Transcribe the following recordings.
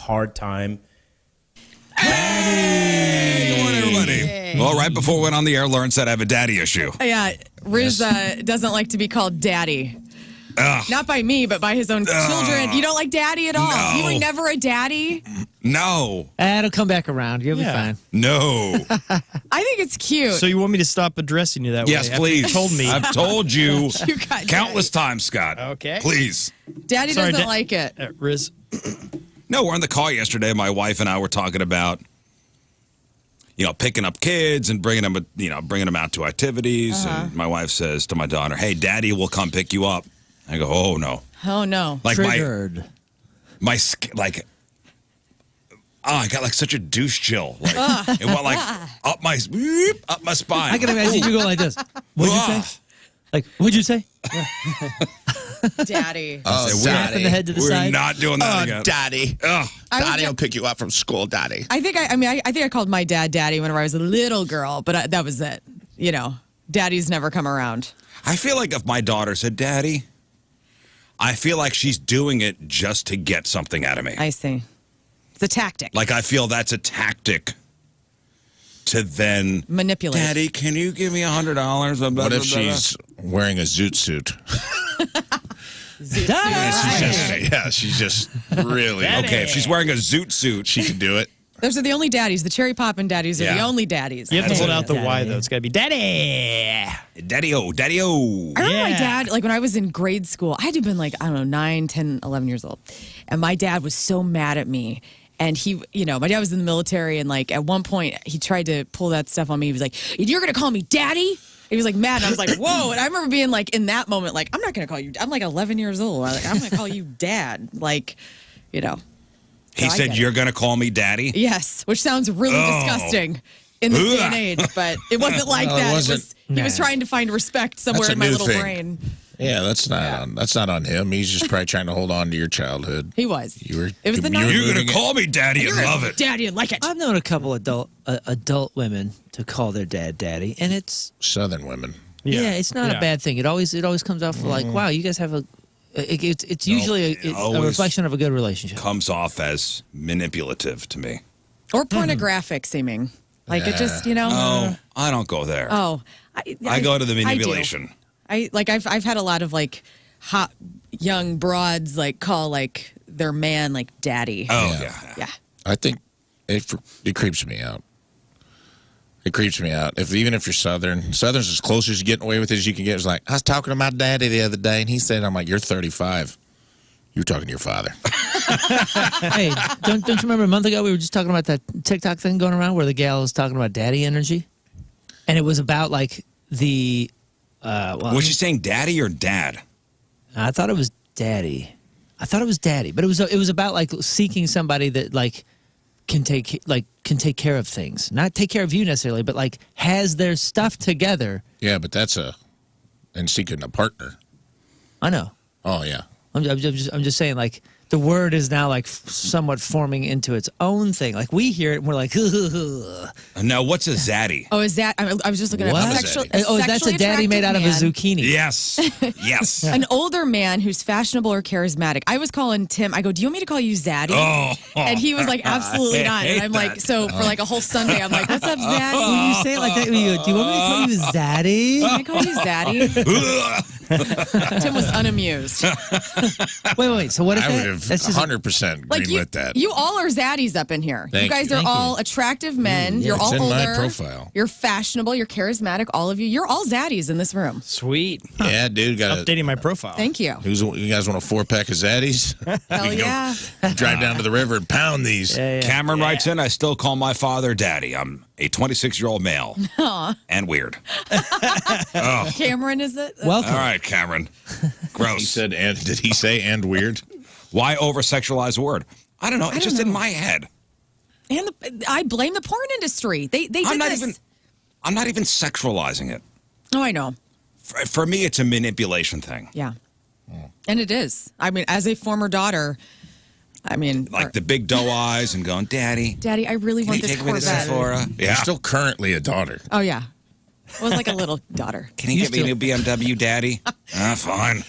hard time. Hey, good morning, everybody. Hey. Well, right before we went on the air, Lern said I have a daddy issue. Yeah, Rizz doesn't like to be called daddy. Not by me, but by his own children. You don't like daddy at all? No. You were never a daddy? No. It'll come back around. You'll be fine. No. I think it's cute. So you want me to stop addressing you that way? Yes, after please. You told me. I've told you You got countless times, Scott. Okay. Please. Daddy Sorry, doesn't like it. Rizz. No, we're on the call yesterday. My wife and I were talking about, picking up kids and bringing them out to activities. And my wife says to my daughter, "Hey, Daddy will come pick you up." I go, "Oh no." Oh, no. Like Triggered. I got like such a douche chill. Like it went like up my spine. I can imagine you go like this. What'd you say? Like, what'd you say? Daddy. I said, Slap in the head to the we're side. not doing that again. Daddy. Ugh. Daddy will pick you up from school, Daddy. I think I called my dad daddy whenever I was a little girl, but that was it. Daddy's never come around. I feel like if my daughter said Daddy, I feel like she's doing it just to get something out of me. I see. It's a tactic. Like I feel that's a tactic to then Manipulate. Daddy, can you give me $100? What if she's wearing a zoot suit? She's just really Okay, if she's wearing a zoot suit, She can do it. Those are the only daddies. The cherry poppin' daddies are the Yeah. only daddies. You have to That's hold it. out the Y, Daddy. though. It's got to be Daddy. Daddy-o, Daddy-o. I remember my Yeah. dad, like when I was in grade school, I had to have been like, I don't know, 9, 10, 11 years old. And my dad was so mad at me. And he, my dad was in the military. And like at one point, he tried to pull that stuff on me. He was like, "You're going to call me daddy?" He was like mad. And I was like, whoa. And I remember being like in that moment, like, I'm not going to call you. I'm like 11 years old. I'm going to call you dad. Like, He So I said, get "You're going to call me Daddy?" Yes, which sounds really disgusting in this day and age, but it wasn't like No, it that. wasn't. He was trying to find respect somewhere That's a in my new little thing. brain. Yeah, that's not on him. He's just probably trying to hold on to your childhood. He was. It was the you were 90s. You're going moving to it. call me Daddy and love it. Daddy and like it. I've known a couple adult women to call their dad daddy, and it's Southern women. it's not a bad thing. It always comes off like, wow, you guys have a. It's usually a always reflection of a good relationship. Comes off as manipulative to me. Or pornographic seeming. Like it just, Oh, I don't go there. Oh. I go to the I do. manipulation. I've had a lot of like hot young broads like call like their man like daddy. Oh, Yeah. yeah. I think it creeps me out. It creeps me out. Even if you're Southern's as close as you getting away with it as you can get. It's like, I was talking to my daddy the other day, and he said, I'm like, you're 35. You're talking to your father. Hey, don't you remember a month ago we were just talking about that TikTok thing going around where the gal was talking about daddy energy, and it was about like the. Was she saying Daddy or Dad? I thought it was daddy. But it was about like seeking somebody that like can take care of things, not take care of you necessarily, but like has their stuff together. Yeah, but that's and seeking a partner. I know. Oh, yeah. I'm just saying, like, the word is now, like, somewhat forming into its own thing. Like, we hear it, and we're like, Now, what's a zaddy? Oh, is that? I was just looking what? at sexual. Oh, that's a sexually daddy made out of a attractive man. zucchini. Yes. Yes. An older man who's fashionable or charismatic. I was calling Tim. I go, "Do you want me to call you Zaddy?" Oh. And he was like, "Absolutely not." And I'm like, so for like a whole Sunday, I'm like, "What's up, Zaddy?" When you say it like that, you go, "Do you want me to call you Zaddy?" Can I call you Zaddy? Tim was unamused. Wait. So what if I would that? have That's just 100% Like greenlit that. you all are Zaddies up in here. Thank you guys you. are Thank all you. attractive men. You're It's all in older. my profile. You're fashionable. You're charismatic. All of you. You're all Zaddies in this room. Sweet. Yeah, dude. Updating my profile. Thank you. You guys want a 4-pack of Zaddies? Hell You go yeah. Drive down to the river and pound these. Yeah. Cameron writes in, I still call my father Daddy. I'm a 26-year-old male. And weird. Cameron, is it? Welcome. All right, Cameron. He Gross. said, and did he say and weird? Why over-sexualize a word? I don't know. It's just in my head. And I blame the porn industry. They did I'm not this. even sexualizing it. Oh, I know. For me, it's a manipulation thing. Yeah. And it is. I mean, as a former daughter, Like the big doe eyes and going, Daddy, Daddy, I really can want you this take me to Corvette. Sephora? You're Yeah. still currently a daughter. Oh, yeah. I was like a little daughter. Can you get me a new BMW, Daddy? Fine.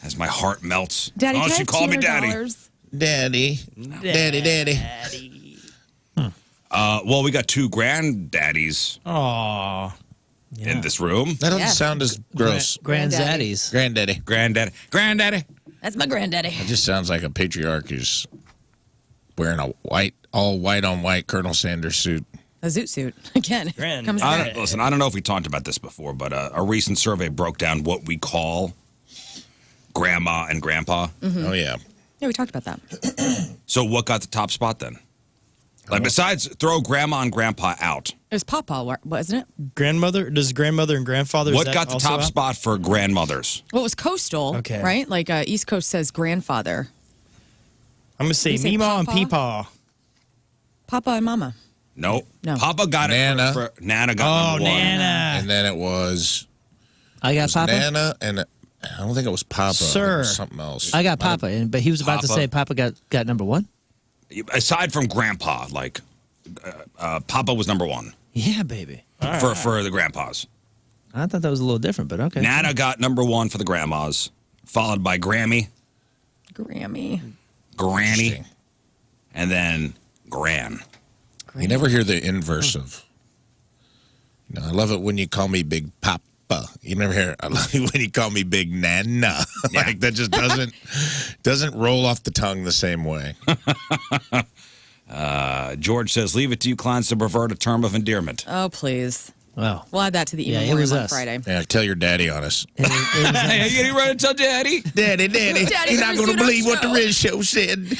As my heart melts. Daddy, oh, can I she have called me Daddy. $200? Daddy. Daddy. Well, we got two granddaddies Aw. in this room. That doesn't Yeah. sound as gross. Grandzaddies. Granddaddy. Granddaddy. That's my granddaddy. It just sounds like a patriarch who's wearing a all white on white Colonel Sanders suit. A zoot suit. Again. Grand. Comes I back. listen, I don't know if we talked about this before, but a recent survey broke down what we call grandma and grandpa. Oh, yeah. Yeah, we talked about that. So what got the top spot then? Like besides throw grandma and grandpa out, It was Papa, wasn't it? Grandmother? Does grandmother and grandfather? what is that got the also top out? spot for grandmothers? Well, it was coastal, Okay. right? Like East Coast says grandfather. I'm going to say You say Meemaw and Papa? Peepaw. Papa and Mama. Nope. No. Papa got Nana. it for Nana got Oh, number one. Nana. And then it was I got Papa. Nana, and I don't think it was Papa. I think it Sir. was something else. I got Papa, but he was about to Papa. say Papa got number one. Aside from grandpa, like Papa was number one Yeah, baby. for the grandpas. I thought that was a little different, but okay. Nana got number one for the grandmas, followed by Grammy, Grammy. Granny, Interesting. and then Gran. You never hear the inverse of. No, I love it when you call me Big Papa. You never hear. I love it when you call me Big Nana. Like that just doesn't roll off the tongue the same way. George says, "Leave it to you, clowns, to pervert a term of endearment." Oh, please. Well, We'll add that to the Yeah, it email was on us. Friday. Yeah, tell your daddy on us. Hey, you gonna run and tell Daddy? Daddy, Daddy, you're not the going to Rizzuto believe what the Show. Rizz Show said.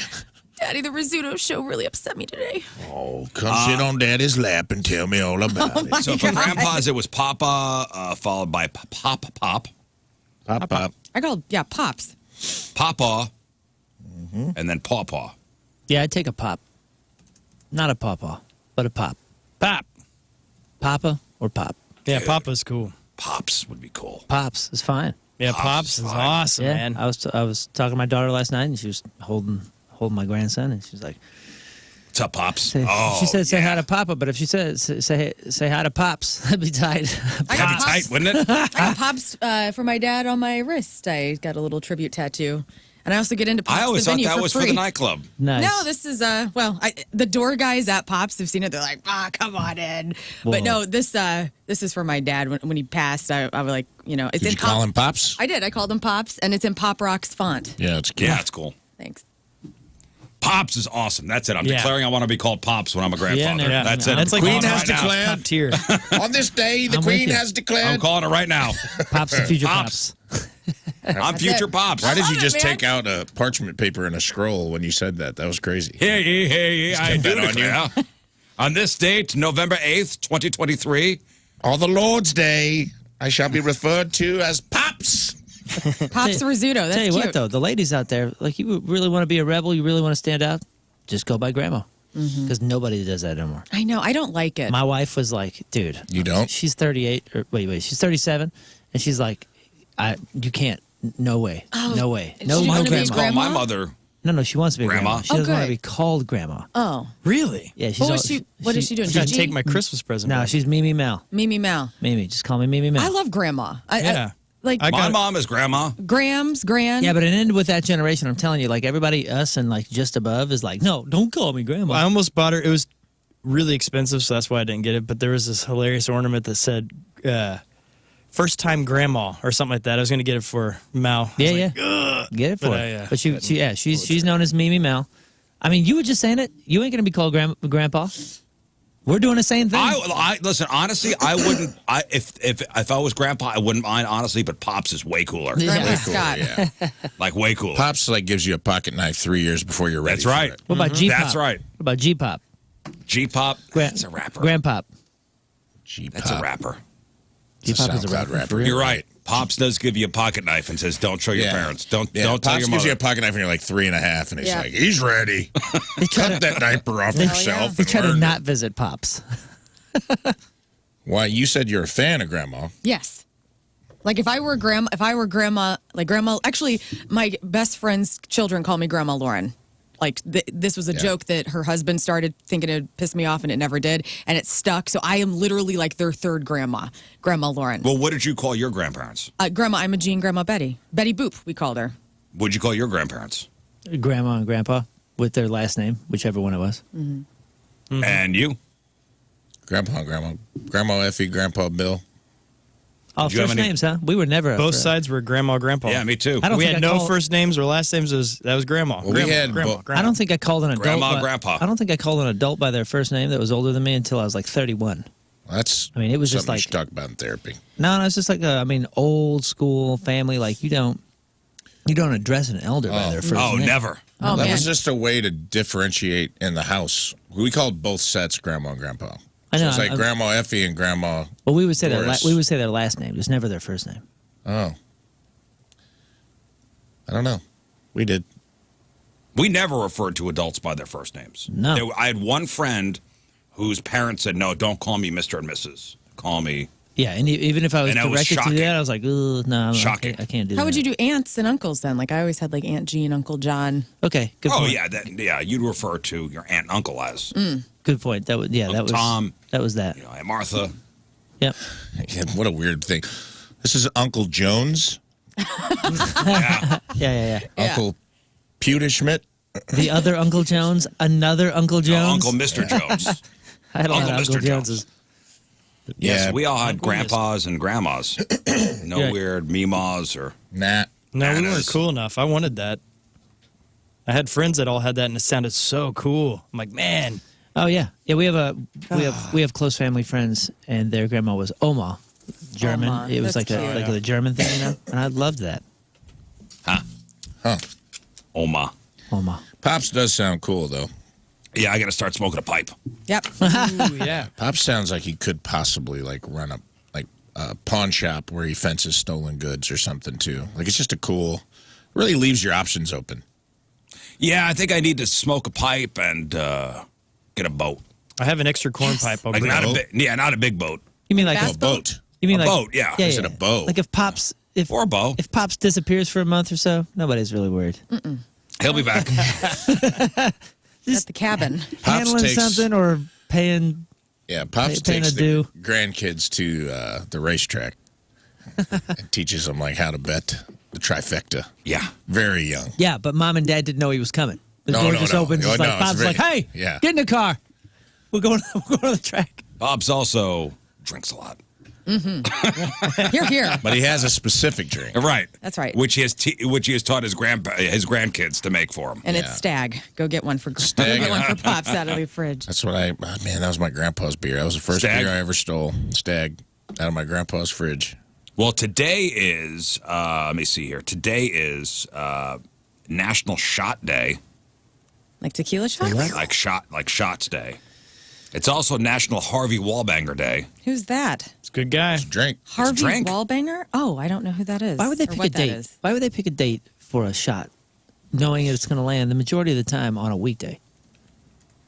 Daddy, the Rizzuto Show really upset me today. Oh, come sit on Daddy's lap and tell me all about it. So for grandpas, it was Papa, followed by Pop, Pop. I called, Pops. Papa, and then Pawpaw. yeah, I'd take a pop. Not a pawpaw, but a pop. Pop. Papa or pop. Yeah, Papa's cool. Pops would be cool. Pops is fine. Yeah, Pops Pops is is fine. awesome, Yeah, man. I was talking to my daughter last night, and she was holding my grandson, and she was like, What's up, Pops? she said, "Say hi to Papa," but if she said, "Say hi to Pops," that'd be tight. I That'd got be tight, Pops. wouldn't it? I got Pops for my dad on my wrist. I got a little tribute tattoo. And I also get into Pops I always the thought venue that for was free. for the nightclub. Nice. No, this is the door guys at Pops have seen it. They're like, come on in. Whoa. But no, this is for my dad. When he passed, I was like, it's Did in you call him Pops? I did. I called him Pops, and it's in Pop Rock's font. Yeah, it's cute. Yeah, it's cool. Thanks. Pops is awesome. That's it. I'm Yeah. declaring I want to be called Pops when I'm a grandfather. Yeah, That's it. That's like Queen I'm calling has it right now. declared. top tier. On this day, the I'm Queen with you. has I'm declared. calling it right now. Pops and future Pops. Pops. I'm future it. Pops. Why did you love it, just man. take out a parchment paper and a scroll when you said that? That was crazy. Hey, I keep do that on you. declare. On this date, November 8th, 2023, On the Lord's Day, I shall be referred to as Pops. Pops Rizzuto. That's Tell you cute. what, though, the ladies out there, like you really want to be a rebel, you really want to stand out, just go by grandma, because nobody does that anymore. I know. I don't like it. My wife was like, dude, You don't? She's 38, or wait, she's 37, and she's like, you can't. No way. Oh, No way. she No, didn't no wanna be a Kids grandma. call my grandma? mother. No, she wants to be Grandma? grandma. She Oh, doesn't want to good. be called grandma. Oh. Really? Yeah, she's What was all- she? What is she doing? She's gonna Gigi? take my Christmas present. No, back. she's Mimi Mel. Mimi Mal. Mimi, just call me Mimi Mel. I love grandma. Yeah. Like I My got- mom is grandma. Grams, Gran. Yeah, but it ended with that generation. I'm telling you, like everybody, us and like just above is like, no, don't call me grandma. I almost bought her. It was really expensive, so that's why I didn't get it. But there was this hilarious ornament that said "First Time Grandma" or something like that. I was going to get it for Mal. I was Yeah, like, yeah. Get it for But her. I, But she's known as Mimi Mel. I mean, you were just saying it. You ain't gonna be called grandpa. We're doing the same thing. I listen. Honestly, I wouldn't. If I was grandpa, I wouldn't mind. Honestly, but Pops is way cooler. Grandma Yeah. Scott. Yeah. Like way cooler. Pops like gives you a pocket knife 3 years before you're ready. That's right. For it. What about G Pop? That's right. What about G Pop? G Pop. That's a rapper. Grandpop. That's a rapper. It's G-pop is a SoundCloud rapper. rapper. You're right. Pops does give you a pocket knife and says, "Don't show your Yeah. parents. Don't Yeah, tell Pops your gives you mother." a pocket knife when you're like 3.5, and he's Yeah. like, he's ready. Cut that diaper off yourself. They and try to learn not it. visit Pops. Why, you said you're a fan of Grandma. Yes. Like if I were grandma, like grandma. Actually, my best friend's children call me Grandma Lauren. Like this was a joke that her husband started thinking it'd piss me off, and it never did, and it stuck. So I am literally like their third grandma, Grandma Lauren. Well, what did you call your grandparents? Grandma Imogene, Grandma Betty, Betty Boop, we called her. What'd you call your grandparents? Grandma and grandpa with their last name, whichever one it was. Mm-hmm. And you? Grandpa and grandma. Grandma Effie, Grandpa Bill. All Did you have first any- names, huh? We were never. Both sides were grandma, grandpa. Yeah, me too. I don't We think had I no called- first names or last names. That was grandma. Well, we grandma, had grandma, bo- grandma. I don't think I called an adult. Grandma, by- grandpa. I don't think I called an adult by their first name that was older than me until I was like 31. Well, that's I mean, it was just something you like- should talk about in therapy. No, it's just like old school family. Like you don't address an elder by their first Oh, name. never. Oh, that man. was just a way to differentiate in the house. We called both sets Grandma and Grandpa. I know, So it's like I'm- Grandma Effie and Grandma. Well, we would say Doris. their last name, just never their first name. Oh. I don't know. We did. We never referred to adults by their first names. No. I had one friend whose parents said, no, don't call me Mr. and Mrs. Call me. Yeah, and even if I was And that was directed to shocking. do that, I was like, ugh, no, Shocking. I can't do that. How would you do aunts and uncles then? Like I always had like Aunt Jean, Uncle John. Okay, good Oh, point. yeah, you'd refer to your aunt and uncle as, Good point. That was Tom. That was that. you know, Aunt Martha. Yep. Yeah, what a weird thing. This is Uncle Jones, Yeah. Yeah. Yeah. Uncle Pewterschmidt. The other Uncle Jones, another Uncle No, Jones. Uncle Mr. Jones. I had a lot Uncle of Uncle Mr. Jones. Joneses. Yes, Yeah. we all had Uncle grandpas and grandmas. No Yeah. weird meemaws or. Nah. No, we Nanas. weren't cool enough. I wanted that. I had friends that all had that, and it sounded so cool. I'm like, man, Oh yeah, yeah. We have close family friends, and their grandma was Oma, German. Oma, It was that's like cute. like the German thing, you know. And I loved that. Huh. Oma. Oma. Pops does sound cool, though. Yeah, I got to start smoking a pipe. Yep. ooh, yeah. Pops sounds like he could possibly like run a pawn shop where he fences stolen goods or something too. Like it's just a cool. Really leaves your options open. Yeah, I think I need to smoke a pipe and get a boat. I have an extra corn pipe. I'll Like bring not it. a big, yeah, not a big boat You mean like Bass A boat. You mean A like boat, yeah. Yeah, Is yeah. it a bow? Like if Pops or a bow. if Pops disappears for a month or so, nobody's really worried. He'll be back. At the cabin. Pops Handling takes something or paying. Yeah, Pops Paying takes a the due. grandkids to the racetrack and teaches them like how to bet the trifecta. Yeah. Very young. Yeah, but Mom and Dad didn't know he was coming. The No, door no, just no. opens. Oh, It's no, like it's Bob's very- like, "Hey, yeah. get in the car. We're going to the track." Bob's also drinks a lot. Here, here. But he has a specific drink. Right. That's right. Which he has taught his grandkids to make for him. And Yeah. it's Stag. Go get one for Stag. Go get one for Pops out of the fridge. That's what man, that was my grandpa's beer. That was the first Stag? beer I ever stole. Stag out of my grandpa's fridge. Well, today is let me see here. Today is National Shot Day. Like tequila shots? Like shots day. It's also National Harvey Wallbanger Day. Who's that? It's a good guy. Drink. Harvey drink. Wallbanger? Oh, I don't know who that is. Why would they or pick what a that date? is. Why would they pick a date for a shot, knowing it's going to land the majority of the time on a weekday?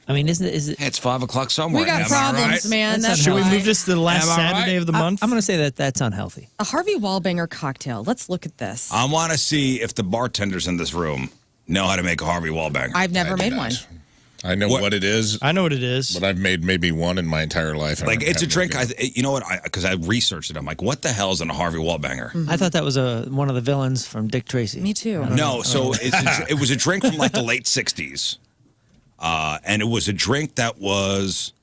I mean, is it? Hey, it's 5 o'clock somewhere. We got Am I problems, right? man. That's That's Should we why. move this to the last Am I Saturday right? of the month? I'm going to say that's unhealthy. A Harvey Wallbanger cocktail. Let's look at this. I want to see if the bartenders in this room know how to make a Harvey Wallbanger. I've never I do made not. one. I know what it is, I know what it is. but I've made maybe one in my entire life. and Like I it's a have no drink. good- You know what? Because I researched it. I'm like, what the hell is in a Harvey Wallbanger? I thought that was one of the villains from Dick Tracy. Me too. No, so it was a drink from like the late '60s, and it was a drink that was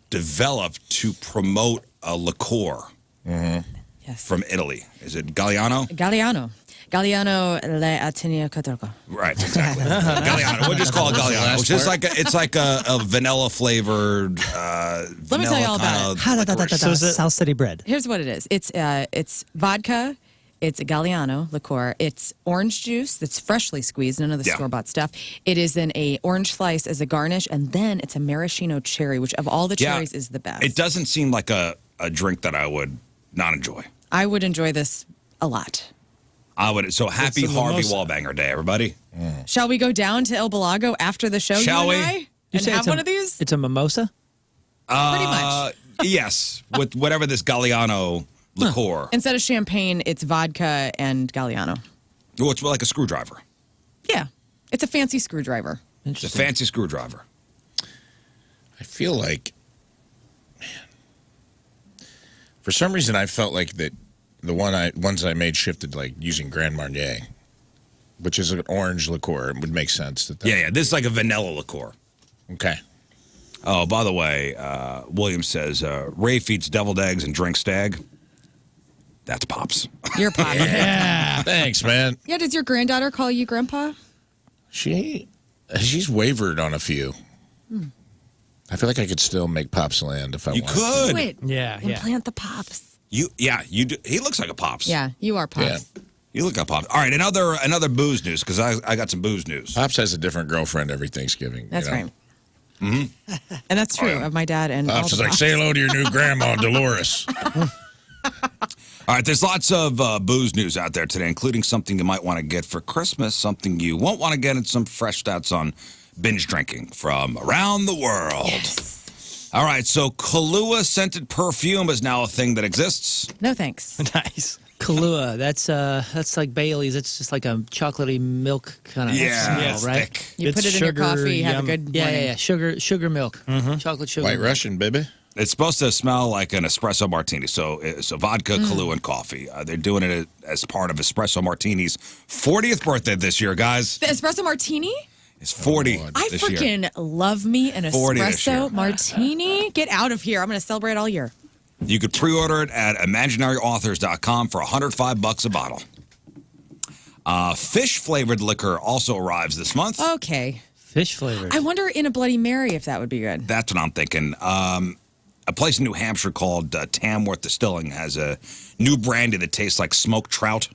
developed to promote a liqueur Yes. from Italy. Is it Galliano? Galliano. Galliano le Ateneo Cattolico. Right, exactly. Galliano. We'll just call it Galliano. It's just like a vanilla flavored. Let me tell you all about it. So is it- South City bread. Here's what it is. It's vodka. It's a Galliano liqueur. It's orange juice that's freshly squeezed, none of the Yeah. store-bought stuff. It is in a orange slice as a garnish, and then it's a maraschino cherry, which of all the cherries is the best. It doesn't seem like a drink that I would not enjoy. I would enjoy this a lot. I would. So happy a Harvey mimosa. Wallbanger Day, everybody. Shall we go down to El Balago after the show, Shall you we? and I, You and say have it's a- one of these? It's a mimosa. Pretty much. Yes, with whatever this Galliano liqueur. Instead of champagne, it's vodka and Galliano. Oh, it's like a screwdriver. Yeah. It's a fancy screwdriver. It's a Interesting. fancy screwdriver. I feel like, man, for some reason I felt like that the ones I made shifted like using Grand Marnier. which is an orange liqueur. It would make sense. Yeah. This is like a vanilla liqueur. Okay. Oh, by the way, Williams says, Rafe eats deviled eggs and drinks stag. That's Pops. You're Pop. Yeah. Thanks, man. Yeah, does your granddaughter call you Grandpa? She's wavered on a few. I feel like I could still make Pops land if I wanted. You could. Do it. Yeah. Implant the Pops. You do. He looks like a Pops. Yeah, you are Pops. Yeah. You look like Pops. All right, another booze news, because I got some booze news. Pops has a different girlfriend every Thanksgiving. That's you know? right. Mm-hmm. And that's true of my dad and Pops all is the like, Pops. say hello to your new grandma, Dolores. All right, there's lots of booze news out there today, including something you might want to get for Christmas, something you won't want to get, and some fresh stats on binge drinking from around the world. Yes. All right, so Kahlua scented perfume is now a thing that exists. No thanks. Nice. Kahlua, that's like Bailey's. It's just like a chocolatey milk kind of Yeah, smell, it's right? thick. You It's put it in your sugar, coffee, have a yum. good Yeah, morning. yeah. Sugar milk, chocolate sugar. White milk. Russian, baby. It's supposed to smell like an espresso martini. So vodka, Kahlua, and coffee. They're doing it as part of Espresso Martini's 40th birthday this year, guys. The espresso martini? It's 40 I this year. freaking love me an 40 this year. espresso martini. Get out of here. I'm going to celebrate all year. You could pre-order it at imaginaryauthors.com for $105 a bottle. Fish-flavored liquor also arrives this month. Okay. Fish flavors. I wonder in a Bloody Mary if that would be good. That's what I'm thinking. A place in New Hampshire called Tamworth Distilling has a new brandy that tastes like smoked trout.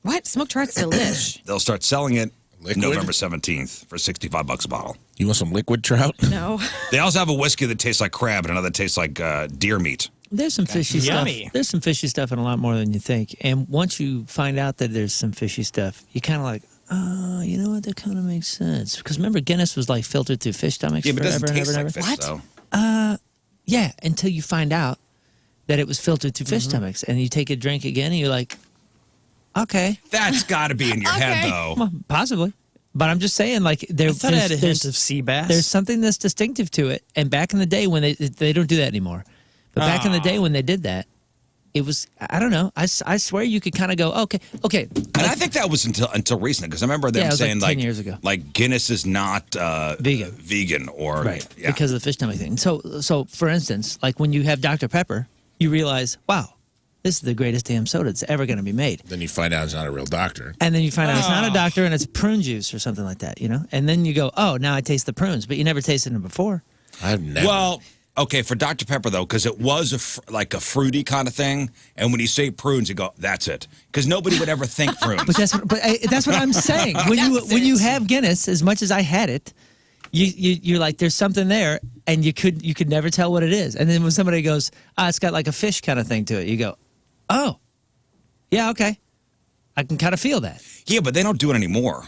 What? Smoked trout's delish. They'll start selling it Liquid? November 17th for $65 a bottle. You want some liquid trout? No. They also have a whiskey that tastes like crab and another that tastes like deer meat. There's some fishy Yummy. stuff. There's some fishy stuff in a lot more than you think. And once you find out that there's some fishy stuff, you kind of like, oh, you know what? That kind of makes sense. Because remember, Guinness was like filtered through fish stomachs Yeah, but it forever doesn't and taste ever like and fish, ever. though. Yeah, until you find out that it was filtered through fish stomachs, and you take a drink again, and you're like, okay, That's got to be in your head, Okay. though. well, possibly. But I'm just saying, like, I thought it had a hint of sea bass. there's something that's distinctive to it. And back in the day when they don't do that anymore, but back in the day when they did that, it was, I don't know. I swear you could kind of go, okay. And I think that was until recent, because I remember them Yeah, it was like saying 10 years ago. like Guinness is not Vegan. or Right, yeah. because of the fish stomach thing. So for instance, like when you have Dr. Pepper, you realize, wow, this is the greatest damn soda that's ever going to be made. Then you find out it's not a real doctor. And then you find out it's not a doctor and it's prune juice or something like that, you know? And then you go, oh, now I taste the prunes, but you never tasted them before. I've never. Well, okay, for Dr. Pepper, though, because it was like a fruity kind of thing. And when you say prunes, you go, that's it. Because nobody would ever think prunes. But that's what I'm saying. When you have Guinness, as much as I had it, you're like, there's something there, and you could never tell what it is. And then when somebody goes, it's got like a fish kind of thing to it, you go, oh, yeah, okay. I can kind of feel that. Yeah, but they don't do it anymore.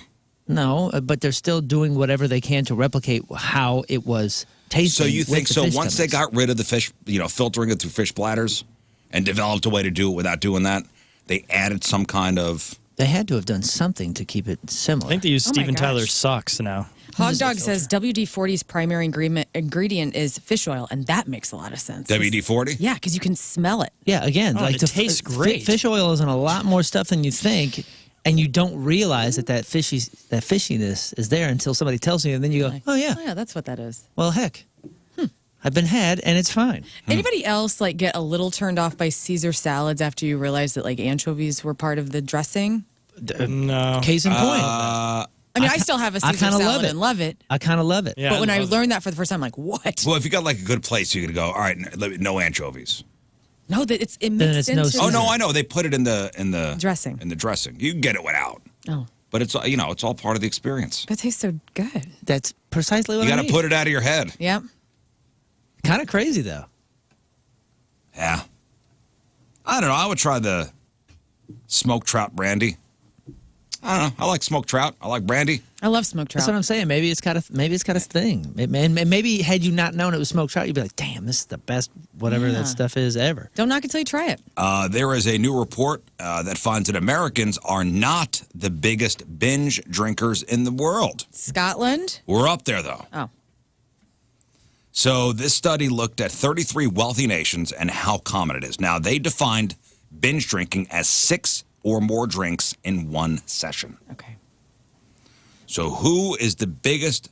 No, but they're still doing whatever they can to replicate how it was tasting. So you with think the so? fish Once they stomachs. got rid of the fish, filtering it through fish bladders, and developed a way to do it without doing that, they added some kind of. They had to have done something to keep it similar. I think they use Oh my Steven gosh. Tyler's socks now. Hog Dog says WD-40's primary ingredient is fish oil, and that makes a lot of sense. WD-40? Yeah, because you can smell it. Yeah, again, Oh, like and it tastes great. Fish oil is in a lot more stuff than you think, and you don't realize that fishiness is there until somebody tells you, and then you go, Like, oh yeah, that's what that is. well heck, I've been had, and it's fine. Anybody else like get a little turned off by Caesar salads after you realize that like anchovies were part of the dressing? No. Case in point, I mean, I still have a Caesar kinda love salad it. and love it. I kind of love it. Yeah, But when I love it. learned that for the first time, I'm like, what? Well, if you got like a good place, you could go. All right, no anchovies. No, that it Then mixed it's no into Caesar. Oh no, I know they put it in the Dressing. In the dressing, you can get it without, Oh, but it's it's all part of the experience. that tastes so good. That's precisely what You I got mean. to put it out of your head. Yep. Kind of crazy though. Yeah. I don't know. I would try the smoked trout brandy. I don't know. I like smoked trout. I like brandy. I love smoked trout. That's what I'm saying. Maybe it's got a thing. And maybe had you not known it was smoked trout, you'd be like, damn, this is the best whatever Yeah. that stuff is ever. Don't knock it till you try it. There is a new report that finds that Americans are not the biggest binge drinkers in the world. Scotland? We're up there, though. Oh. So this study looked at 33 wealthy nations and how common it is. Now, they defined binge drinking as 6 or more drinks in one session. Okay. So who is the biggest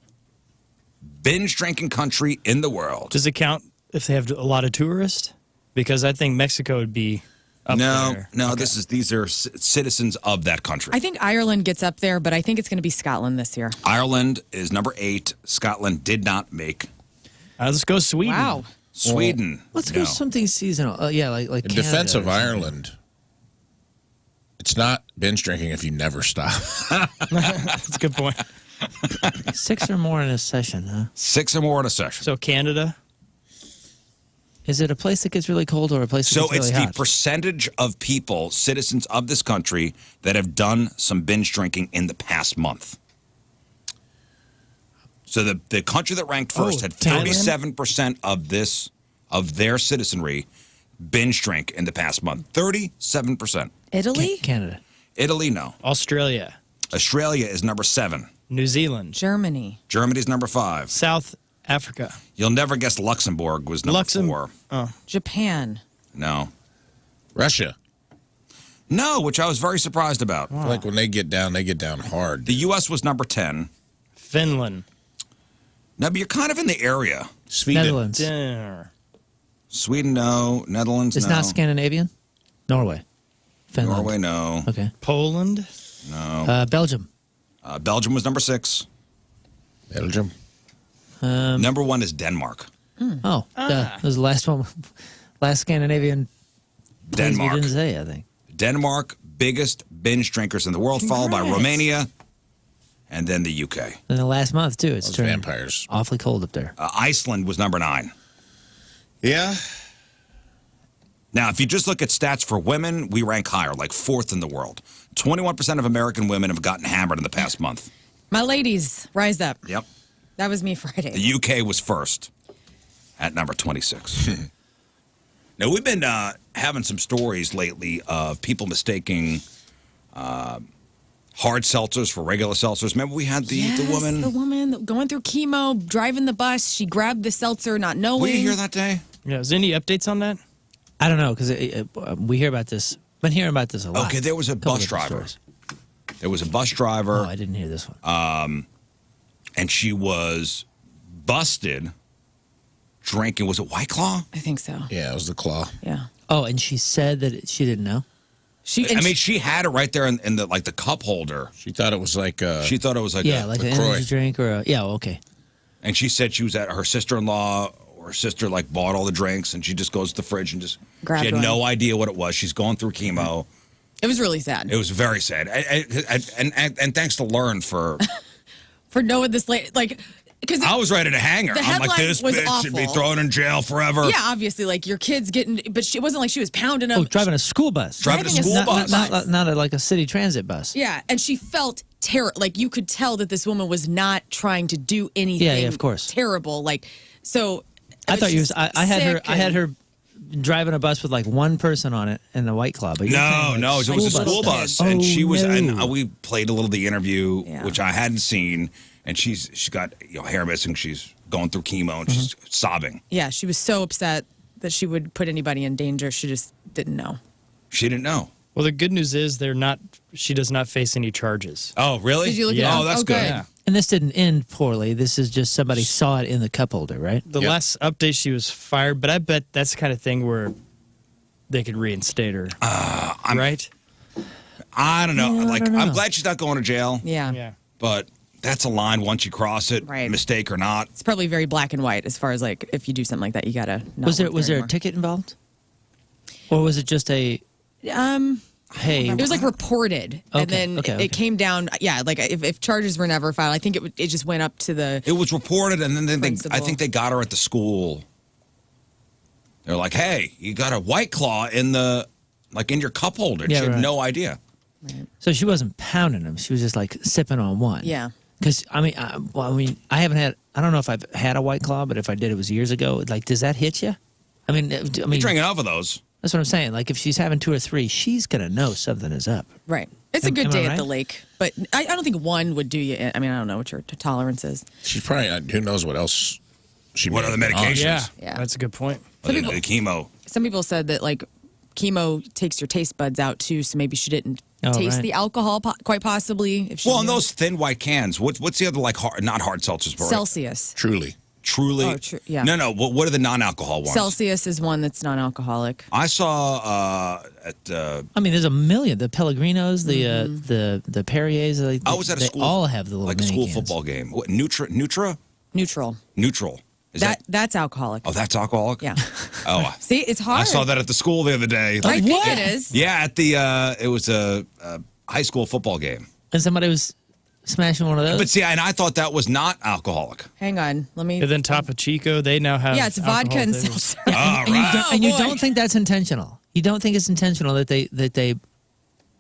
binge drinking country in the world? Does it count if they have a lot of tourists? Because I think Mexico would be up there. No. Okay. These are citizens of that country. I think Ireland gets up there, but I think it's going to be Scotland this year. Ireland is number 8. Scotland did not make. Let's go Sweden. Wow. Sweden. Let's go something seasonal. Yeah, like In Canada defense of or something. Ireland, it's not binge drinking if you never stop. That's a good point. 6 or more in a session, huh? 6 or more in a session. So Canada. Is it a place that gets really cold or a place that So gets really it's hot? the percentage of people, citizens of this country, that have done some binge drinking in the past month. So the country that ranked first had Thailand? 37% of their citizenry binge drink in the past month. 37%. Italy? Canada. Italy, no. Australia. Australia is number 7. New Zealand. Germany. Germany's number 5. South Africa. You'll never guess Luxembourg was number 4. Oh. Japan. No. Russia. No, which I was very surprised about. I feel like when they get down hard. The U.S. was number 10. Finland. No, but you're kind of in the area. Sweden. Netherlands. Dinner. Sweden, no. Netherlands, It's no. not Scandinavian? Norway. Finland. Norway, no. Okay. Poland. No. Belgium. Belgium was number 6. Belgium. Number 1 is Denmark. That was the last one. Last Scandinavian place we Denmark. didn't say, I think. Denmark, biggest binge drinkers in the world, followed by Romania, and then the UK. In the last month, too. It's Those turned vampires. awfully cold up there. Iceland was number 9. Yeah. Now, if you just look at stats for women, we rank higher, like 4th in the world. 21% of American women have gotten hammered in the past month. My ladies, rise up. Yep. That was me Friday. The UK was first at number 26. Now, we've been having some stories lately of people mistaking hard seltzers for regular seltzers. Remember we had the woman? The woman going through chemo, driving the bus. She grabbed the seltzer, not knowing. Were you here that day? Yeah. Is there any updates on that? I don't know, because we hear about this. Been hearing about this a lot. Okay, there was a bus different driver. stories. There was a bus driver. Oh, I didn't hear this one. And she was busted drinking. Was it White Claw? I think so. Yeah, it was the claw. Yeah. Oh, and she said that she didn't know? She. I mean, she had it right there in the like the cup holder. She thought it was like She thought it was like Yeah, a, like an LaCroix. energy drink or a... Yeah, okay. and she said she was at her sister-in-law or her sister like bought all the drinks, and she just goes to the fridge and just Grabbed she had one. no idea what it was. She's going through chemo. It was really sad. It was very sad. And thanks to Lern for knowing this late, like, because I was ready to hang her. The I'm like, headline this was bitch should be awful. thrown in jail forever. yeah, obviously, like your kids getting, but it wasn't like she was pounding them. Oh, driving a school bus. Driving a Driving a school school bus. bus. Not like a city transit bus. Yeah, and she felt terror. Like you could tell that this woman was not trying to do anything. Yeah, of course. Terrible. Like so. I thought you was. just I had her. sick I had and- her driving a bus with like one person on it in the White Claw. But you're saying, No, like, it was a school stuff. bus, and she was. no. And we played a little of the interview, Yeah. which I hadn't seen, and she's got hair missing. She's going through chemo, and she's sobbing. Yeah, she was so upset that she would put anybody in danger. She just didn't know. She didn't know. Well, the good news is they're not. She does not face any charges. Oh, really? Did you look it Yeah. up? Oh, that's Oh, good. good. Yeah. And this didn't end poorly. This is just somebody saw it in the cup holder, right? The Yep. last update, she was fired, but I bet that's the kind of thing where they could reinstate her. Right? I don't know. Yeah, I like, don't know. I'm glad she's not going to jail. Yeah. Yeah. But that's a line once you cross it, Right. mistake or not. It's probably very black and white as far as like if you do something like that, you gotta. Not Was there work a anymore. ticket involved, or was it just a hey? It was like reported, Okay, and then okay, okay. it came down. Yeah, like if charges were never filed, I think it just went up to the. It was reported, and then I Principal. think they got her at the school. They're like, "Hey, you got a White Claw in your cup holder." Yeah, she had right. no idea. So she wasn't pounding them. She was just like sipping on one. Yeah. Because I haven't had. I don't know if I've had a White Claw, but if I did, it was years ago. Like, does that hit you? I mean, You drink enough of those. that's what I'm saying. Like, if she's having 2 or 3, she's gonna know something is up. Right. It's a Am- good am I day at right? the lake, but I don't think one would do you. I mean, I don't know what your tolerance is. She's probably who knows what else she. What may other have been on. medications? Yeah. Yeah. That's a good point. The chemo. Some people said that like chemo takes your taste buds out too, so maybe she didn't taste right. the alcohol, quite possibly. If she Well, in knew. those thin white cans, what's the other like not hard seltzers? But Celsius. Truly. Truly. Oh, yeah. No. What are the non-alcohol ones? Celsius is one that's non-alcoholic. I saw at. I mean, there's a million. The Pellegrinos, the Perriers. I was at a school. They all have the little like a mini school cans. football game. What, Neutral. Neutral. Is That's alcoholic. Oh, that's alcoholic. Yeah. Oh, See, it's hard. I saw that at the school the other day. I think it is. Yeah, at the it was a high school football game. And somebody was smashing one of those. But see, and I thought that was not alcoholic. Hang on, let me. And then Topo Chico, they now have. Yeah, it's vodka and alcohol flavors. seltzer. And you boy. don't think that's intentional. You don't think it's intentional that they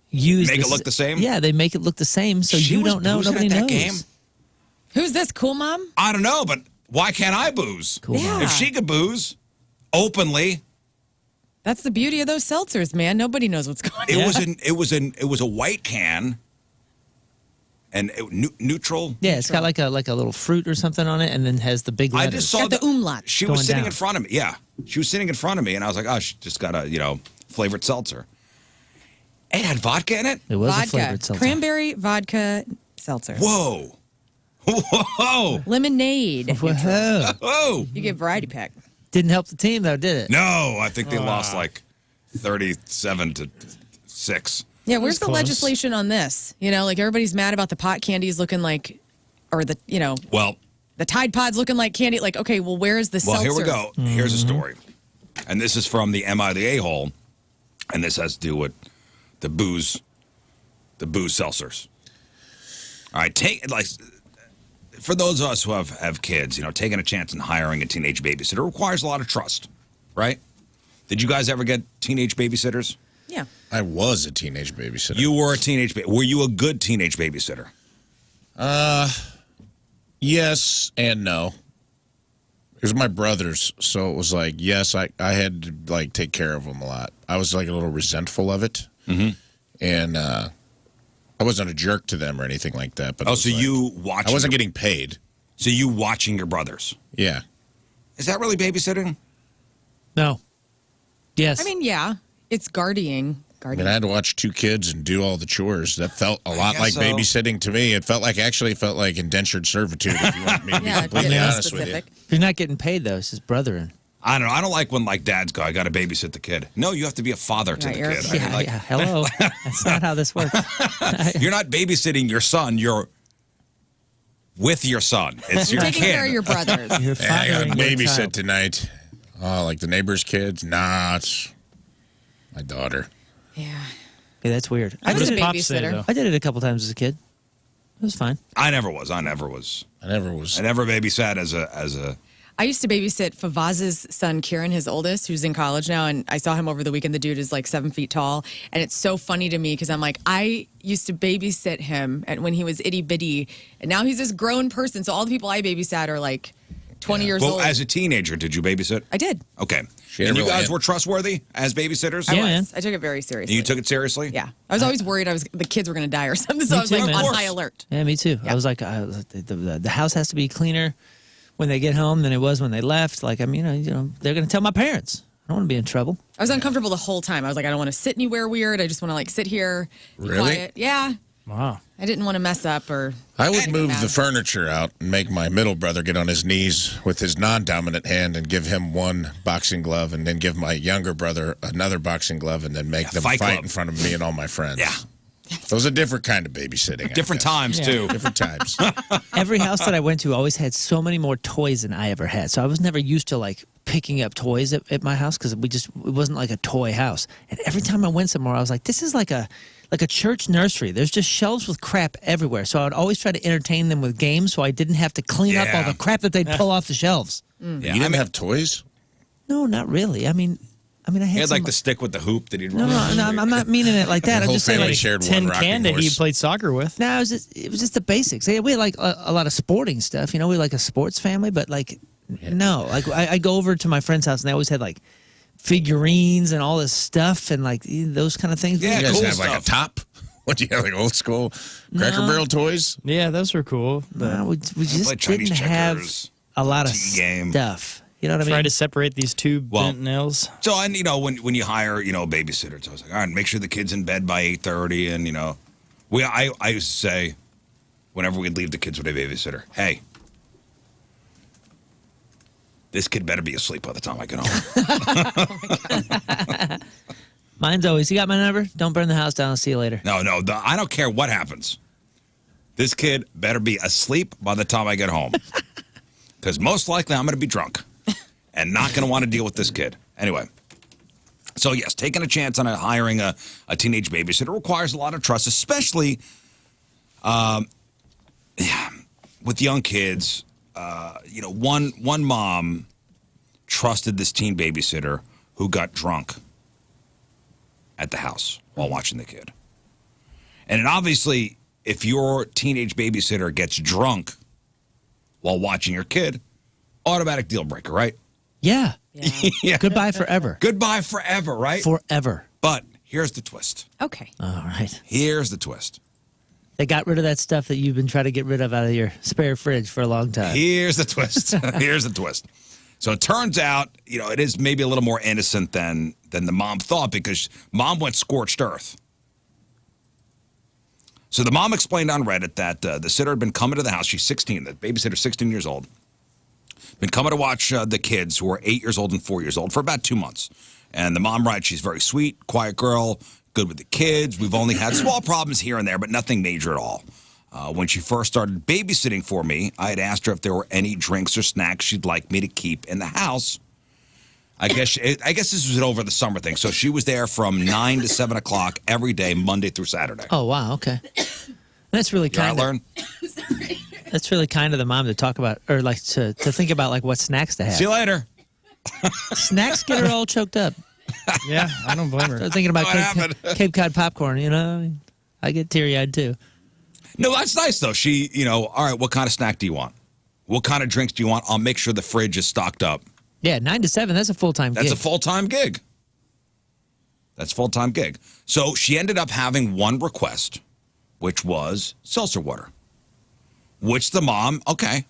use Make it this- look the same? Yeah, they make it look the same, so She you was don't know. boozing Nobody at that knows. game? Who's this? Cool Mom? I don't know, but why can't I booze? Cool. Yeah. If she could booze openly, That's the beauty of those seltzers, man. Nobody knows what's going on. it was a white can, and neutral. Yeah, it's got like a little fruit or something on it, and then has the big I letters. just saw Got the umlaut She was going sitting down. in front of me. Yeah, she was sitting in front of me, and I was like, oh, she just got a flavored seltzer. It had vodka in it. It was a vodka, flavored seltzer. cranberry vodka seltzer, Whoa, whoa, lemonade. Whoa. whoa. You get variety pack. Didn't help the team though, did it? No, I think they lost like 37-6. Yeah, where's the close. legislation on this? Like everybody's mad about the pot candies looking like, or the Well, the Tide Pods looking like candy. Like, okay, well, where is the Well, seltzer? here we go. Here's a story. And this is from the Am I the A-hole? And this has to do with the booze seltzers. All right, for those of us who have kids, taking a chance and hiring a teenage babysitter requires a lot of trust, right? Did you guys ever get teenage babysitters? Yeah. I was a teenage babysitter. You were a teenage were you a good teenage babysitter? Yes and no. It was my brothers, so it was like, yes, I had to like take care of them a lot. I was like a little resentful of it, and I wasn't a jerk to them or anything like that. But So you watching? I wasn't getting paid. So you watching your brothers? Yeah, Is that really babysitting? No. Yes. I mean, yeah, it's guarding. I mean, I had to watch two kids and do all the chores. That felt a lot guess like so. babysitting to me. It felt like indentured servitude. If you want me to be Yeah, completely get honest with you. specific. if you're not getting paid though, it's his brother. I don't know. I don't like when dads go, I got to babysit the kid. No, you have to be a father to Right, the you're a kid. kid. I mean, Hello. That's not how this works. You're not babysitting your son. You're with your son. It's your Taking kid. care of your brothers. You're Hey, I got fathering to your babysit child. tonight. Oh, like the neighbor's kids? Nah, it's my daughter. Yeah. Yeah, that's weird. I was What a does Pop say, babysitter. though? I did it a couple times as a kid. It was fine. I never was. I never was. I never babysat as a. I used to babysit Favaz's son, Kieran, his oldest, who's in college now. And I saw him over the weekend. The dude is like 7 feet tall. And it's so funny to me because I'm like, I used to babysit him when he was itty bitty. And now he's this grown person. So all the people I babysat are like 20 years Well, old. as a teenager, did you babysit? I did. Okay. She And you really guys had- were trustworthy as babysitters? I Yeah, was. man. I took it very seriously. And you took it seriously? Yeah. I was always worried the kids were going to die or something. So Me I was too, like man. on Of course. high alert. Yeah, me too. Yeah. I was like, the house has to be cleaner when they get home than it was when they left. Like, I mean, they're going to tell my parents. I don't want to be in trouble. I was uncomfortable the whole time. I was like, I don't want to sit anywhere weird. I just want to like sit here, be Really? quiet. Yeah. Wow. I didn't want to mess up or. I would move mad. the furniture out and make my middle brother get on his knees with his non-dominant hand and give him one boxing glove, and then give my younger brother another boxing glove, and then make them Fight fight Club. in front of me and all my friends. Yeah. It was a different kind of babysitting. I Different guess. times, too. Different times. Every house that I went to always had so many more toys than I ever had. So I was never used to like picking up toys at my house because it wasn't like a toy house. And every time I went somewhere, I was like, this is like a church nursery. There's just shelves with crap everywhere. So I would always try to entertain them with games so I didn't have to clean up all Yeah. the crap that they'd pull off the shelves. Yeah, You didn't have toys? No, not really. I mean, I He had had some, like the stick with the hoop that he'd No, run. I'm not meaning it like that. The I'm whole just saying family like, shared one Tin rocking can that he horse. played soccer with. no, it was just the basics. Yeah, we had like a lot of sporting stuff. We like a sports family, but like no, like I go over to my friend's house and they always had like figurines and all this stuff and like those kind of things. Yeah, You guys cool have like a stuff. top? What do you have, like old school Cracker Barrel toys? Yeah, those were cool. But No, we just played Chinese didn't have checkers, a lot of tea game. stuff. You know what I Try mean? to separate these two bent nails. So, and when you hire, a babysitter, it's always like, all right, make sure the kid's in bed by 8:30, and I used to say, whenever we'd leave the kids with a babysitter, hey, this kid better be asleep by the time I get home. Mine's always, you got my number? Don't burn the house down. I'll see you later. No, I don't care what happens. This kid better be asleep by the time I get home. Because most likely I'm going to be drunk and not going to want to deal with this kid. Anyway, so yes, taking a chance on hiring a teenage babysitter requires a lot of trust, especially with young kids. One mom trusted this teen babysitter who got drunk at the house while watching the kid. And obviously, if your teenage babysitter gets drunk while watching your kid, automatic deal breaker, right? Yeah. Yeah. Goodbye forever. Goodbye forever, right? Forever. But here's the twist. Okay. All right. Here's the twist. They got rid of that stuff that you've been trying to get rid of out of your spare fridge for a long time. Here's the twist. Here's the twist. So it turns out, it is maybe a little more innocent than the mom thought, because mom went scorched earth. So the mom explained on Reddit that the sitter had been coming to the house. She's 16. The babysitter's 16 years old. Been coming to watch the kids, who are 8 years old and 4 years old, for about 2 months. And the mom writes, she's very sweet, quiet girl, good with the kids. We've only had small problems here and there, but nothing major at all. When she first started babysitting for me, I had asked her if there were any drinks or snacks she'd like me to keep in the house. I guess this was over the summer thing. So she was there from 9 to 7 o'clock every day, Monday through Saturday. Oh, wow. Okay. That's really kind of... Learn? That's really kind of the mom to talk about, or like to think about like what snacks to have. See you later. Snacks get her all choked up. Yeah, I don't blame her. I was thinking about What Cape Cod popcorn, I get teary-eyed too. No, that's nice, though. She, all right, what kind of snack do you want? What kind of drinks do you want? I'll make sure the fridge is stocked up. Yeah, 9 to 7, that's a full-time gig. That's a full-time gig. That's a full-time gig. So she ended up having one request, which was seltzer water, which the mom, okay,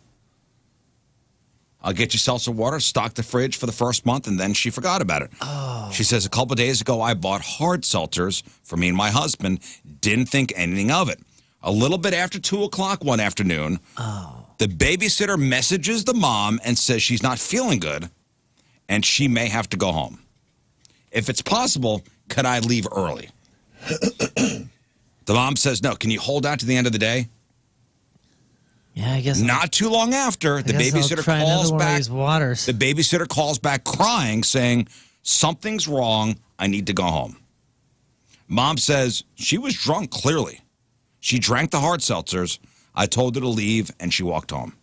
I'll get you seltzer water, stock the fridge for the first month, and then she forgot about it. Oh. She says, a couple of days ago, I bought hard seltzers for me and my husband, didn't think anything of it. A little bit after 2 o'clock one afternoon, the babysitter messages the mom and says she's not feeling good and she may have to go home. If it's possible, could I leave early? The mom says, no. Can you hold out to the end of the day? Yeah, I guess. Not too long after, the babysitter calls back. The babysitter calls back crying, saying, something's wrong. I need to go home. Mom says she was drunk, clearly. She drank the hard seltzers. I told her to leave, and she walked home.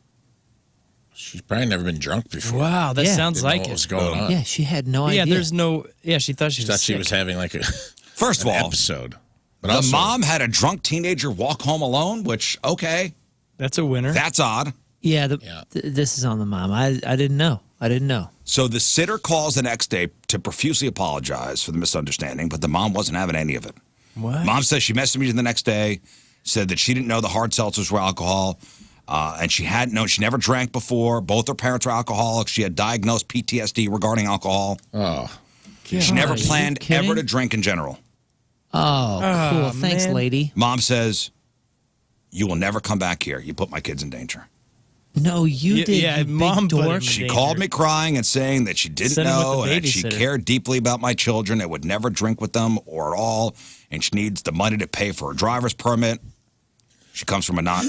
She's probably never been drunk before. Wow, that sounds Didn't know like what it. was going on. Yeah, she had no idea. Yeah, there's no. Yeah, she thought she was. She was having like a first of all episode. But the also, mom had a drunk teenager walk home alone, which okay, that's a winner. That's odd. Yeah, this is on the mom. I didn't know. I didn't know. So the sitter calls the next day to profusely apologize for the misunderstanding, but the mom wasn't having any of it. What? Mom says she messaged me the next day, said that she didn't know the hard seltzers were alcohol, and she hadn't known. She never drank before. Both her parents were alcoholics. She had diagnosed PTSD regarding alcohol. oh, She never planned ever to drink in general. Oh, cool. Thanks, man. lady. Mom says, you will never come back here. You put my kids in danger. No, you did. Yeah, you mom big put him dork. in She danger. called me crying and saying that she didn't Send him with know the and that she babysitter. cared deeply about my children and would never drink with them or at all, and she needs the money to pay for her driver's permit. She comes from a not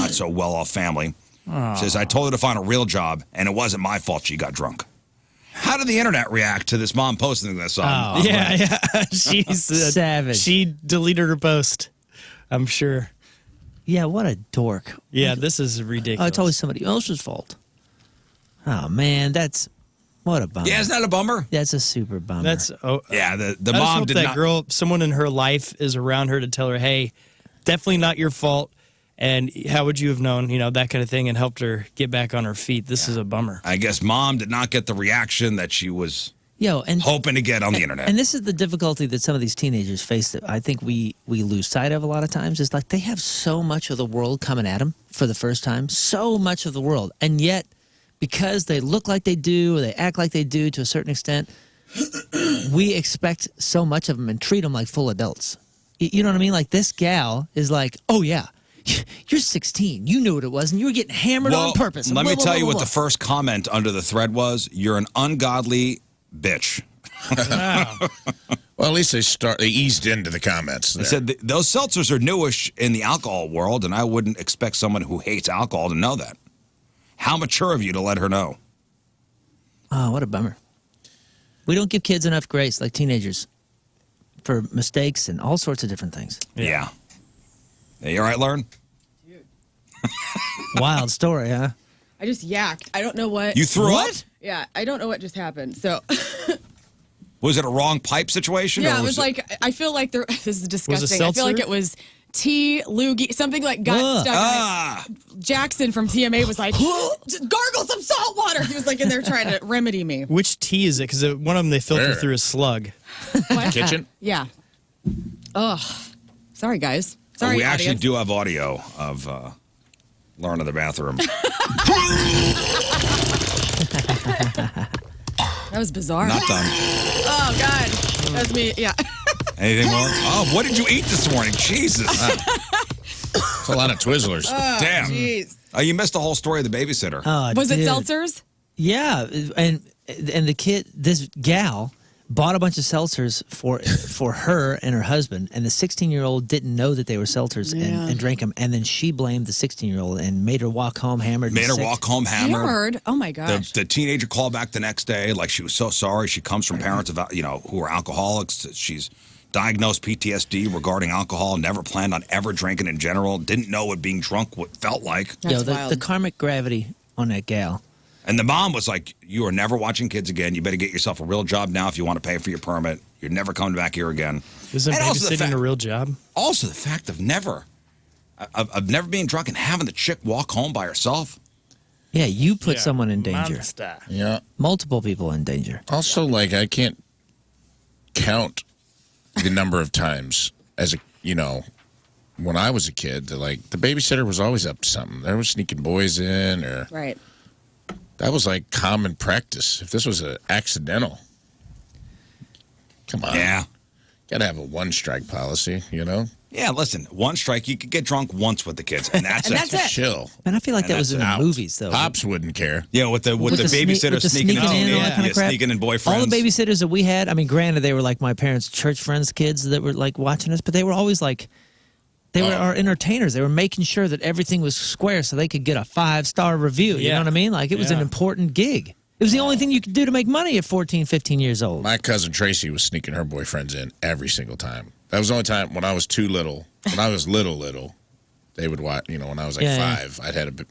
so well-off family. Says, I told her to find a real job, and it wasn't my fault she got drunk. How did the internet react to this mom posting this on Reddit? Yeah. She's Savage. She deleted her post, I'm sure. Yeah, what a dork. Yeah, this is ridiculous. Oh, it's always somebody else's fault. Oh, man, what a bummer. Yeah, isn't that a bummer? That's a super bummer. That's Yeah, the I just mom hope did that not. girl, someone in her life is around her to tell her, hey, definitely not your fault. And how would you have known, that kind of thing, and helped her get back on her feet. This is a bummer. I guess mom did not get the reaction that she was and hoping to get on the internet. And this is the difficulty that some of these teenagers face that I think we lose sight of a lot of times, is like they have so much of the world coming at them for the first time, so much of the world. And yet, because they look like they do or they act like they do to a certain extent, we expect so much of them and treat them like full adults. You know what I mean? Like this gal is like, oh yeah, you're 16. You knew what it was, and you were getting hammered on purpose. Let me tell you what the first comment under the thread was. You're an ungodly bitch. Well, at least they eased into the comments there. They said those seltzers are newish in the alcohol world, and I wouldn't expect someone who hates alcohol to know that. How mature of you to let her know? Oh, what a bummer. We don't give kids enough grace like teenagers for mistakes and all sorts of different things. Yeah. Hey, you all right, Lern? Wild story, huh? I just yacked. I don't know what. You threw up? Yeah, I don't know what just happened. So. Was it a wrong pipe situation? Yeah, or it was like, I feel like there, this is disgusting. I feel like it was tea, loogie, something like got stuck in it. Jackson from TMA was like, just gargle some salt water. He was like in there trying to remedy me. Which tea is it? Because one of them they filter through a slug. Kitchen? Yeah. Ugh. Sorry, guys. Sorry, we actually audience. do have audio of Lern in the bathroom. That was bizarre. Not done. Oh, God. That's me. Yeah. Anything more? Oh, what did you eat this morning? Jesus. It's a lot of Twizzlers. Damn. Jeez. Oh, you missed the whole story of the babysitter. Was it dude. seltzers? Yeah, and the kid, this gal, bought a bunch of seltzers for her and her husband, and the 16-year-old didn't know that they were seltzers and drank them, and then she blamed the 16-year-old and made her walk home hammered. Made her walk home hammered. Hammered? Oh, my gosh. The teenager called back the next day like she was so sorry. She comes from parents of who are alcoholics. She's diagnosed PTSD regarding alcohol. Never planned on ever drinking in general. Didn't know what being drunk felt like. That's the wild. karmic gravity on that gal. And the mom was like, "You are never watching kids again. You better get yourself a real job now if you want to pay for your permit. You're never coming back here again." Isn't And also the babysitting a real job? Also, the fact of never being drunk and having the chick walk home by herself. Yeah, you put someone in danger. Monster. Yeah. Multiple people in danger. Also, like, I can't count the number of times when I was a kid, the babysitter was always up to something. They were sneaking boys in or... Right. That was like common practice. If this was an accidental, come on. Yeah. Got to have a one-strike policy, you know? Yeah, listen, one strike, you could get drunk once with the kids, and that's And it. that's it. Chill. And I feel like that was in the Out. movies, though. Pops wouldn't care. Yeah, with the babysitter with the sneaking in, and all that kind of crap. sneaking in boyfriends. All the babysitters that we had, I mean, granted, they were like my parents' church friends' kids that were like watching us, but they were always like, they were our entertainers. They were making sure that everything was square so they could get a 5-star review. You know what I mean? Like, it was an important gig. It was the only thing you could do to make money at 14, 15 years old. My cousin Tracy was sneaking her boyfriends in every single time. That was the only time when I was too little. When I was little, they would watch, when I was like 5, I'd had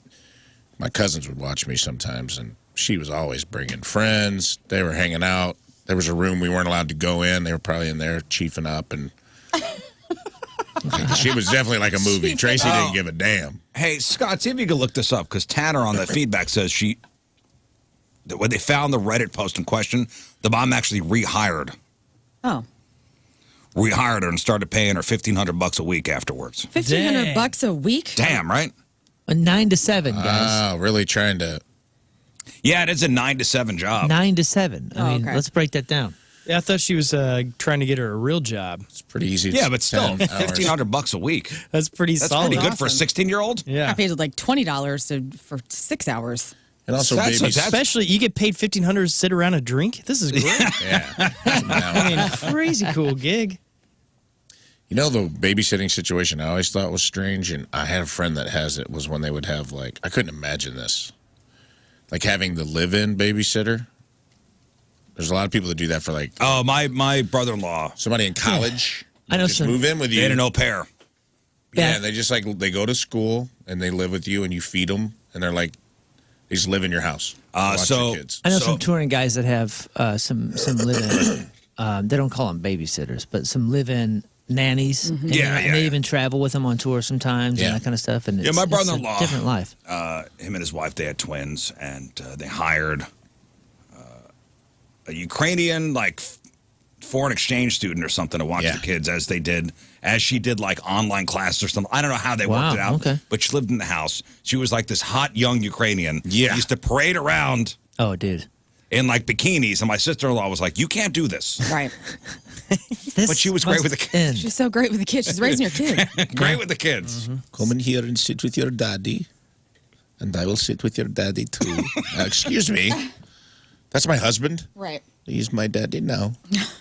my cousins would watch me sometimes, and she was always bringing friends. They were hanging out. There was a room we weren't allowed to go in. They were probably in there chiefing up, and she was definitely like a movie. Tracy didn't give a damn. Hey, Scott, see if you can look this up, because Tanner on the feedback says when they found the Reddit post in question, the mom actually rehired her and started paying her $1,500 a week afterwards. $1,500 a week? Damn, right? A 9 to 7, guys. Oh, really trying to... Yeah, it is a 9 to 7 job. 9 to 7. I mean, okay. let's break that down. Yeah, I thought she was trying to get her a real job. It's pretty easy. Yeah, but still, 10 hours. $1,500 a week. That's pretty That's solid. pretty good for a Awesome. 16-year-old. I Yeah. paid like $20 for 6 hours. And also, That's- babies. Especially, you get paid $1,500 to sit around and drink? This is great. Yeah. I mean, crazy cool gig. You know, the babysitting situation I always thought was strange, and I had a friend that has it, was when they would have, like, I couldn't imagine this. Like having the live-in babysitter. There's a lot of people that do that for, like, Oh, my brother-in-law, somebody in college. I know just some- move in with they you. had an au pair. Yeah, Yeah. they just, like, they go to school, and they live with you, and you feed them, and they're like, they just live in your house. Watch so- your kids. I know So- some touring guys that have some live-in. They don't call them babysitters, but some live-in nannies. And, and they even travel with them on tour sometimes and that kind of stuff. And it's, my it's brother-in-law, a different life. Him and his wife, they had twins, and they hired a Ukrainian, like, foreign exchange student or something to watch Yeah. the kids as she did like online classes or something. I don't know how they worked it out, but she lived in the house. She was like this hot young Ukrainian. Yeah. Used to parade around Oh, dude. in like bikinis, and my sister-in-law was like, "You can't do this." Right. But she was great with the kids. She's so great with the kids. She's raising her kid. Great with the kids. Come in here and sit with your daddy, and I will sit with your daddy too. Excuse me. That's my husband. Right. He's my daddy now.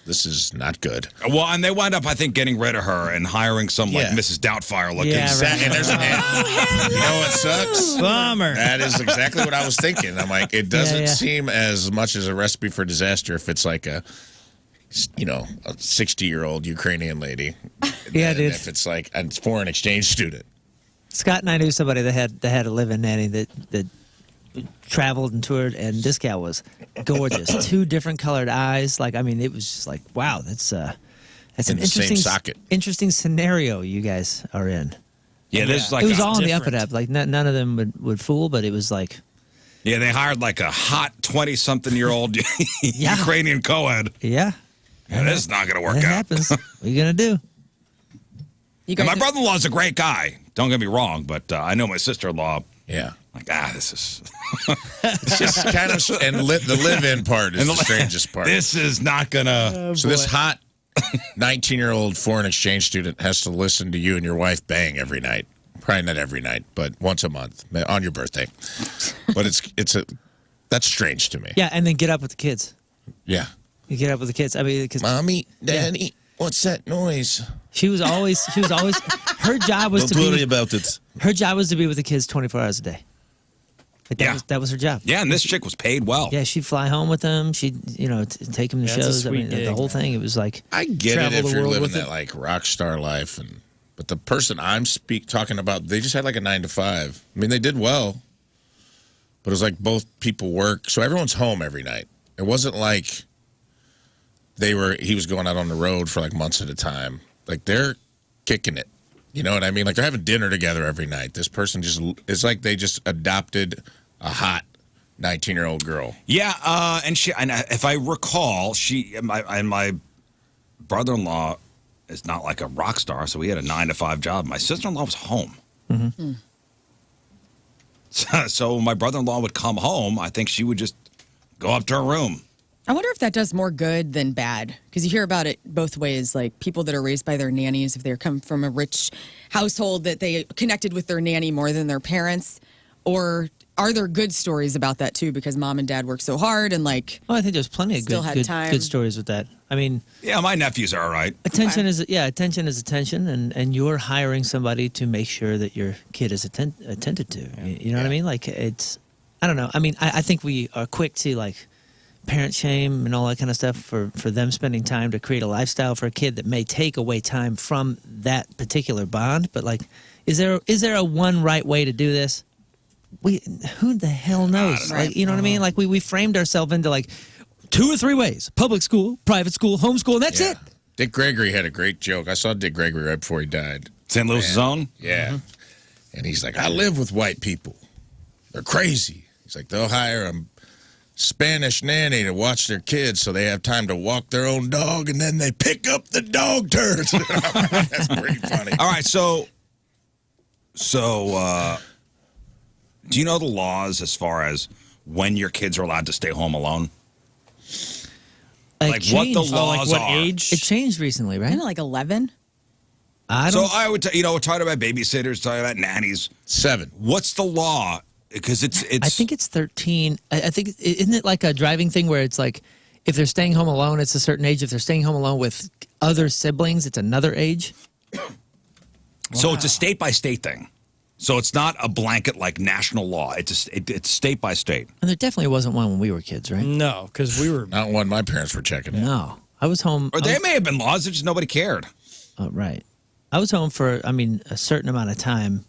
This is not good. Well, and they wound up, I think, getting rid of her and hiring some like Yeah. Mrs. Doubtfire looking. Yeah, Exactly. And there's an You know what sucks? Bummer. That is exactly what I was thinking. I'm like, it doesn't seem as much as a recipe for disaster if it's like a 60-year-old Ukrainian lady. Yeah, dude. If it's like a foreign exchange student. Scott and I knew somebody that had a live-in nanny that traveled and toured, and this gal was gorgeous. 2 different colored eyes. Like, I mean, it was just like, wow, that's an In the same socket. interesting scenario you guys are in. Yeah, this is like It was all on the different. up and up. Like, none of them would fool, but it was like, yeah, they hired like a hot 20-something-year-old Ukrainian co-ed. yeah, And this is not going to work it out. happens. What are you going to do? You And guys my brother-in-law is a great guy. Don't get me wrong, but I know my sister-in-law. Yeah. Like, this is It's just kind of, and the live-in part is the strangest part. This is not gonna. So this hot 19-year-old foreign exchange student has to listen to you and your wife bang every night. Probably not every night, but once a month on your birthday. But that's strange to me. Yeah, and then get up with the kids. Yeah. You get up with the kids. I mean, because Mommy, Daddy, what's that noise? she was always her job was Don't worry about it. her job was to be with the kids 24 hours a day. Like that was her job. Yeah, and this chick was paid well. Yeah, she'd fly home with them. She'd take them to Yeah, it's a shows. I sweet mean, the gig, whole man. thing. It was like I get it travel if the you're world living with that it. like rock star life, but the person I'm talking about, they just had like a 9 to 5. I mean, they did well, but it was like both people work, so everyone's home every night. It wasn't like he was going out on the road for like months at a time. Like they're kicking it. You know what I mean? Like they're having dinner together every night. This person it's like they just adopted a hot 19-year-old girl. Yeah, and if I recall, my brother-in-law is not like a rock star, so he had a 9 to 5 job. My sister-in-law was home. Mm-hmm. So my brother-in-law would come home. I think she would just go up to her room. I wonder if that does more good than bad, because you hear about it both ways. Like people that are raised by their nannies, if they come from a rich household, that they connected with their nanny more than their parents, or are there good stories about that too? Because mom and dad work so hard and like. Oh, I think there's plenty of Still had time. good stories with that. I mean, Yeah, my nephews are all right. attention is attention, and you're hiring somebody to make sure that your kid is attended to. You know what I mean? Like I don't know. I mean, I think we are quick to like parent shame and all that kind of stuff for them spending time to create a lifestyle for a kid that may take away time from that particular bond. But like, is there a one right way to do this? Who the hell knows? Right. Like, you know what I mean? Like we framed ourselves into like 2 or 3 ways: public school, private school, homeschool, and that's Yeah. it. Dick Gregory had a great joke. I saw Dick Gregory right before he died. St. Louis' own? Yeah. And he's like, I live with white people. They're crazy. He's like, they'll hire a Spanish nanny to watch their kids so they have time to walk their own dog, and then they pick up the dog turds. That's pretty funny. All right, so do you know the laws as far as when your kids are allowed to stay home alone? Like what the changed. laws what are. age? It changed recently, right? Isn't it like 11? I So don't. I would, we're talking about babysitters, talking about nannies. 7. What's the law? Because it's. I think it's 13. I think isn't it like a driving thing where it's like if they're staying home alone, it's a certain age. If they're staying home alone with other siblings, it's another age. So it's a state by state thing. So it's not a blanket like national law. It's state by state. And there definitely wasn't one when we were kids, right? No, because we were. Not one my parents were checking it. No, I was home. Or there may have been laws, it's just nobody cared. Oh, right. I was home for, I mean, a certain amount of time,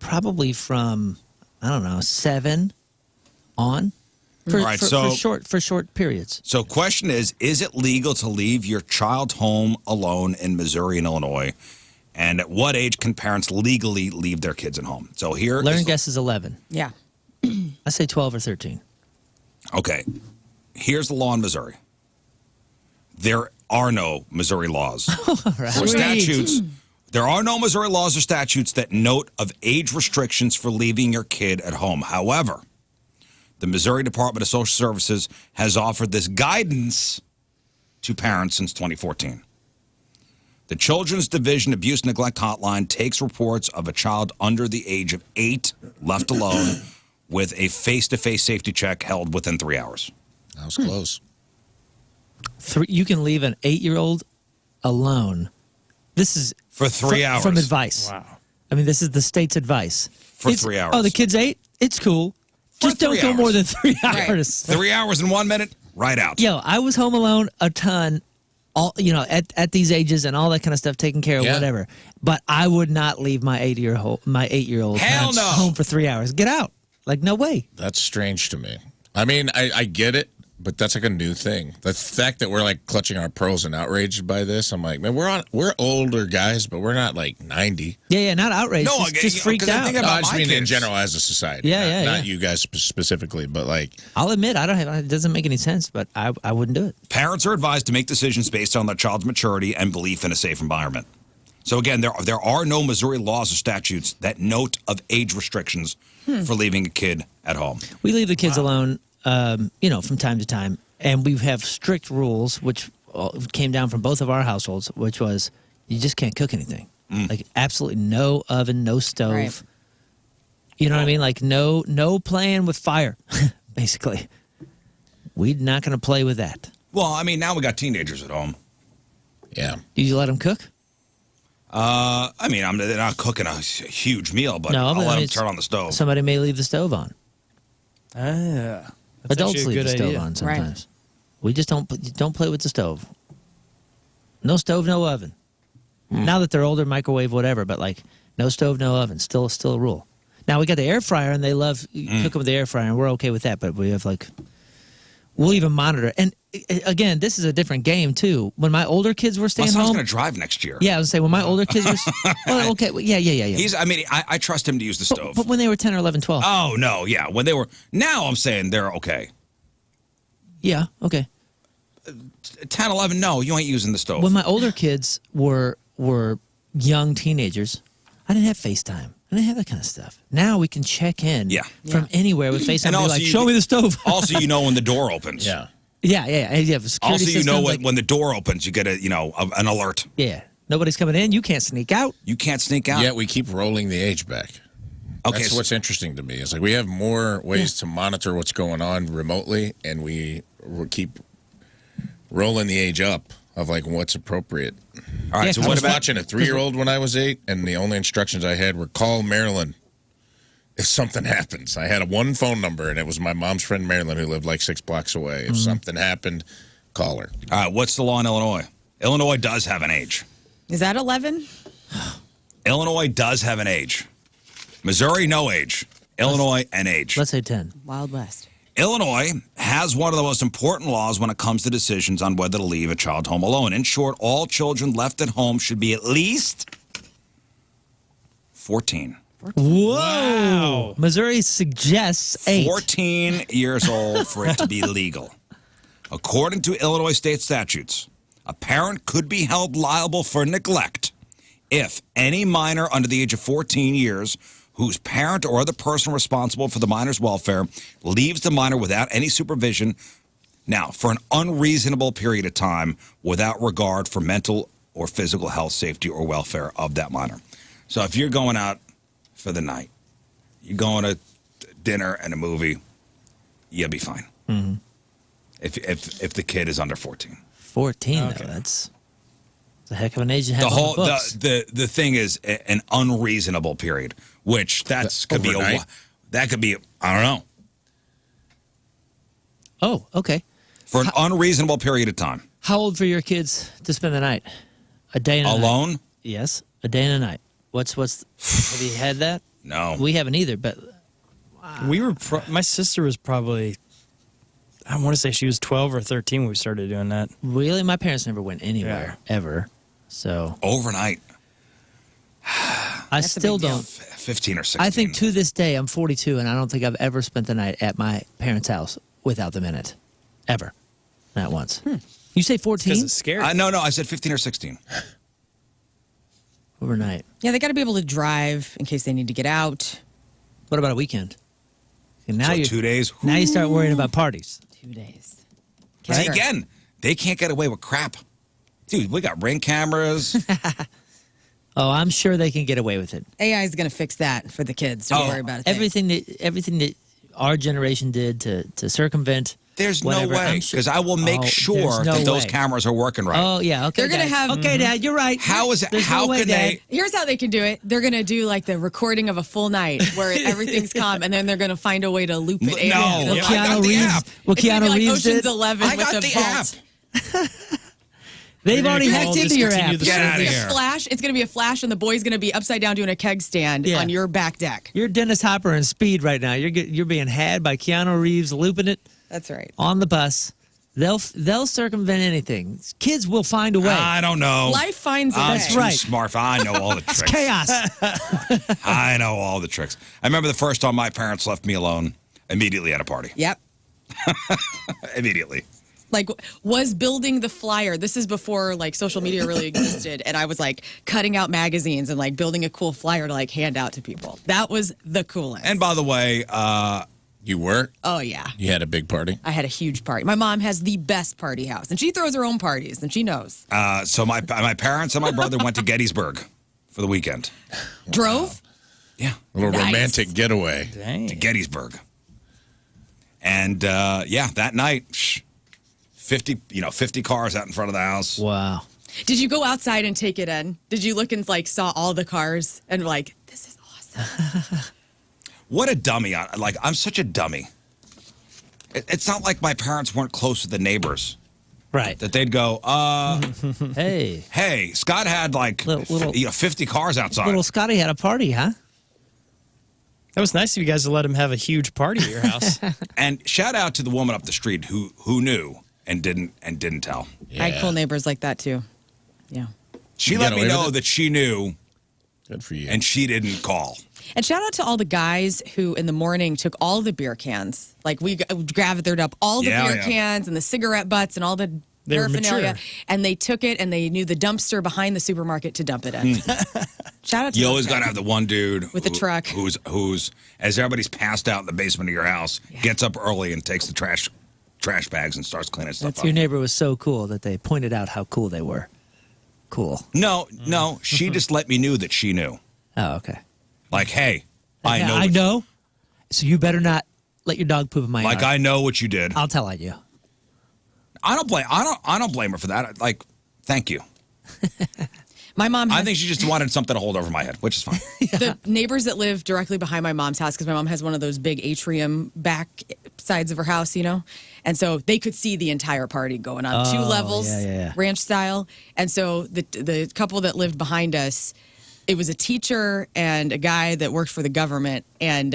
probably from, I don't know, 7 on. For, All right, for short periods. So question is it legal to leave your child home alone in Missouri and Illinois? And at what age can parents legally leave their kids at home? So here Learn is guess is 11. Yeah. I say 12 or 13. okay. Here's the law in Missouri. there are no Missouri laws Right. or statutes. There are no Missouri laws or statutes that note of age restrictions for leaving your kid at home. However, the Missouri Department of Social Services has offered this guidance to parents since 2014. The Children's Division Abuse Neglect Hotline takes reports of a child under the age of 8 left alone with a face-to-face safety check held within 3 hours. That was close. You can leave an 8-year-old alone. This is For 3 hours. from advice. Wow. I mean, this is the state's advice. For 3 hours. Oh, the kid's 8? It's cool. For Just don't 3 go hours. more than 3 Right. hours. 3 hours and 1 minute, right out. Yo, I was home alone a ton, at these ages and all that kind of stuff, taking care of Yeah. whatever. But I would not leave my 8-year-old Hell no. home for 3 hours. Get out. Like, no way. That's strange to me. I mean, I get it, but that's like a new thing. The fact that we're like clutching our pearls and outraged by this, I'm like, man, we're older guys, but we're not like 90. Yeah, not outraged. No, just freaked 'cause I out. think No, about I just my mean in kids. general as a society. Not you guys specifically, but like. I'll admit, it doesn't make any sense, but I wouldn't do it. Parents are advised to make decisions based on their child's maturity and belief in a safe environment. So again, there are no Missouri laws or statutes that note of age restrictions for leaving a kid at home. We leave the kids alone, from time to time, and we have strict rules, which came down from both of our households, which was you just can't cook anything. Like absolutely no oven, no stove. Right. You know what I mean? Like no playing with fire, basically. We're not going to play with that. Well, I mean, now we got teenagers at home. Yeah. Do you let them cook? I mean, they're not cooking a huge meal, but No, I'll but I let mean, them turn on the stove. Somebody may leave the stove on. Yeah. Adults leave the stove on sometimes. We just don't play with the stove. No stove, no oven. Now that they're older, microwave, whatever, but like no stove, no oven, still a rule. Now we got the air fryer, and they love cooking with the air fryer, and we're okay with that. But we have we'll even monitor. And again, this is a different game too. When my older kids were My staying son's home, going to drive next year. yeah, I was saying when my older kids were, well, okay, well, yeah. I trust him to use the stove. But when they were 10 or 11, 12, Oh, no, yeah. When they were, now I'm saying they're okay. yeah, okay. 10, 11, no, you ain't using the stove. When my older kids were young teenagers, I didn't have FaceTime. I didn't have that kind of stuff. Now we can check in from anywhere with FaceTime and be like, show me the stove. Also, you know when the door opens. Yeah. Yeah. You have a security Also, you know system, when the door opens, you get an alert. Yeah. Nobody's coming in. You can't sneak out. You can't sneak out. Yet we keep rolling the age back. Okay, That's what's interesting to me. It's like we have more ways to monitor what's going on remotely, and we keep rolling the age up of like what's appropriate. All right, Yeah, so I what was about watching a 3-year-old when I was 8, and the only instructions I had were call Marilyn if something happens. I had one phone number, and it was my mom's friend Marilyn, who lived like 6 blocks away. If something happened, call her. All right, what's the law in Illinois? Illinois does have an age. Is that 11? Illinois does have an age. Missouri, no age. Illinois, an age. Let's say 10. Wild West. Illinois has one of the most important laws when it comes to decisions on whether to leave a child home alone. In short, all children left at home should be at least 14. Whoa. Wow. Missouri suggests 8. 14 years old for it to be legal. According to Illinois state statutes, a parent could be held liable for neglect if any minor under the age of 14 years whose parent or other person responsible for the minor's welfare leaves the minor without any supervision, now, for an unreasonable period of time without regard for mental or physical health, safety, or welfare of that minor. So if you're going out for the night, you're going to dinner and a movie, you'll be fine. Mm-hmm. If the kid is under 14. 14, Okay. though. That's a heck of an age to have The on whole the books. the thing is an unreasonable period, which could be Overnight? that could be, I don't know, Oh, okay. for an unreasonable period of time. How old for your kids to spend the night? A day and a night? Alone? Yes, a day and a night. What's have you had that? No. We haven't either, but We were. My sister was probably. I want to say she was 12 or 13 when we started doing that. really, my parents never went anywhere, ever. So Overnight, I That's a still big deal. don't. 15 or 16. I think to this day, I'm 42, and I don't think I've ever spent the night at my parents' house without them in it. Ever. Not once. You say Because 14 it's scary. No, I said 15 or 16. overnight? Yeah, they got to be able to drive in case they need to get out. What about a weekend? And now So you 2 days. Now you start worrying about parties. 2 days. See, again, they can't get away with crap. Dude, we got Ring cameras. Oh, I'm sure they can get away with it. AI is going to fix that for the kids. Don't worry about it. Everything that our generation did to circumvent. There's whatever, no way, I'm sure- because I will make Oh, sure there's no that those way. cameras are working right. Oh yeah, okay. They're gonna Dad. have- Okay, Dad, you're right. How is it? There's How no way, can they? Dad. Here's how they can do it. They're going to do like the recording of a full night where everything's calm, and then they're going to find a way to loop it. in. No, They'll I got the app. What It's gonna be Keanu like Reeves Ocean's did. 11 I with got the the app. vault. They've They're already gonna hacked all into your discontinue app. the Get out of service. here. Flash. It's going to be a flash, and the boy's going to be upside down doing a keg stand Yeah. on your back deck. You're Dennis Hopper in Speed right now. You're being had by Keanu Reeves looping it That's right. on the bus. They'll circumvent anything. Kids will find a way. I don't know. Life finds a way. I'm That's too right. smart. I know all the tricks. Chaos. I know all the tricks. I remember the first time my parents left me alone. Immediately at a party. Yep. Immediately. Like, was building the flyer. This is before like social media really existed, and I was like cutting out magazines and like building a cool flyer to like hand out to people. That was the coolest. And by the way, You were? oh yeah, You had a big party? I had a huge party. My mom has the best party house, and she throws her own parties, and she knows. so my parents and my brother went to Gettysburg for the weekend. Drove. Yeah, A little Nice. romantic getaway. Dang. to Gettysburg. And yeah, that night, 50 cars out in front of the house. Wow. Did you go outside and take it in? Did you look and like saw all the cars and were like, this is awesome? What a dummy! I'm such a dummy. It's not like my parents weren't close to the neighbors. Right. That they'd go, Hey, hey, Scott had like Little- 50 cars outside. little Scotty had a party, huh? That was nice of you guys to let him have a huge party at your house. And shout out to the woman up the street who knew and didn't tell. I had cool neighbors like that too. Yeah. She You let got me away with know it? that she knew Good for you. and she didn't call. And shout out to all the guys who in the morning took all the beer cans. Like we gathered up all the beer cans and the cigarette butts and all the They were paraphernalia. mature. And they took it and they knew the dumpster behind the supermarket to dump it in. Shout out to You those always guys. got to have the one dude With the truck. who's as everybody's passed out in the basement of your house, gets up early and takes the trash bags and starts cleaning stuff Your up. neighbor was so cool that they pointed out how cool they were. Cool. No, she just let me know that she knew. Oh, okay. Like, hey, I Yeah, know. I know. So you better not let your dog poop in my Like, yard. I know what you did. I'll tell on you. I don't blame her for that. Like, thank you. My mom has I think she just wanted something to hold over my head, which is fine. the neighbors that live directly behind my mom's house, because my mom has one of those big atrium back sides of her house, and so they could see the entire party going on, 2 levels, yeah. ranch style. And so the couple that lived behind us, it was a teacher and a guy that worked for the government, and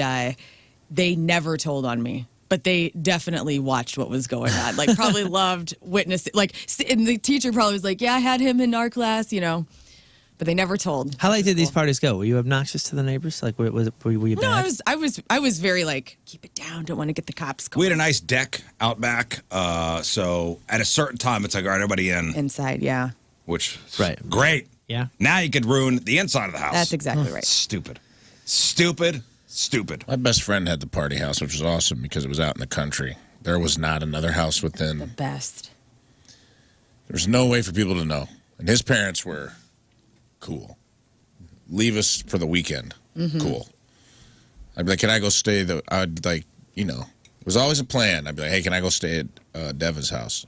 they never told on me. But they definitely watched what was going on. Like, probably loved witnessing. Like, and the teacher probably was like, "Yeah, I had him in our class," But they never told. How late did these parties go? Were you obnoxious to the neighbors? Like, were you bad? No, I was very like, keep it down. Don't want to get the cops We called. had a nice deck out back. So at a certain time, it's like, all right, everybody in, Inside, yeah. which Right. great. Yeah. Now you could ruin the inside of the house. That's exactly right. Stupid. My best friend had the party house, which was awesome because it was out in the country. There was not another house within. Best. There was no way for people to know. And his parents were cool. Leave us for the weekend. Cool. I'd be like, can I go stay? I'd like, it was always a plan. I'd be like, hey, can I go stay at Devin's house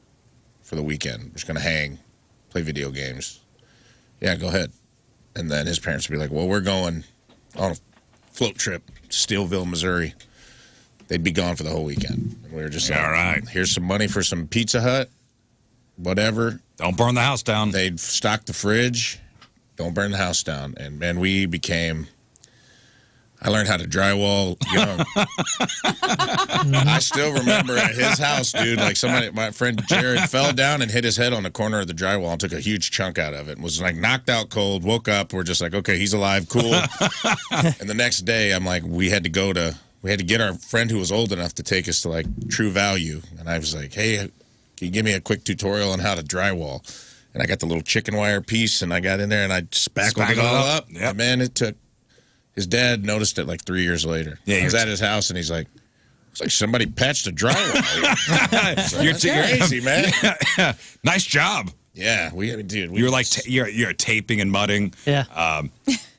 for the weekend? We're just going to hang, play video games. Yeah, go ahead. And then his parents would be like, well, we're going on a float trip to Steelville, Missouri. They'd be gone for the whole weekend. And we were just like, All right. Here's some money for some Pizza Hut, whatever. Don't burn the house down. They'd stock the fridge. Don't burn the house down. And man, I learned how to drywall young. I still remember at his house, dude, like my friend Jared fell down and hit his head on the corner of the drywall and took a huge chunk out of it and was like knocked out cold, woke up. We're just like, okay, he's alive. Cool. And the next day I'm like, we had to get our friend who was old enough to take us to like True Value. And I was like, hey, Can you give me a quick tutorial on how to drywall? And I got the little chicken wire piece, and I got in there, and I spackled it all up. Yep. And man, it took... His dad noticed it like 3 years later. Yeah, I was at his house, and he's like, "Looks like somebody patched a drywall." You're crazy, man. Yeah. Nice job. Yeah, dude. You're like you're taping and mudding. Yeah.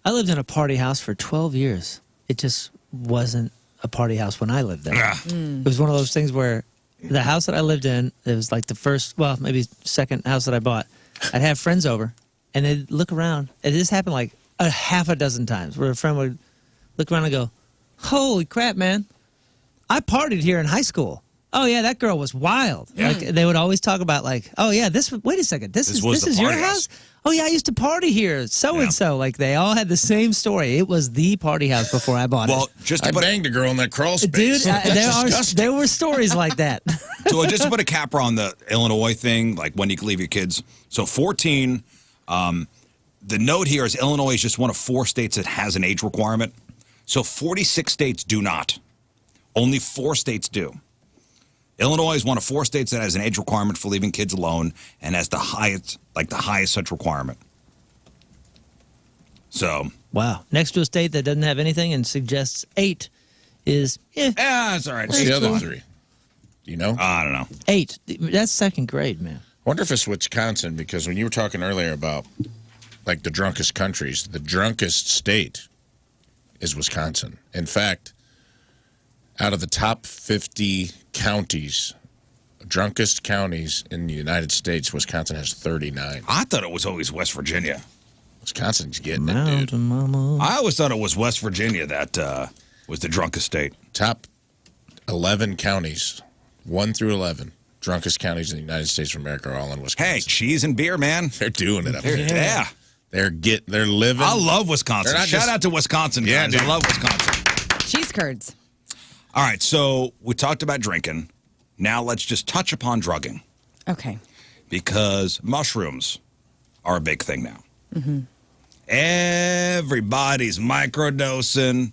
I lived in a party house for 12 years. It just wasn't a party house when I lived there. It was one of those things where the house that I lived in, it was like the first, well, maybe second house that I bought. I'd have friends over, and they'd look around. And this happened like a half a dozen times where a friend would look around and go, "Holy crap, man. I partied here in high school. Oh, yeah, that girl was wild." Yeah. Like, they would always talk about, like, "Oh, yeah, wait a second. This is your house? Oh, yeah, I used to party here. So-and-so." Like, they all had the same story. It was the party house before I bought Well, it. just I to put, banged a girl in that crawl space. Dude, That's there were stories like that. so just to put a capper on the Illinois thing, like when you can leave your kids. So 14, the note here is Illinois is just one of 4 states that has an age requirement. So 46 states do not. Only 4 states do. Illinois is one of 4 states that has an age requirement for leaving kids alone and has the highest such requirement. So. Wow. Next to a state that doesn't have anything and suggests 8 is, That's all right. What's the other 3? Do you know? I don't know. 8. That's second grade, man. I wonder if it's Wisconsin, because when you were talking earlier about like the drunkest countries, the drunkest state is Wisconsin. In fact, out of the top 50 counties, drunkest counties in the United States, Wisconsin has 39. I thought it was always West Virginia. Wisconsin's getting it, Mountain dude. Mama. I always thought it was West Virginia that was the drunkest state. Top 11 counties, 1 through 11, drunkest counties in the United States of America are all in Wisconsin. Hey, cheese and beer, man. They're doing it up there. Yeah. They're living. I love Wisconsin. Shout out to Wisconsin, guys. Yeah, dude. I love Wisconsin. Cheese curds. All right, so we talked about drinking. Now let's just touch upon drugging. Okay. Because mushrooms are a big thing now. Everybody's microdosing.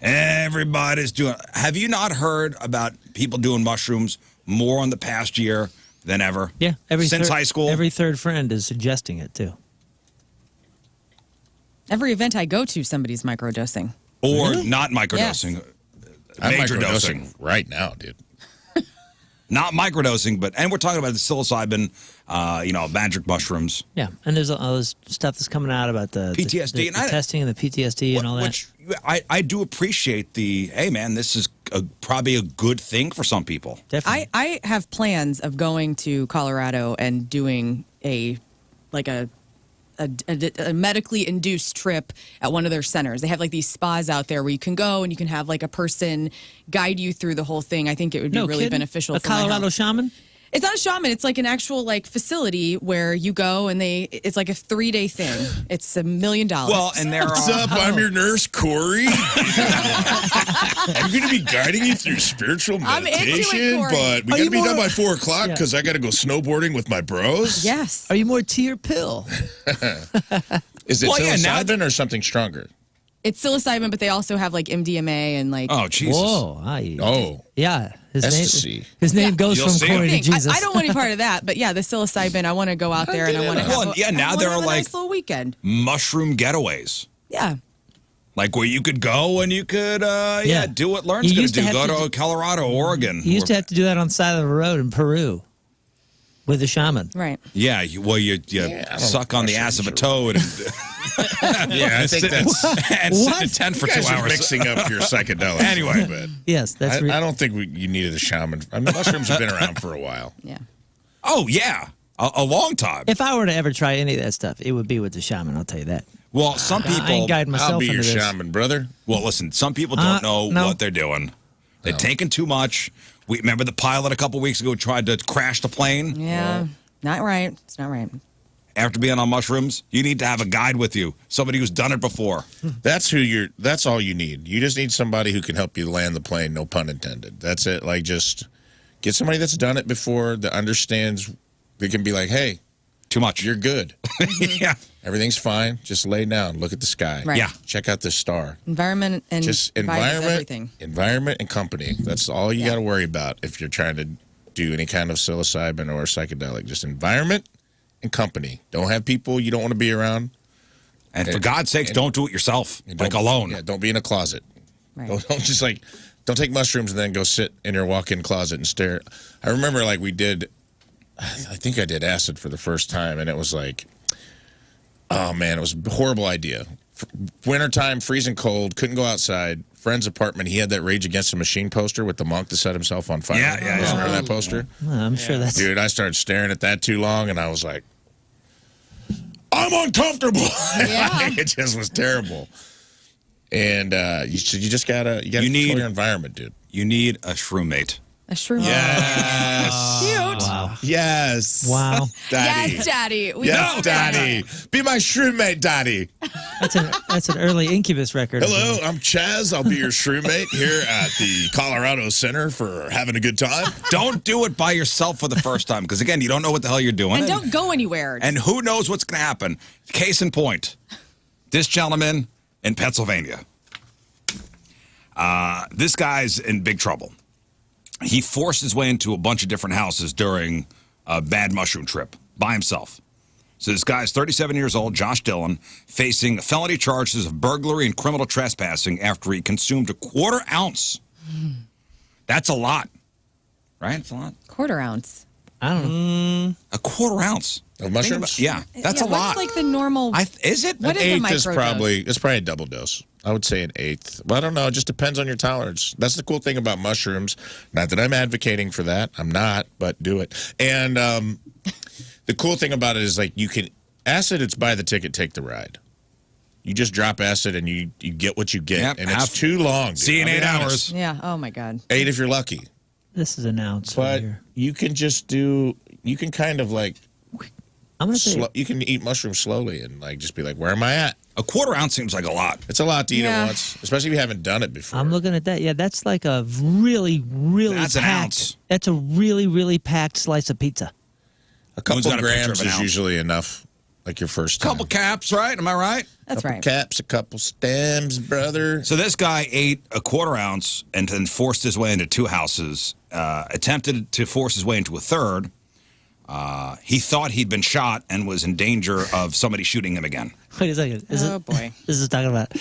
Everybody's doing. Have you not heard about people doing mushrooms more in the past year than ever? Yeah. Since high school? Every third friend is suggesting it, too. Every event I go to, somebody's microdosing. Or not microdosing. Yes. I'm Major microdosing dosing. right now, dude. Not microdosing, and we're talking about the psilocybin, magic mushrooms. Yeah. And there's all this stuff that's coming out about the PTSD, the and testing and the PTSD and all that. Which I do appreciate hey, man, this is probably a good thing for some people. Definitely. I have plans of going to Colorado and doing a medically induced trip at one of their centers. They have like these spas out there where you can go and you can have like a person guide you through the whole thing. I think it would be really beneficial. A for my Colorado health. shaman? It's not a shaman. It's like an actual like facility where you go and it's like a 3-day thing. It's $1 million. Well, and there What's are. up? I'm your nurse, Corey. I'm going to be guiding you through spiritual I'm into it, meditation, Corey. but we got Are to you be done more- by 4 o'clock Yeah. because I got to go snowboarding with my bros. Yes. Are you more tea or pill? Is it Well, yeah, now psilocybin or something stronger? It's psilocybin, but they also have like MDMA and like. Oh, Jesus. Whoa. Yeah. Ecstasy. His name goes You'll from see. Corey to Thing. Jesus. I don't want any part of that, but yeah, the psilocybin. I want to go out there and I want to have. Well, yeah, now there are a like nice little weekend. mushroom getaways. Yeah. Like where you could go and you could, Yeah. do what Lern's You going used to to do. have Go to to Colorado, Oregon. You used to have to do that on the side of the road in Peru with a shaman. Right. Yeah, you I don't suck on the ass of a toad and, Yeah, I think that's. and sit in What? a tent for You 2 guys are hours. mixing up your psychedelics. Anyway. but Yes, that's I don't think you needed a shaman. I mean, mushrooms have been around for a while. Yeah. Oh, yeah. A long time. If I were to ever try any of that stuff, it would be with the shaman, I'll tell you that. Well, some I ain't people. guiding myself I'll be into your this. shaman, brother. Well, listen, some people don't know no. what they're doing. They're taking too much. We remember the pilot a couple weeks ago tried to crash the plane. Yeah. Not right. It's not right. After being on mushrooms, you need to have a guide with you, somebody who's done it before. That's that's all you need. You just need somebody who can help you land the plane, no pun intended. That's it. Like, just get somebody that's done it before, that understands. They can be like, hey, Too much. you're good. Yeah. Everything's fine. Just lay down. Look at the sky. Right. Yeah. Check out this star. Environment and Just vibe is everything. environment and company. That's all you got to worry about if you're trying to do any kind of psilocybin or psychedelic. Just environment and company. Don't have people you don't want to be around. And for God's sakes, don't do it yourself, like alone. Yeah, don't be in a closet. Right. Don't just like, don't take mushrooms and then go sit in your walk-in closet and stare. I remember like we did, I think I did acid for the first time, and it was like, oh man, it was a horrible idea. Wintertime, freezing cold, couldn't go outside. Friend's apartment, he had that Rage Against the Machine poster with the monk that set himself on fire. Yeah. Remember that poster? Well, I'm sure that's. Dude, I started staring at that too long, and I was like, I'm uncomfortable. Yeah. It just was terrible. And you just gotta control your environment, dude. You need a Shroommate. A shroom. Yes. Cute. Wow. Yes. Wow. Daddy. Yes, Daddy. We Yes, know Daddy. Be my Shroommate, Daddy. That's an early Incubus record. Hello, I'm Chaz. I'll be your Shroommate here at the Colorado Center for having a good time. Don't do it by yourself for the first time, because again, you don't know what the hell you're doing. And don't go anywhere. And who knows what's going to happen? Case in point, this gentleman in Pennsylvania. This guy's in big trouble. He forced his way into a bunch of different houses during a bad mushroom trip by himself. So this guy's 37 years old, Josh Dillon, facing felony charges of burglary and criminal trespassing after he consumed a quarter ounce. That's a lot, right? It's a lot. Quarter ounce. I don't know. A quarter ounce. Of mushrooms? Yeah, that's a lot. What's like the normal? Is it? What An is the eighth is microdose? it's probably a double dose. I would say an eighth. Well, I don't know. It just depends on your tolerance. That's the cool thing about mushrooms. Not that I'm advocating for that. I'm not, but do it. And the cool thing about it is like acid, it's buy the ticket, take the ride. You just drop acid and you get what you get. Yep, and it's too long. Dude. See you in I'll be 8 honest. hours. Yeah. Oh my God. 8 if you're lucky. This is an ounce right But here. you can just you can kind of like, I'm gonna say you can eat mushrooms slowly and like just be like, where am I at? A quarter ounce seems like a lot. It's a lot to eat Yeah. at once, especially if you haven't done it before. I'm looking at that. Yeah, that's like a really, really That's an packed. ounce. That's a really, really packed slice of pizza. A couple Who's got a picture grams of an is ounce? usually enough, like your first time. Couple caps, right? Am I right? That's couple right. caps, a couple stems, brother. So this guy ate a quarter ounce and then forced his way into 2 houses, attempted to force his way into a third. He thought he'd been shot and was in danger of somebody shooting him again. Wait a second. Boy. This is talking about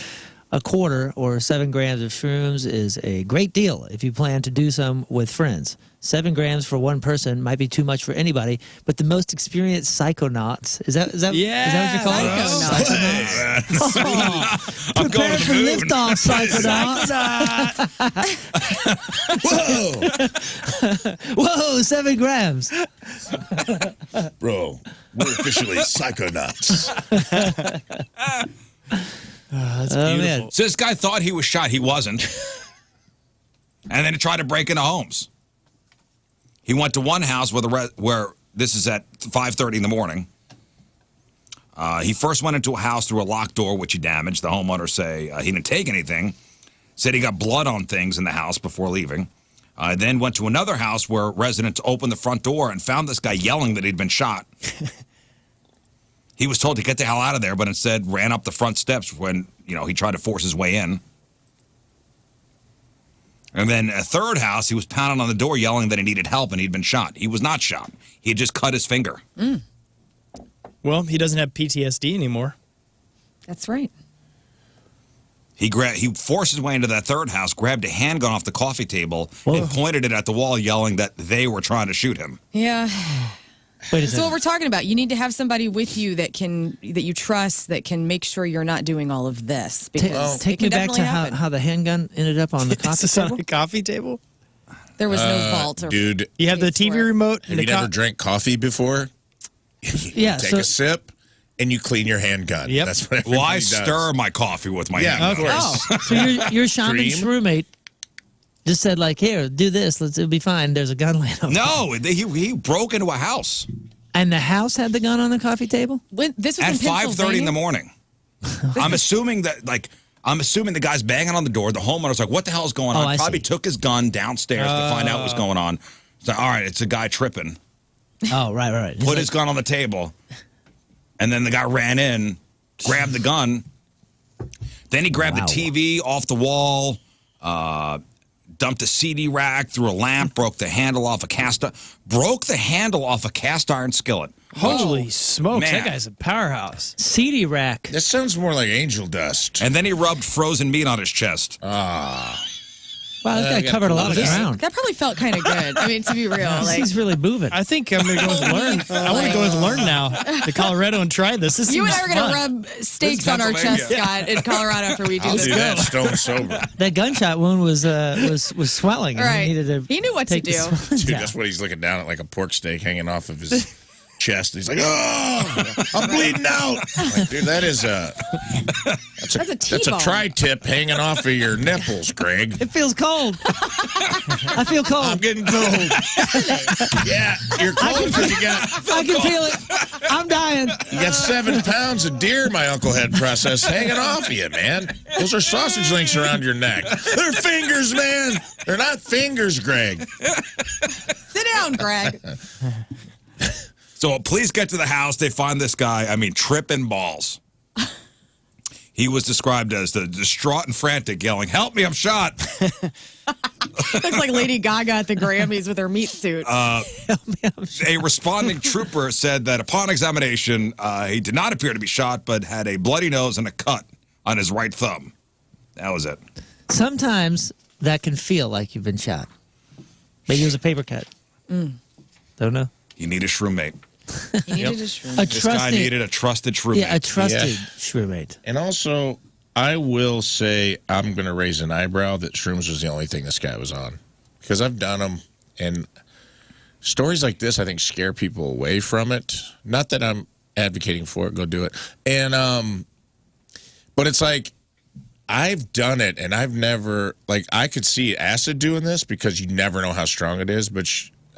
a quarter or 7 grams of shrooms is a great deal if you plan to do some with friends. 7 grams for one person might be too much for anybody, but the most experienced psychonauts is that what you're calling it? Psychonauts. I'm going Prepare to for the moon. liftoff, psychonauts. Whoa, 7 grams. Bro, we're officially psychonauts. That's Oh, beautiful. man. So this guy thought he was shot. He wasn't. And then he tried to break into homes. He went to one house where this is at 5:30 in the morning. He first went into a house through a locked door, which he damaged. The homeowners say he didn't take anything. Said he got blood on things in the house before leaving. Then went to another house where residents opened the front door and found this guy yelling that he'd been shot. He was told to get the hell out of there, but instead ran up the front steps when he tried to force his way in. And then a third house, he was pounding on the door yelling that he needed help and he'd been shot. He was not shot. He had just cut his finger. Well, he doesn't have PTSD anymore. That's right. He forced his way into that third house, grabbed a handgun off the coffee table, and pointed it at the wall, yelling that they were trying to shoot him. Yeah. Wait a That's what second. we're talking about. You need to have somebody with you that you trust that can make sure you're not doing all of this. Because Take it me can back to definitely happen. how the handgun ended up on the Is coffee this on table. a coffee table? There was no vault. Or Dude, You have the place TV for it. remote have and you never drank coffee before? Yeah, Take so- a sip and you clean your handgun. Yep. That's what everybody Why does. stir my coffee with my Yeah, hand? of course. Oh. So your shaman Cream? Shroommate just said like, here, do this. It'll be fine. There's a gun laying over. No, he broke into a house And the house had the gun on the coffee table? This was at in 5:30 in the Pennsylvania? morning. I'm assuming the guy's banging on the door. The homeowner's like, what the hell's going on? Oh, I Probably see. took his gun downstairs to find out what's going on. So, all right, it's a guy tripping. Oh, right. Put his gun on the table. And then the guy ran in, grabbed the gun. Then he grabbed Wow. the TV off the wall, dumped a CD rack through a lamp, broke the handle off a cast iron skillet. Holy smokes, man. that guy's a powerhouse. CD rack. That sounds more like angel dust. And then he rubbed frozen meat on his chest. Wow, this guy covered a lot of ground. That probably felt kind of good. I mean, to be real. Like, He's really moving. I think I'm going to go with Lern. I want to go with Lern now to Colorado and try this. This you and seems I are going to fun. rub steaks on our chest, Scott, in Colorado after we do I'll this. do that stone sober. That gunshot wound was swelling. And Right. He needed to He knew what to take the do. swelling Dude, down. that's what he's looking down at, like a pork steak hanging off of his chest. He's like, oh, I'm bleeding out. I'm like, dude, that's a T-bone. tri-tip hanging off of your nipples, Greg. It feels cold. I feel cold. I'm getting cold. Yeah, you're cold because you got I can feel it. I'm dying. 7 pounds of deer my uncle had processed hanging off of you, man. Those are sausage links around your neck. They're fingers, man. They're not fingers, Greg. Sit down, Greg. So police get to the house. They find this guy, tripping balls. He was described as the distraught and frantic, yelling, "Help me, I'm shot." Looks like Lady Gaga at the Grammys with her meat suit. A responding trooper said that upon examination, he did not appear to be shot, but had a bloody nose and a cut on his right thumb. That was it. Sometimes that can feel like you've been shot. Maybe it was a paper cut. Don't know. You need a Shroommate. He needed a shroom. This guy needed a trusted Shroommate. Yeah, a trusted Shroommate. And also, I will say I'm going to raise an eyebrow that shrooms was the only thing this guy was on. Because I've done them, and stories like this, I think, scare people away from it. Not that I'm advocating for it. Go do it. And, but it's like, I've done it, and I've never, like, I could see acid doing this because you never know how strong it is, but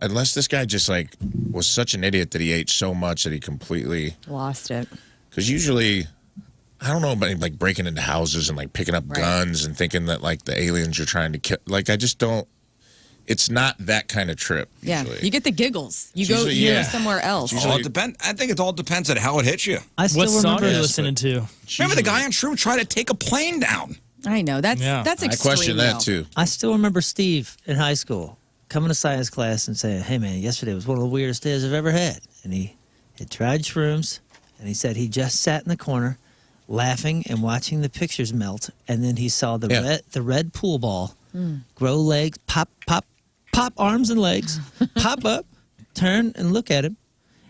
unless this guy just, like, was such an idiot that he ate so much that he completely Lost it. Because usually, I don't know about, like, breaking into houses and, like, picking up guns and thinking that, like, the aliens are trying to kill. Like, I just don't. It's not that kind of trip. Yeah, Usually. you get the giggles. You Usually, go yeah. somewhere else. I think it all depends on how it hits you. I still What song remember are you listening to? Remember the guy on Shroom tried to take a plane down. I know that's extreme. I question that, too. I still remember Steve in high school coming to science class and saying, "Hey, man, yesterday was one of the weirdest days I've ever had." And he had tried shrooms, and he said he just sat in the corner laughing and watching the pictures melt, and then he saw the red pool ball grow legs, pop arms and legs, pop up, turn and look at him,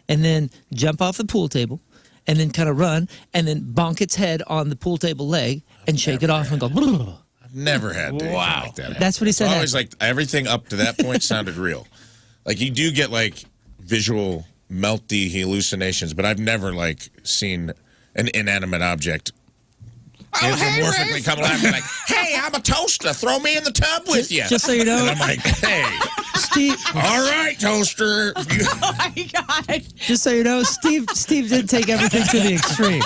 and then jump off the pool table, and then kind of run, and then bonk its head on the pool table leg and shake it off and go, "Brrr." Never had anything like that happen. That's what he said. Always, like, everything up to that point sounded real. Like, you do get, like, visual melty hallucinations, but I've never, like, seen an inanimate object anthropomorphically come alive and be like, "Hey, I'm a toaster. Throw me in the tub with you." Just so you know, And I'm like, "Hey, Steve. all right, toaster." Oh my god! Just so you know, Steve did take everything to the extreme.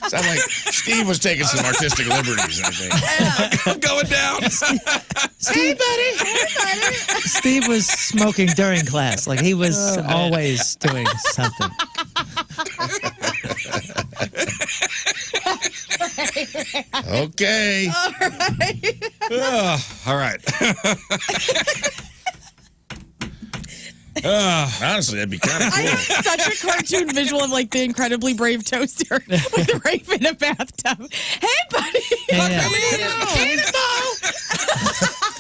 Sound like Steve was taking some artistic liberties, I think. I'm going down. Hey, buddy. Steve was smoking during class. Like, he was always doing something. Okay. All right. Honestly, that'd be kind of I cool. have such a cartoon visual of like the incredibly brave toaster with Rafe in a bathtub. Hey, buddy. Yeah.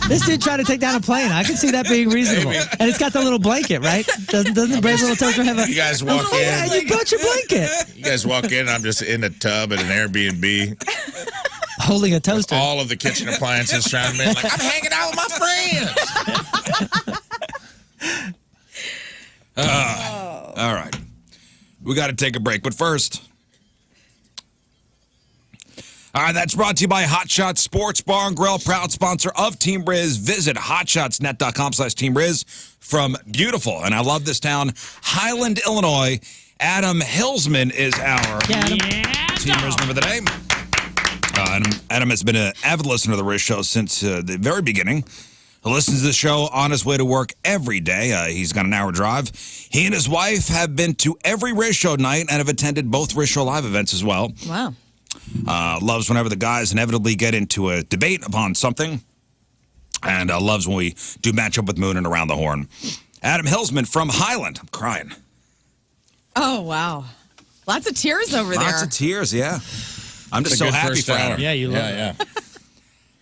This dude tried to take down a plane. I can see that being reasonable. And it's got the little blanket, right? Doesn't the brave little toaster have a... You guys walk Yeah, in. you brought your blanket. You guys walk in. I'm just in a tub at an Airbnb. Holding a toaster. All of the kitchen appliances surrounding me. Like, I'm hanging out with my friends. All right. We got to take a break, but first. All right, that's brought to you by Hot Shots Sports Bar and Grill, proud sponsor of Team Rizz. Visit hotshotsnet.com/Team Rizz from beautiful, and I love this town, Highland, Illinois. Adam Hillsman is our Team Rizz member of the day. Adam has been an avid listener to the Rizz Show since the very beginning. He listens to the show on his way to work every day. He's got an hour drive. He and his wife have been to every Rizz Show night and have attended both Rizz Show live events as well. Wow. Loves whenever the guys inevitably get into a debate upon something. and loves when we do match up with Moon and Around the Horn. Adam Hillsman from Highland. I'm crying. Oh, wow. Lots of tears over there. Lots of tears, yeah. I'm just It's a so good happy first for hour. Adam. Yeah, you love it. Yeah.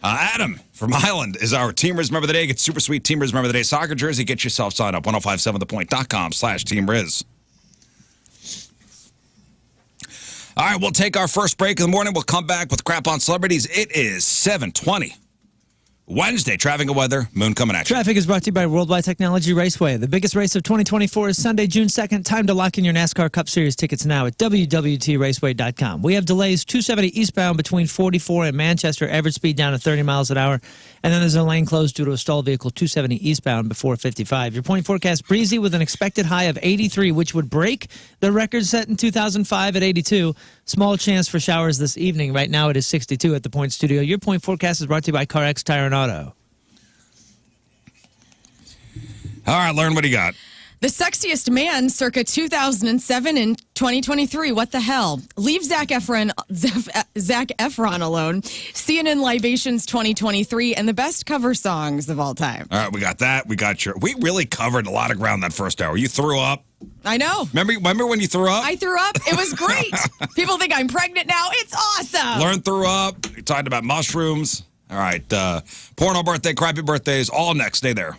Adam from Highland is our Team Rizz Member of the Day. Get super sweet Team Rizz Member of the Day soccer jersey. Get yourself signed up. 1057thepoint.com/Team Rizz. All right, we'll take our first break in the morning. We'll come back with Crap on Celebrities. It is 7:20. Wednesday, traffic and weather. Moon coming at you. Traffic is brought to you by Worldwide Technology Raceway. The biggest race of 2024 is Sunday, June 2nd. Time to lock in your NASCAR Cup Series tickets now at www.raceway.com. We have delays 270 eastbound between 44 and Manchester, average speed down to 30 miles an hour. And then there's a lane closed due to a stalled vehicle 270 eastbound before 55. Your point forecast breezy with an expected high of 83, which would break the record set in 2005 at 82. Small chance for showers this evening. Right now it is 62 at the Point Studio. Your point forecast is brought to you by CarX Tire and Auto. All right, Lern, what do you got? The sexiest man circa 2007 and 2023. What the hell? Leave Zac Efron alone. CNN Libations 2023 and the best cover songs of all time. All right, we got that. We really covered a lot of ground that first hour. You threw up. I know. Remember when you threw up? I threw up. It was great. People think I'm pregnant now. It's awesome. Lern threw up. We talked about mushrooms. All right, porno birthday, crappy birthdays, all next. Stay there.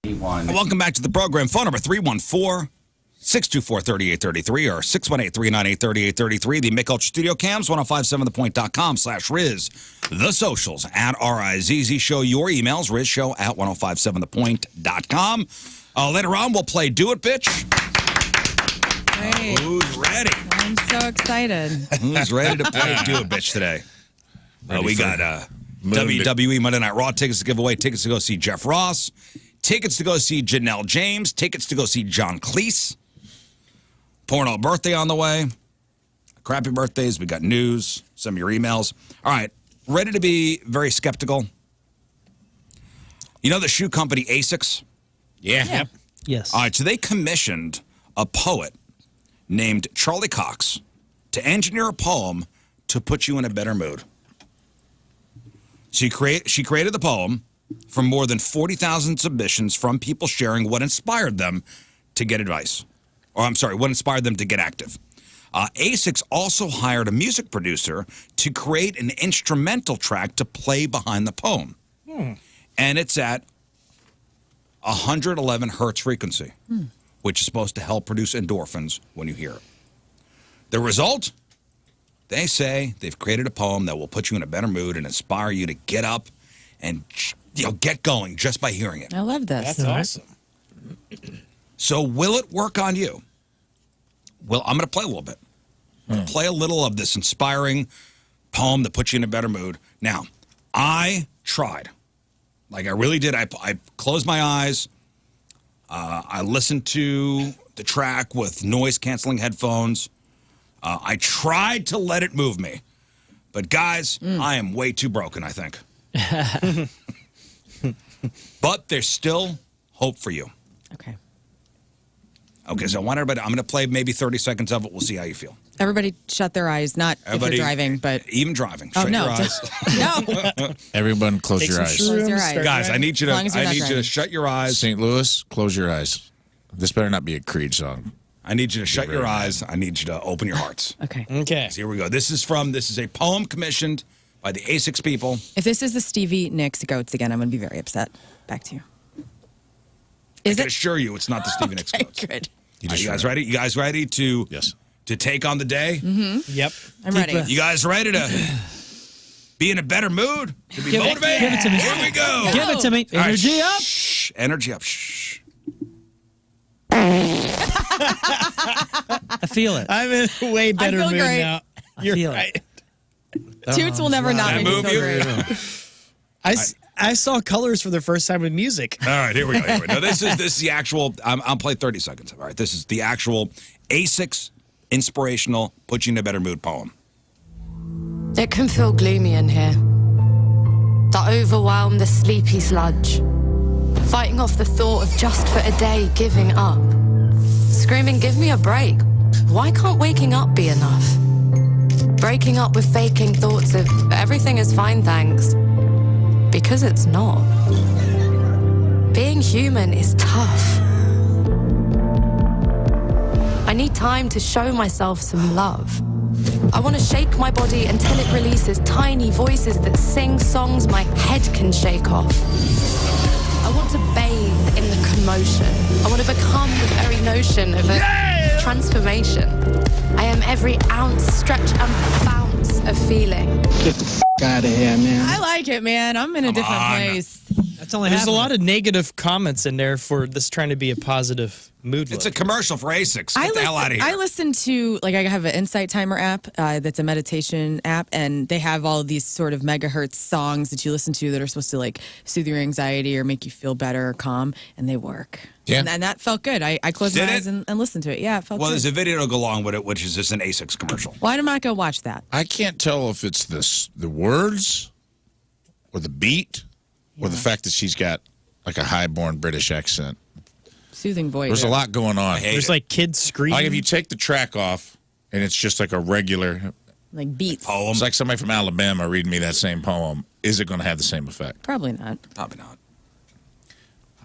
Welcome back to the program. Phone number 314-624-3833 or 618-398-3833. The Mick Ultra Studio Cams, 1057thepoint.com/Rizz. The socials at RIZZ Show. Your emails, RizzShow at 1057thepoint.com. Later on, we'll play Do It, Bitch. Great. Who's ready? I'm so excited. Who's ready to play Do It, Bitch today? We got WWE Monday Night Raw tickets to give away, tickets to go see Jeff Ross, tickets to go see Janelle James, tickets to go see John Cleese. Porno birthday on the way. Crappy birthdays. We got news. Some of your emails. All right. Ready to be very skeptical? You know the shoe company Asics? Yeah. Yep. Yes. All right. So they commissioned a poet named Charlie Cox to engineer a poem to put you in a better mood. She created the poem from more than 40,000 submissions from people sharing what inspired them to get advice. Or, I'm sorry, what inspired them to get active. Asics also hired a music producer to create an instrumental track to play behind the poem. And it's at 111 hertz frequency, which is supposed to help produce endorphins when you hear it. The result? They say they've created a poem that will put you in a better mood and inspire you to get up and get going just by hearing it. I love this. That's awesome. So will it work on you? Well, I'm going to play a little bit. I'm going to play a little of this inspiring poem that puts you in a better mood. Now, I tried. Like I really did. I closed my eyes. I listened to the track with noise-canceling headphones. I tried to let it move me. But guys, I am way too broken, I think. But there's still hope for you. Okay. Okay, so I want everybody, I'm going to play maybe 30 seconds of it. We'll see how you feel. Everybody shut their eyes, not Everybody, if you're driving, but... Even driving. Oh, Shut no. your eyes. No. Everyone close Take your some eyes. Close your shrooms, eyes. start Guys, I driving. need you to As long as you're not to driving. shut your eyes. St. Louis, close your eyes. This better not be a Creed song. I need you to shut your very eyes. I need you to open your hearts. Okay. Okay. So here we go. This is a poem commissioned by the Asics people. If this is the Stevie Nicks goats again, I'm going to be very upset. Back to you. I Is can it? assure you it's not the Stevie Nicks Okay, quotes. good. You guys ready? You guys ready to Yes. to take on the day? Yep. I'm ready. breath. You guys ready to be in a better mood? To be Give it- motivated? give it to me. Here we go. Give it to me. All right, Energy up. Shh. Energy up. Shh. I feel it. I'm in a way better feel mood great. now. I You're feel it. right. Toots will never not That make me move feel you? great. I saw colors for the first time with music. All right, here we go. No, this is the actual. I'll play 30 seconds. All right, this is the actual Asics inspirational, put you in a better mood poem. It can feel gloomy in here. That overwhelm, the sleepy sludge. Fighting off the thought of just for a day giving up. Screaming, give me a break. Why can't waking up be enough? Breaking up with faking thoughts of everything is fine, thanks. Because it's not. Being human is tough. I need time to show myself some love. I want to shake my body until it releases tiny voices that sing songs my head can shake off. I want to bathe in the commotion. I want to become the very notion of a transformation. I am every ounce, stretch, and bounce of feeling. Get the out of here, man. I like it, man. I'm in a different place. That's only There's half a of lot it. of negative comments in there for this trying to be a positive mood. It's a commercial for Asics. Get the hell out of here. I listen to, like, I have an Insight Timer app that's a meditation app, and they have all of these sort of megahertz songs that you listen to that are supposed to, like, soothe your anxiety or make you feel better or calm, and they work. Yeah. And that felt good. I closed Did my it? eyes and listened to it. Yeah, it felt Well, good. there's a video to go along with it, which is just an Asics commercial. Why am I not going to watch that? I can't tell if it's the words or the beat or the fact that she's got like a high-born British accent. Soothing voice. There's a lot going on. There's like kids screaming. Like if you take the track off and it's just like a regular, Like beats. Poem? it's like somebody from Alabama reading me that same poem. Is it going to have the same effect? Probably not. Probably not.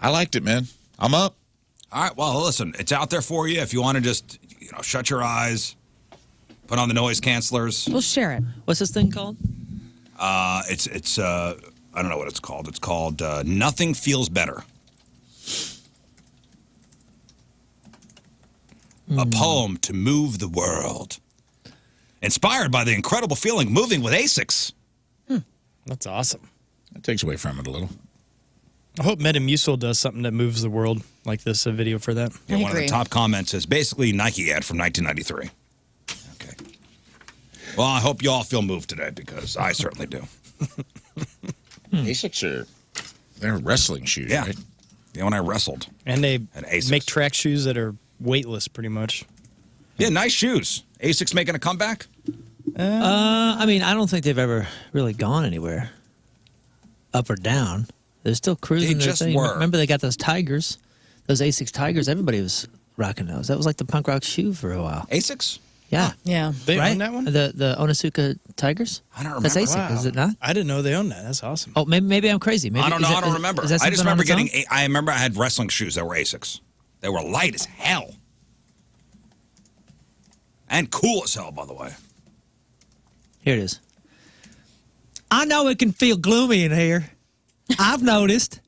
I liked it, man. I'm up. All right, well, listen, it's out there for you. If you want to just, shut your eyes, put on the noise cancelers. We'll share it. What's this thing called? It's I don't know what it's called. It's called Nothing Feels Better. A poem to move the world. Inspired by the incredible feeling moving with Asics. That's awesome. That takes away from it a little. I hope Metamucil does something that moves the world like this, a video for that. Yeah, I one of the agree. top comments is basically a Nike ad from 1993. Okay. Well, I hope you all feel moved today because I certainly do. Asics they're wrestling shoes, Yeah. right? Yeah, when I wrestled. And they And Asics. make track shoes that are weightless pretty much. Yeah, nice shoes. Asics making a comeback? I mean, I don't think they've ever really gone anywhere, up or down. They're still cruising They their just thing. were. Remember, they got those Tigers, those Asics Tigers. Everybody was rocking those. That was like the punk rock shoe for a while. Asics? Yeah, Yeah. They right. own that one? The Onitsuka Tigers. I don't That's remember. Asics, is it not? I didn't know they owned that. That's awesome. Oh, maybe I'm crazy. Maybe, I don't know. is I that- don't remember. is that I just something on remember its own? I remember I had wrestling shoes that were Asics. They were light as hell. And cool as hell, by the way. Here it is. I know it can feel gloomy in here. I've noticed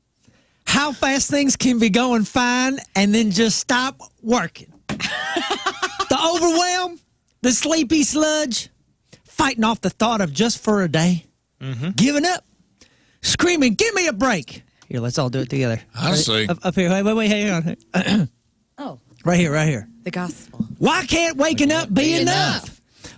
how fast things can be going fine and then just stop working. The overwhelm, the sleepy sludge, fighting off the thought of just for a day, giving up, screaming, give me a break. Here, let's all do it together. Honestly. Up here. Wait, hang on. Oh, Right here. the gospel. Why can't waking up be enough?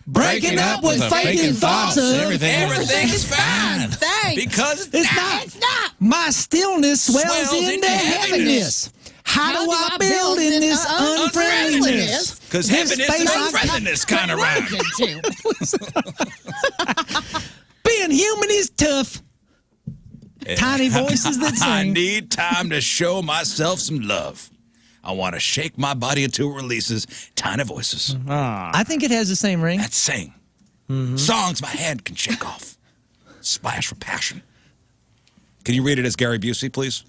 Breaking up with faking thoughts of Everything's fine. Thanks. Because It's not. My stillness swells into heaviness. How do I build in this unfriendliness? Because This heaven is space an I'm unfriendliness kind of rhyme. Being human is tough. Tiny voices that I sing. need time to show myself some love. I want to shake my body until it releases tiny voices. I think it has the same ring. That's sing. Songs my hand can shake off. Splash for passion. Can you read it as Gary Busey, please?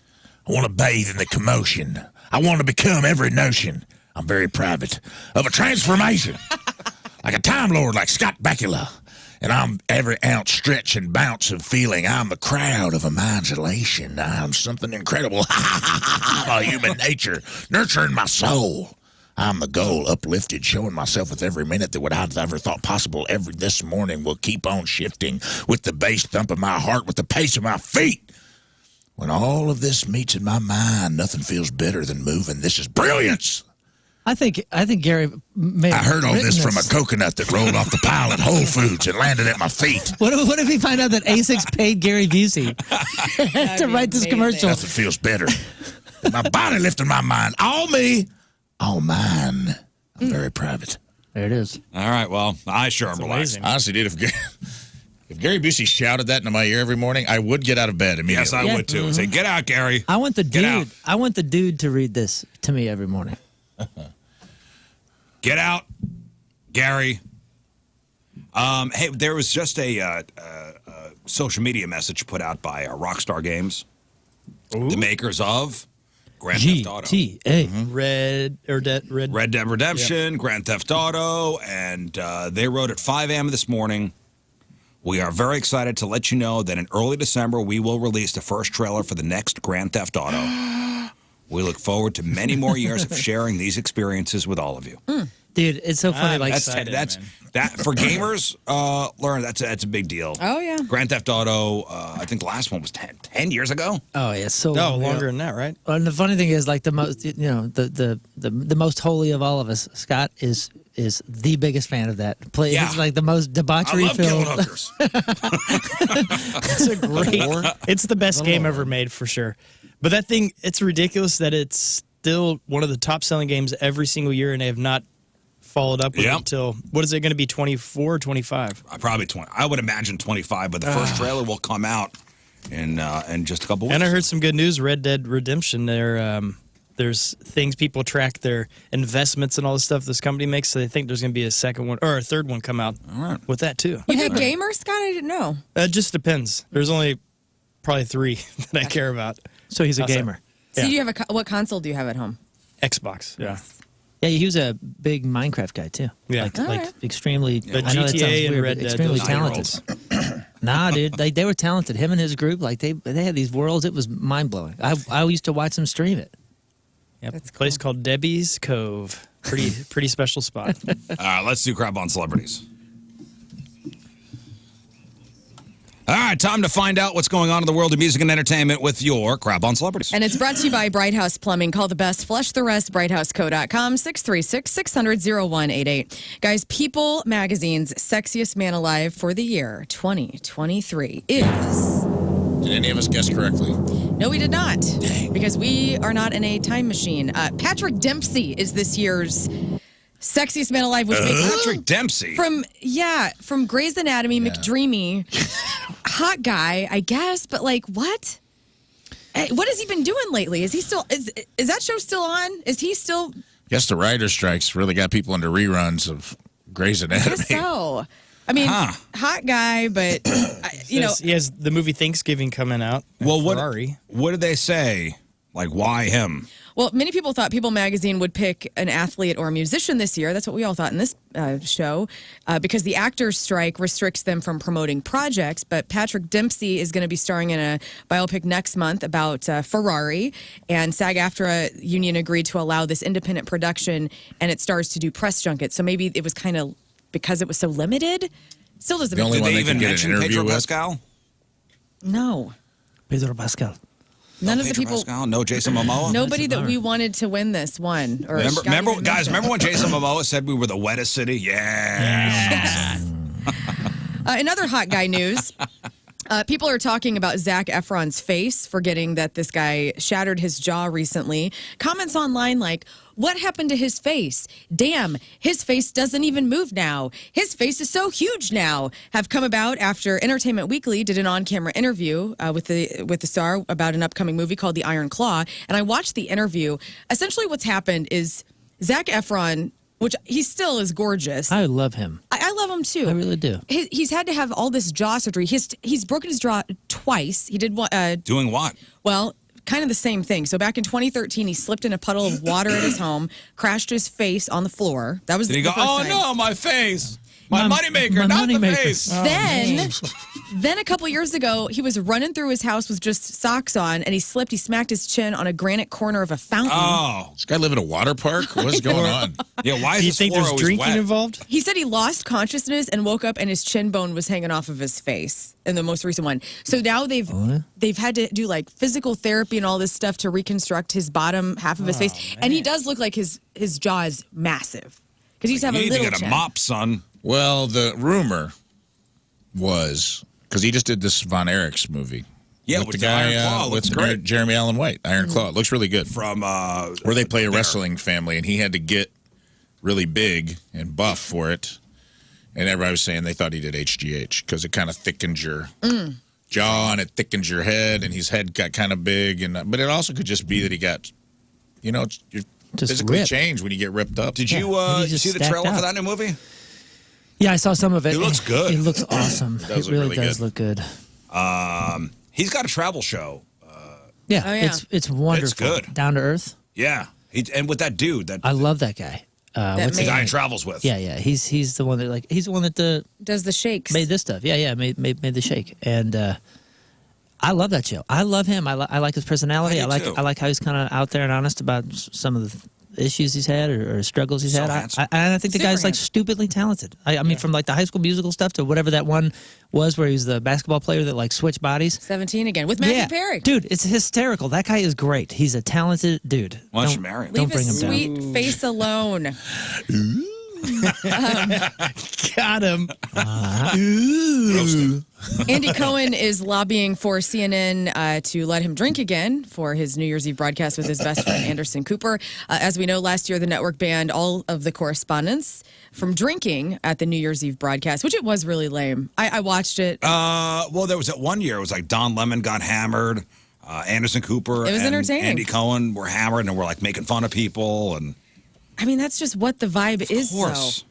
I want to bathe in the commotion. I want to become every notion. I'm very private of a transformation. Like a Time Lord, like Scott Bakula. And I'm every ounce, stretch, and bounce of feeling. I'm the crowd of a mind's elation. I'm something incredible. My human nature, nurturing my soul. I'm the goal, uplifted, showing myself with every minute that what I've ever thought possible this morning will keep on shifting with the bass thump of my heart, with the pace of my feet. When all of this meets in my mind, nothing feels better than moving. This is brilliance. I think Gary may I have heard all written this from a coconut that rolled off the pile at Whole Foods and landed at my feet. What if we find out that Asics paid Gary Busey to be write this amazing. commercial? Nothing feels better. My body lifting my mind. All me, all mine. I'm very private. There it is. All right, well, I sure am relaxed. amazing. Honestly, dude, if Gary Busey shouted that into my ear every morning, I would get out of bed immediately. Yes, I would too. Say, get out, Gary. I want the Get out. dude. I want the dude to read this to me every morning. Get out, Gary. Hey, there was just a social media message put out by Rockstar Games, the makers of Grand Theft Auto. GTA. Red Dead Redemption, Grand Theft Auto, and they wrote at 5 a.m. this morning, we are very excited to let you know that in early December, we will release the first trailer for the next Grand Theft Auto. We look forward to many more years of sharing these experiences with all of you. Dude, it's so funny. Like That for gamers, Lern, that's a big deal. Oh, yeah. Grand Theft Auto, I think the last one was 10 years ago. Oh yeah, so longer than that, right? And the funny thing is, like the most, the most holy of all of us, Scott is the biggest fan of that. It's like the most debauchery I love film. killing hookers. It's the best game ever made for sure. But that thing, it's ridiculous that it's still one of the top selling games every single year, and they have not followed up with it until, what is it going to be, 24 or 25? Probably 20. I would imagine 25, but the first trailer will come out in just a couple weeks. And I heard some good news, Red Dead Redemption, there's things people track their investments and all the stuff this company makes, so they think there's going to be a second one or a third one come out with that too. You a gamer, Scott? I didn't know. It just depends. There's only probably 3 that I care about. So he's a gamer. So do you have what console do you have at home? Xbox, yeah. Yeah, he was a big Minecraft guy too. Yeah. Like extremely. But I know that sounds GTA and weird, Red but Dead, extremely those talented. Nah, dude, they were talented. Him and his group, like they had these worlds. It was mind blowing. I used to watch them stream it. Yep. That's Place called Debbie's Cove. Pretty special spot. Let's do Crap on Celebrities. All right, time to find out what's going on in the world of music and entertainment with your Crap on Celebrities. And it's brought to you by Bright House Plumbing. Call the best, flush the rest, brighthouseco.com, 636-600-0188. Guys, People Magazine's Sexiest Man Alive for the year 2023 is... Did any of us guess correctly? No, we did not. Because we are not in a time machine. Patrick Dempsey is this year's Sexiest Man Alive, which makes Patrick Dempsey. From Grey's Anatomy, McDreamy. Hot guy, I guess, but like, what? Hey, what has he been doing lately? Is he still, is that show still on? Is he still? Guess the writer's strikes really got people into reruns of Grey's Anatomy. I guess so. I mean, hot guy, but, He has the movie Thanksgiving coming out. Well, Ferrari. what did they say? Like, why him? Well, many people thought People Magazine would pick an athlete or a musician this year. That's what we all thought in this show, because the actors' strike restricts them from promoting projects. But Patrick Dempsey is going to be starring in a biopic next month about Ferrari, and SAG-AFTRA union agreed to allow this independent production, and it stars to do press junkets. So maybe it was kind of because it was so limited. Still doesn't. The only Did one they they even could get an mention interview Pedro with? Pascal? No. Pedro Pascal. None No of the Pedro people. Pascal? No Jason Momoa? Nobody that we wanted to win this one. Or Remember when Jason Momoa said we were the wettest city? Yeah. In other hot guy news, people are talking about Zac Efron's face, forgetting that this guy shattered his jaw recently. Comments online like, what happened to his face? Damn, his face doesn't even move now. His face is so huge now. Have come about after Entertainment Weekly did an on-camera interview with the star about an upcoming movie called The Iron Claw. And I watched the interview. Essentially what's happened is Zac Efron, which he still is gorgeous. I love him. I love him too. I really do. He's had to have all this jaw surgery. He's broken his jaw twice. He did one. Doing what? Well, kind of the same thing. So back in 2013, he slipped in a puddle of water at his home, crashed his face on the floor. That was Did he the go, first oh time. no, my face. My moneymaker, my not the moneymaker." face. Then a couple years ago, he was running through his house with just socks on, and he slipped. He smacked his chin on a granite corner of a fountain. Oh. This guy live in a water park? What's going on? Yeah, why is Do you this think floor there's always drinking wet? involved? He said he lost consciousness and woke up, and his chin bone was hanging off of his face in the most recent one. So now they've had to do like physical therapy and all this stuff to reconstruct his bottom half of his face, and he does look like his jaw is massive because he's have You a need to little get a chin. mop, son. Well, the rumor was, because he just did this Von Erichs movie. Yeah, with the guy Iron Claw. with Looks great. Jeremy Allen White, Iron Claw. It looks really good. From Where they play a wrestling family, and he had to get really big and buff for it. And everybody was saying they thought he did HGH because it kind of thickens your jaw and it thickens your head, and his head got kind of big. But it also could just be that he got, you're Just physically ripped. changed when you get ripped up. Did you He you just see the stacked trailer for out. that new movie? Yeah, I saw some of it. He looks good. He looks awesome. Does It look really really does good. look good. He's got a travel show. Yeah, Oh, yeah. it's wonderful. good. Down to earth. Yeah. And with that dude, that I love that guy. What's the his guy name? he travels with. Yeah. He's the one that Does the shakes. made this stuff. Yeah. Made the shake, and I love that show. I love him. I like his personality. I do too. I like how he's kind of out there and honest about some of the issues he's had or struggles he's So had. handsome. I think the Super guy's like handsome. stupidly talented. I mean, from like the High School Musical stuff to whatever that one was where he was the basketball player that like switched bodies. 17 again with Matthew Perry. Dude, it's hysterical. That guy is great. He's a talented dude. Why don't you Don't- marry him? Don't Leave bring him his down. sweet face alone. Got him. Roast him. Andy Cohen is lobbying for CNN to let him drink again for his New Year's Eve broadcast with his best friend Anderson Cooper. As we know, last year the network banned all of the correspondents from drinking at the New Year's Eve broadcast, which it was really lame. I watched it. Well, there was that one year. It was like Don Lemon got hammered. Anderson Cooper It was and entertaining. Andy Cohen were hammered and were like making fun of people. And I mean, that's just what the vibe is, of course. though.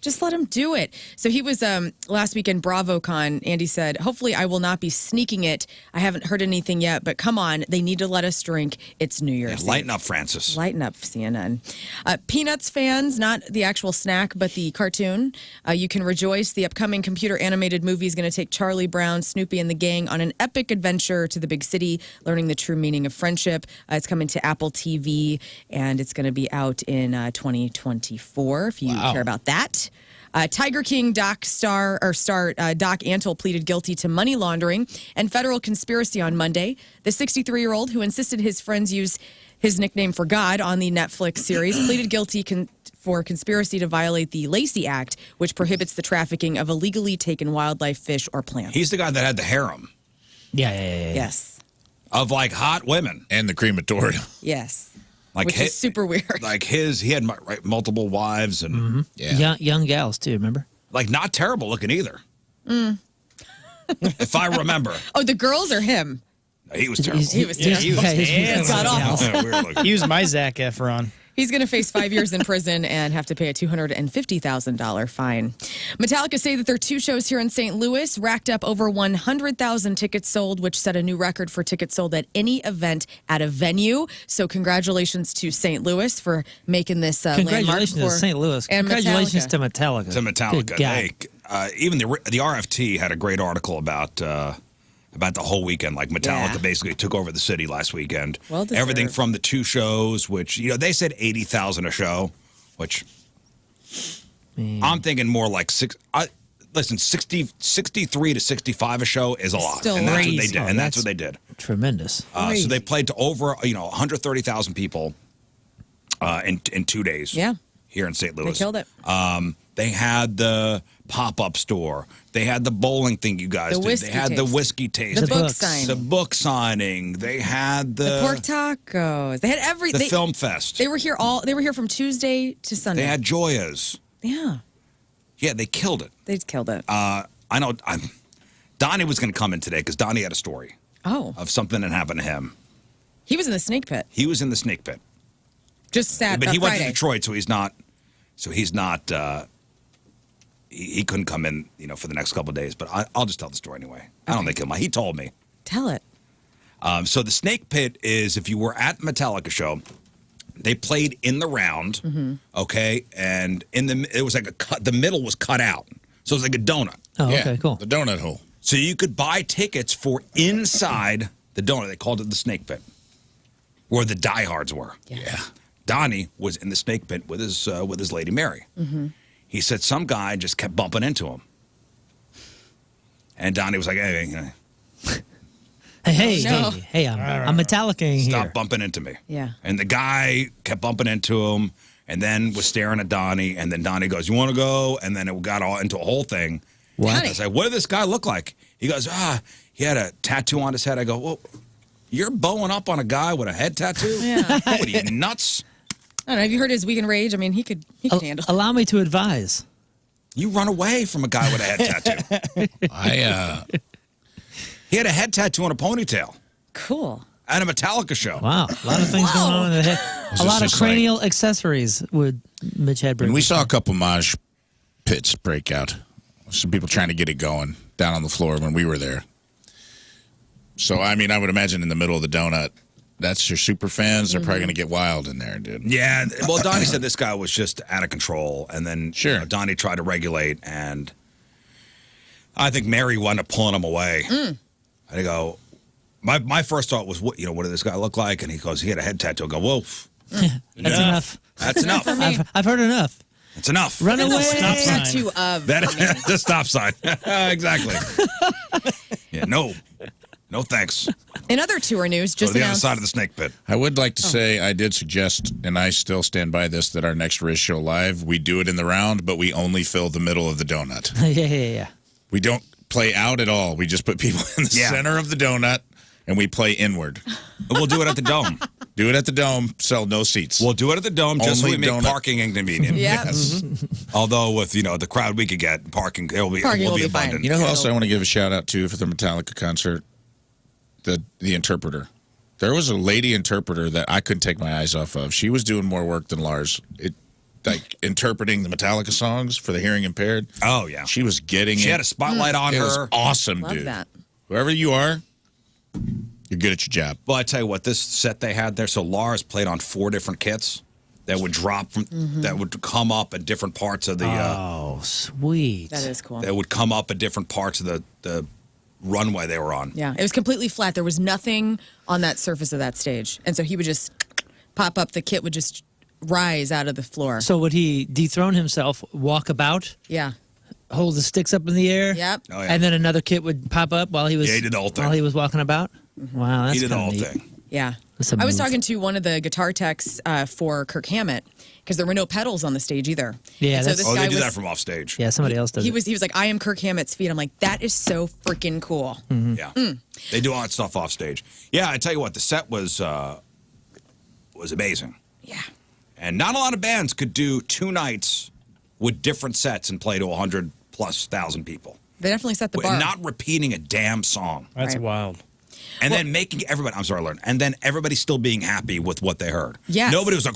Just let him do it. So he was last week in BravoCon. Andy said, hopefully I will not be sneaking it. I haven't heard anything yet, but come on. They need to let us drink. It's New Year's Eve. Lighten up, Francis. Lighten up, CNN. Peanuts fans, not the actual snack, but the cartoon. You can rejoice. The upcoming computer animated movie is going to take Charlie Brown, Snoopy, and the gang on an epic adventure to the big city, learning the true meaning of friendship. It's coming to Apple TV, and it's going to be out in 2024, if you care about that. Tiger King star Doc Antle pleaded guilty to money laundering and federal conspiracy on Monday. The 63-year-old who insisted his friends use his nickname for God on the Netflix series pleaded guilty for conspiracy to violate the Lacey Act, which prohibits the trafficking of illegally taken wildlife, fish, or plants. He's the guy that had the harem Yeah. Yes. of like hot women. And the crematorium. Yes. Like Which is super weird. Like he had multiple wives and Yeah. Young gals too. Remember? like not terrible looking either. If I remember, Oh, the girls or him? he was terrible. He was terrible. he's God awful. Yeah, weird looking. Use my Zac Efron. He's going to face 5 years in prison and have to pay a $250,000 fine. Metallica say that their two shows here in St. Louis racked up over 100,000 tickets sold, which set a new record for tickets sold at any event at a venue. So congratulations to St. Louis for making this Congratulations landmark to for St. Louis. and Congratulations Metallica. to Metallica. To Metallica. Good God. Hey, even the RFT had a great article about the whole weekend. Like Metallica Yeah. basically took over the city last weekend. Well deserved. Everything from the two shows, which they said 80,000 a show, which I'm thinking more like 63 to 65 a show is a lot, Still and that's what they crazy. did. Oh, And that's that's what they did. Tremendous. So they played to over 130,000 people in 2 days. Yeah. Here in St. They Louis. killed it. They had the pop-up store. They had the bowling thing you guys The did. whiskey They had the tasting. whiskey tasting. The book books. signing. The book signing. They had The pork tacos. They had the film fest. They were here from Tuesday to Sunday. They had Joyas. Yeah. Yeah, they killed it. They killed it. I know. Donnie was going to come in today because Donnie had a story oh. of something that happened to him. He was in the snake pit. He was in the snake pit, Just sat but he went Friday. to Detroit, so he's not. He couldn't come in, for the next couple of days. But I'll just tell the story anyway. I don't think he'll mind. He told me. Tell it. So the snake pit is if you were at Metallica show, they played in the round, okay, and it was like the middle was cut out, so it was like a donut. Oh, Yeah, okay, cool. The donut hole. So you could buy tickets for inside the donut. They called it the snake pit, where the diehards were. Yeah. Donnie was in the snake pit with his lady Mary. He said some guy just kept bumping into him, and Donnie was like, "Hey, Hey, I'm Metallica stop here. bumping into me." Yeah. And the guy kept bumping into him and then was staring at Donnie. And then Donnie goes, "You want to go?" And then it got all into a whole thing. What? I was like, "What did this guy look like?" He goes, he had a tattoo on his head. I go, "Well, you're bowing up on a guy with a head tattoo? Yeah. What are you, nuts? I don't know. Have you heard his Weekend Rage? I mean, he could handle it. Allow me to advise. You run away from a guy with a head tattoo." He had a head tattoo and a ponytail Cool. at a Metallica show. Wow, a lot of things going on in the head. Was A this lot of just like- cranial accessories would Mitch Hedberg. And we saw a couple mosh pits break out. Some people trying to get it going down on the floor when we were there. So, I mean, I would imagine in the middle of the donut, that's your super fans. They're probably going to get wild in there, dude. Yeah. Well, Donnie said this guy was just out of control. And then Donnie tried to regulate. And I think Mary wound up pulling him away. I go, my first thought was, what did this guy look like? And he goes, he had a head tattoo. I go, whoa. That's enough. That's enough. I've heard enough. It's enough. Run away. Stop sign. Tattoo of. The stop sign. Exactly. Yeah, no thanks. In other tour news, Go just to the other announced. side of the snake pit. I would like to say I did suggest, and I still stand by this, that our next Rizz show live, we do it in the round, but we only fill the middle of the donut. Yeah. We don't play out at all. We just put people in the center of the donut, and we play inward. We'll do it at the Dome. Do it at the Dome. Sell no seats. We'll do it at the Dome just so Only we make donut. parking inconvenient. Yeah. Although with the crowd we could get, parking will be Parking will be abundant. fine. You know who else I want to give a shout out to for the Metallica concert? The interpreter. There was a lady interpreter that I couldn't take my eyes off of. She was doing more work than Lars. Like interpreting the Metallica songs for the hearing impaired. Oh yeah, She was getting she it. had a spotlight on It her. was awesome, Love dude. that. Whoever you are, you're good at your job. Well, I tell you what, this set they had there. So Lars played on 4 different kits that would drop from that would come up at different parts of the. Oh, sweet. That is cool. That would come up at different parts of the runway they were on. Yeah, it was completely flat. There was nothing on that surface of that stage. And so he would just pop up. The kit would just rise out of the floor. So would he dethrone himself, walk about, Yeah. hold the sticks up in the air? Yep. Oh, yeah. And then another kit would pop up while he was Yeah, he did the whole thing. while he was walking about? Wow, that's He did the kinda whole neat. thing. Yeah. That's a I was move. talking to one of the guitar techs for Kirk Hammett because there were no pedals on the stage either. Yeah, And so that's- this Oh, guy they do was, that from off stage. Yeah, somebody else does he it. was like, I am Kirk Hammett's feet. I'm like, that is so freaking cool. Yeah, they do all that stuff off stage. Yeah, I tell you what, the set was amazing, Yeah. and not a lot of bands could do 2 nights with different sets and play to 100,000+ people, They definitely set the bar. and not repeating a damn song, That's Right. wild. and then making everybody. I'm sorry, Lern, and then everybody still being happy with what they heard. Yes. Nobody was like,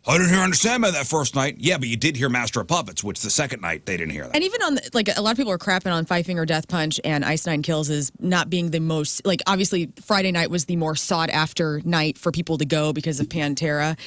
I didn't understand by that first night. Yeah, but you did hear Master of Puppets, which the second night they didn't hear that. And even on, a lot of people are crapping on Five Finger Death Punch and Ice Nine Kills as not being the most, obviously Friday night was the more sought after night for people to go because of Pantera.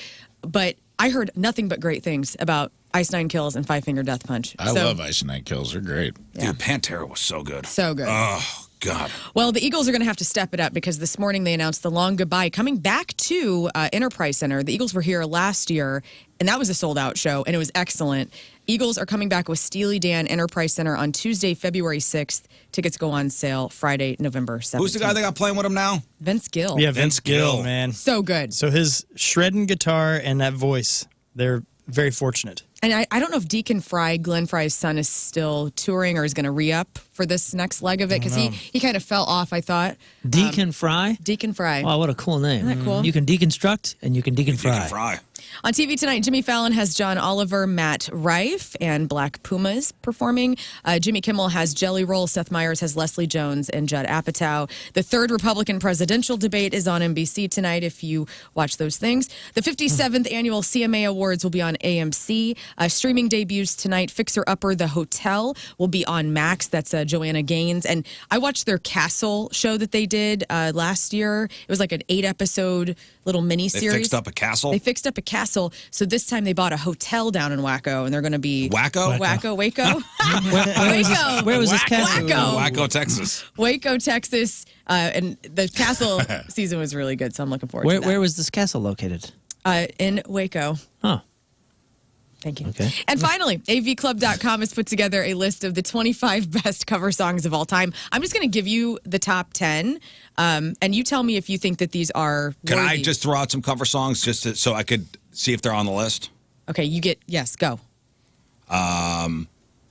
But I heard nothing but great things about Ice Nine Kills and Five Finger Death Punch. I love Ice and Night Kills. They're great. Dude, Pantera was so good. So good. Oh, God. Well, the Eagles are going to have to step it up because this morning they announced the long goodbye coming back to Enterprise Center. The Eagles were here last year, and that was a sold-out show, and it was excellent. Eagles are coming back with Steely Dan Enterprise Center on Tuesday, February 6th. Tickets go on sale Friday, November 7th. Who's the guy they got playing with him now? Vince Gill. Yeah, Vince Vince Gill, Gill. man. So good. So his shredding guitar and that voice, they're very fortunate. And I don't know if Deacon Fry, Glenn Fry's son, is still touring or is going to re-up for this next leg of it because he kind of fell off, I thought. Deacon Fry? Deacon Fry. Wow, what a cool name. Isn't that cool? You can deconstruct and you can deacon fry. Deacon Fry. On TV tonight, Jimmy Fallon has John Oliver, Matt Rife, and Black Pumas performing. Jimmy Kimmel has Jelly Roll. Seth Meyers has Leslie Jones and Judd Apatow. The third Republican presidential debate is on NBC tonight if you watch those things. The 57th annual CMA Awards will be on AMC. Streaming debuts tonight. Fixer Upper, The Hotel will be on Max. That's Joanna Gaines. And I watched their Castle show that they did last year. It was like an 8-episode little mini They series. fixed up a castle. They fixed up a castle. So this time they bought a hotel down in Waco, and they're going to be Wacko? Waco, Waco, Where was this Waco. castle? Waco. Wacko, Texas. Waco, Texas, and the castle season was really good. So I'm looking forward to that. Where was this castle located? In Waco. Oh, Thank you. Okay. And finally, avclub.com has put together a list of the 25 best cover songs of all time. I'm just going to give you the top 10, and you tell me if you think that these are Can I worthy. just throw out some cover songs so I could see if they're on the list? Okay, yes, go.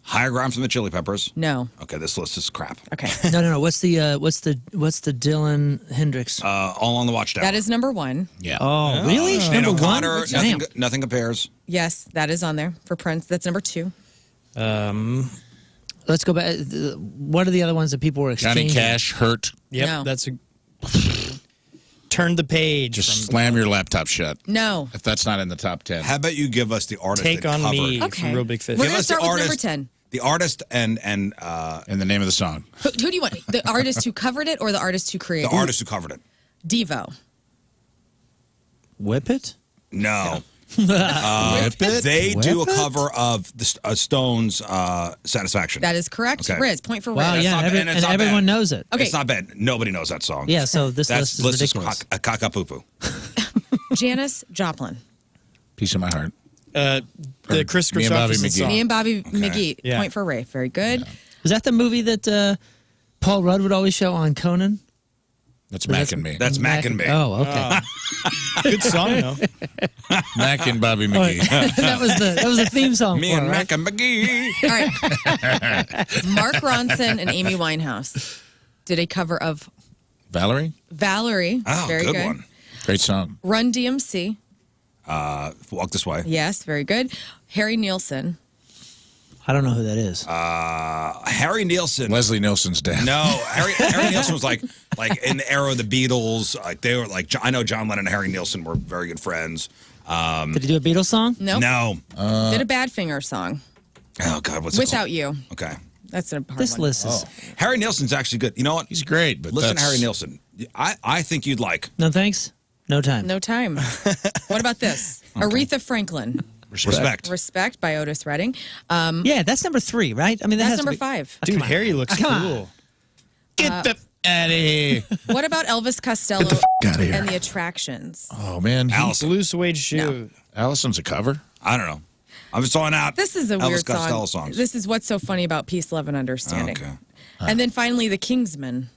Higher Ground from the Chili Peppers. No. Okay, this list is crap. Okay. no. What's the Dylan Hendrix? All Along the Watchtower. That is number 1. Yeah. Oh, really? Sinead Number one? O'Connor, Damn. nothing compares. Yes, that is on there for Prince. That's number 2. Let's go back. What are the other ones that people were Johnny exchanging? Cash, Hurt. Yep, No. that's a turn the page. Just slam your laptop shut. No. If that's not in the top 10. How about you give us the artist Take that on covered? Me Okay. from Real Big Fish. We're Give going to us the start with number artist. 10. The artist and And the name of the song. Who do you want? The artist who covered it or the artist who created the it? artist who covered it. Devo. Whip it? No. Whip it. They do a Whip it? cover of the Stones' Satisfaction. That is correct. Okay. Rizz, point for Rizz. Wow, That's yeah, not and, bad, and it's and not everyone bad. knows it. Okay. It's not bad. Nobody knows that song. Yeah, so this That's list is ridiculous. a cockapoo. Janis Joplin. Piece of my heart. The Chris Me and Bobby Christopherson McGee. song. Me and Bobby McGee. Yeah. Point for Rafe. Very good. Was that the movie that Paul Rudd would always show on Conan? That's Mac and me. That's Mac and Me. Oh, okay. Good song, though. Mac and Bobby McGee. that was the theme song. Me for and it, Mac right? and McGee. All right. Mark Ronson and Amy Winehouse did a cover of Valerie? Valerie. Oh, Very good good. one. Great song. Run DMC. Walk This Way. Yes, very good. Harry Nielsen. I don't know who that is. Harry Nielsen. Leslie Nielsen's dad. No, Harry Nielsen was like in the era of the Beatles. Like they were like I know John Lennon and Harry Nielsen were very good friends. Did he do a Beatles song? Nope. No. Did a Badfinger song. Oh God, what's it Without called? You. Okay. That's a hard This one. list is. Harry Nielsen's actually good. You know what? He's great, but Listen to that's- Harry Nielsen. I think you'd like. No thanks. No time. No time. What about this? Aretha Franklin. Respect. Respect by Otis Redding. Yeah, that's number 3, right? I mean, that That's has to number be- 5. Dude, Harry looks Come on. cool. Get the out of here. What about Elvis Costello outta here. and the Attractions? Oh, man. Allison. Blue suede shoe. Allison's a cover? I don't know. I'm just throwing out. This is a Elvis weird Costello song. songs. This is what's so funny about Peace, Love, and Understanding. Okay. And then finally, The Kingsmen.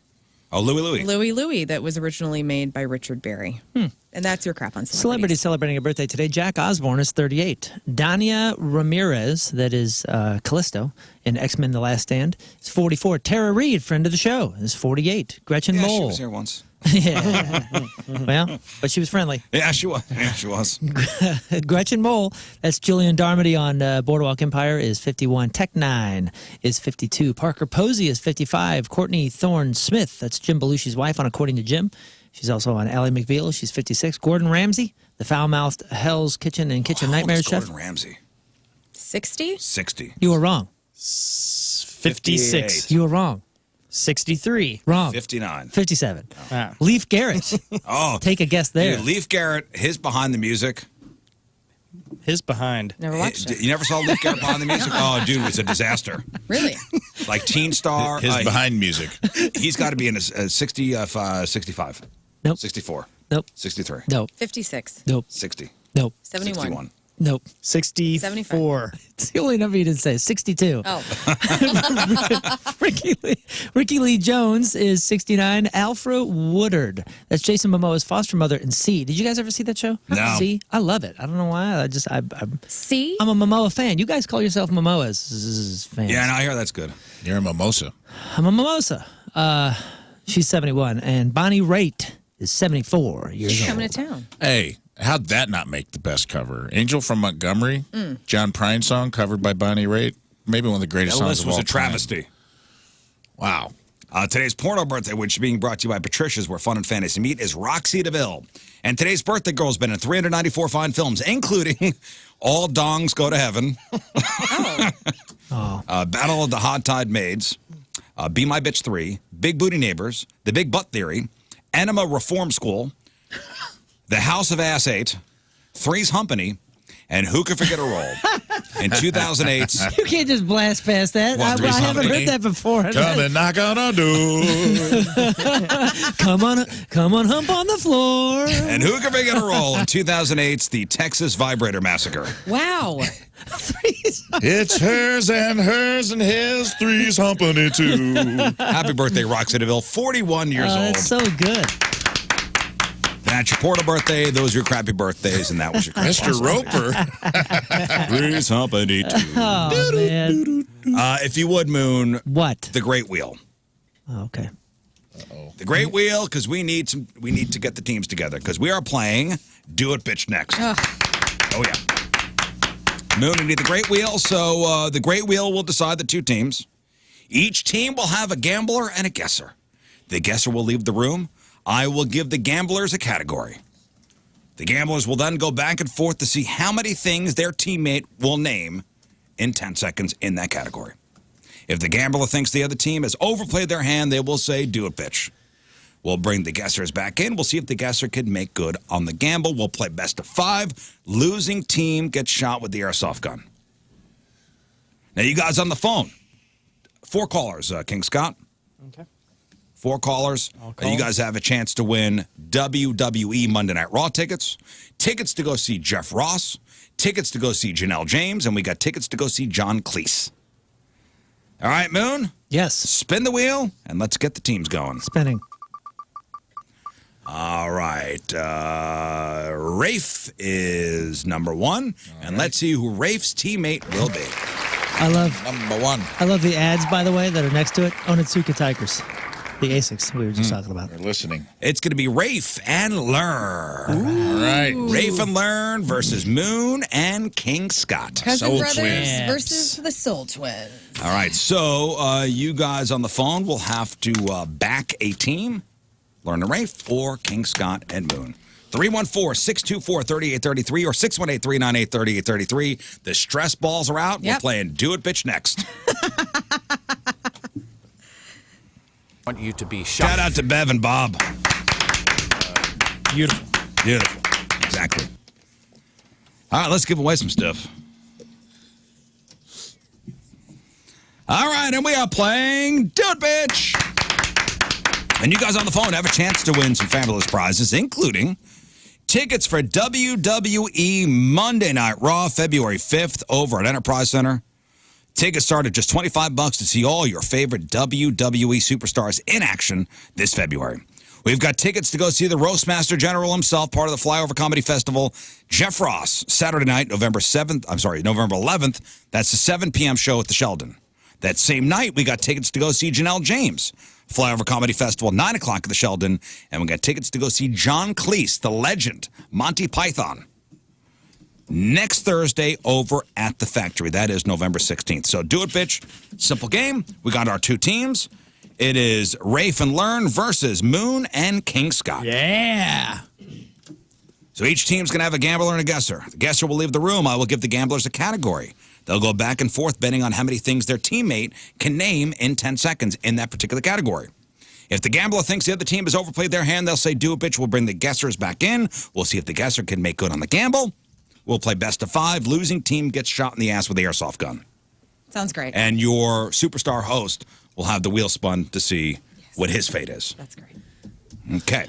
Oh, Louie. Louie, that was originally made by Richard Berry. And that's your crap on Celebrity celebrities. celebrating a birthday today. Jack Osborne is 38. Dania Ramirez, that is Callisto in X-Men The Last Stand, is 44. Tara Reid, friend of the show, is 48. Gretchen Yeah, she Mole. was here once. Yeah. Well, but she was friendly. Yeah, she was. Yeah, she was. Gretchen Mole, that's Julian Darmody on Boardwalk Empire, is 51. Tech9 is 52. Parker Posey is 55. Courtney Thorne Smith, that's Jim Belushi's wife on According to Jim. She's also on Ally McBeal. She's 56. Gordon Ramsay, the foul-mouthed Hell's Kitchen and Kitchen Nightmares chef. Gordon Ramsay. 60? 60. You were wrong. 56. You were wrong. 63. Wrong. 59. 57. Wow. Leaf Garrett. Oh. Take a guess there. Dude, Leaf Garrett, his behind the music. His behind. Never watched it. You never saw Leaf Garrett behind the music? Oh, dude, it was a disaster. Really? Like Teen Star. His behind music. He's got to be in a 65. Nope. 64. Nope. 63. Nope. 56. Nope. 60. Nope. 71. 61. Nope. 64. It's the only number you didn't say. 62. Oh. Ricky Lee Jones is 69. Alfra Woodard. That's Jason Momoa's foster mother in C. Did you guys ever see that show? No. C? I love it. I don't know why. See? I'm a Momoa fan. You guys call yourself Momoa's fans. Yeah, no, I hear that's good. You're a mimosa. I'm a mimosa. She's 71. And Bonnie Raitt is 74 years She's old. coming to town. Hey, how'd that not make the best cover? Angel from Montgomery, John Prine song covered by Bonnie Raitt. Maybe one of the greatest That songs list of was all a travesty. time. Wow. Today's porno birthday, which is being brought to you by Patricia's, where fun and fantasy meet, is Roxy DeVille. And today's birthday girl's been in 394 fine films, including All Dongs Go to Heaven, Battle of the Hot Tide Maids, Be My Bitch 3, Big Booty Neighbors, The Big Butt Theory, Enema Reform School, The House of Ass 8, Three's Humpany, and Who Could Forget a Roll. In 2008's You can't just blast past that. Well, I Three's haven't Company. heard that before. Come and knock on our door. Come on, hump on the floor. and Who Could Forget a Roll in 2008's The Texas Vibrator Massacre. Wow. It's hers and his, Three's Humpany too. Happy birthday, Roxy DeVille, 41 years old. That's so good. That's your portal birthday. Those are your crappy birthdays, and that was your crappy Mr. Roper. Three's Humpany too. Oh, man. If you would, Moon, What? the Great Wheel. Oh, okay. The Great Wheel, because we need to get the teams together, because we are playing Do It Bitch next. Oh yeah. Moon, we need the Great Wheel, so the Great Wheel will decide the two teams. Each team will have a gambler and a guesser. The guesser will leave the room. I will give the gamblers a category. The gamblers will then go back and forth to see how many things their teammate will name in 10 seconds in that category. If the gambler thinks the other team has overplayed their hand, they will say, do it, bitch. We'll bring the guessers back in. We'll see if the guesser can make good on the gamble. We'll play best of 5. Losing team gets shot with the airsoft gun. Now, you guys on the phone. 4 callers, King Scott. Okay. 4 callers. call. You guys have a chance to win WWE Monday Night Raw tickets, tickets to go see Jeff Ross, tickets to go see Janelle James, and we got tickets to go see John Cleese. All right, Moon? Yes. Spin the wheel, and let's get the teams going. Spinning. All right. Rafe is number 1, and let's see who Rafe's teammate will be. I love Number 1. I love the ads, by the way, that are next to it. Onitsuka Tigers. The ASICs we were just talking about. They're listening. It's going to be Rafe and Lern. All right. Rafe and Lern versus Moon and King Scott. Cousin Soul brothers twins. versus the Soul Twins. All right, so you guys on the phone will have to back a team, Lern and Rafe, or King Scott and Moon. 314-624-3833 or 618-398-3833. The stress balls are out. Yep. We're playing Do It Bitch next. Want you to be shocked. Shout out to Bev and Bob. Beautiful. Beautiful. Exactly. All right, let's give away some stuff. All right, and we are playing Do It Bitch. And you guys on the phone have a chance to win some fabulous prizes, including tickets for WWE Monday Night Raw, February 5th over at Enterprise Center. Tickets start at just $25 to see all your favorite WWE superstars in action this February. We've got tickets to go see the Roastmaster General himself, part of the Flyover Comedy Festival, Jeff Ross, Saturday night, November 11th. That's the 7 p.m. show at the Sheldon. That same night, we got tickets to go see Janelle James, Flyover Comedy Festival, 9 o'clock at the Sheldon. And we got tickets to go see John Cleese, the legend, Monty Python, next Thursday over at the Factory. That is November 16th. So do it, bitch. Simple game. We got our 2 teams. It is Rafe and Lern versus Moon and King Scott. Yeah. So each team's going to have a gambler and a guesser. The guesser will leave the room. I will give the gamblers a category. They'll go back and forth betting on how many things their teammate can name in 10 seconds in that particular category. If the gambler thinks the other team has overplayed their hand, they'll say, do it, bitch. We'll bring the guessers back in. We'll see if the guesser can make good on the gamble. We'll play best of 5. Losing team gets shot in the ass with the airsoft gun. Sounds great. And your superstar host will have the wheel spun to see what his fate is. That's great. Okay.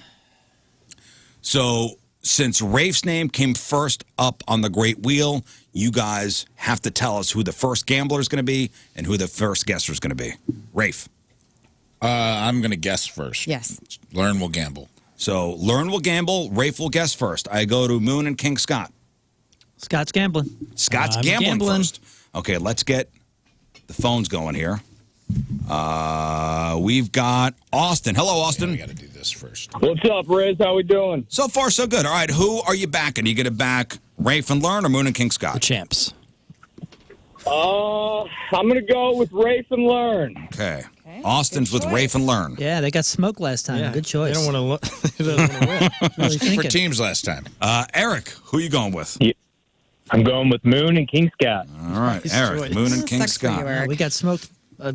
So since Rafe's name came first up on the Great Wheel, you guys have to tell us who the first gambler is going to be and who the first guesser is going to be. Rafe. I'm going to guess first. Yes. Lern will gamble. So Lern will gamble. Rafe will guess first. I go to Moon and King Scott. Scott's gambling. Scott's I'm gambling gambling. first. Okay, let's get the phones going here. We've got Austin. Hello, Austin. We got to do this first. What's up, Rizz? How we doing? So far, so good. All right, who are you backing? Are you going to back Rafe and Lern or Moon and King The Scott? champs. I'm gonna go with Rafe and Lern. Okay. Austin's with Rafe and Lern. Yeah, they got smoked last time. Good choice. They don't want to win. Really For thinking. teams last time. Eric, who are you going with? I'm going with Moon and King Scott. All right, Nice Eric, choice. Moon and King Sucks for you, Scott. Eric. Yeah, we got smoked a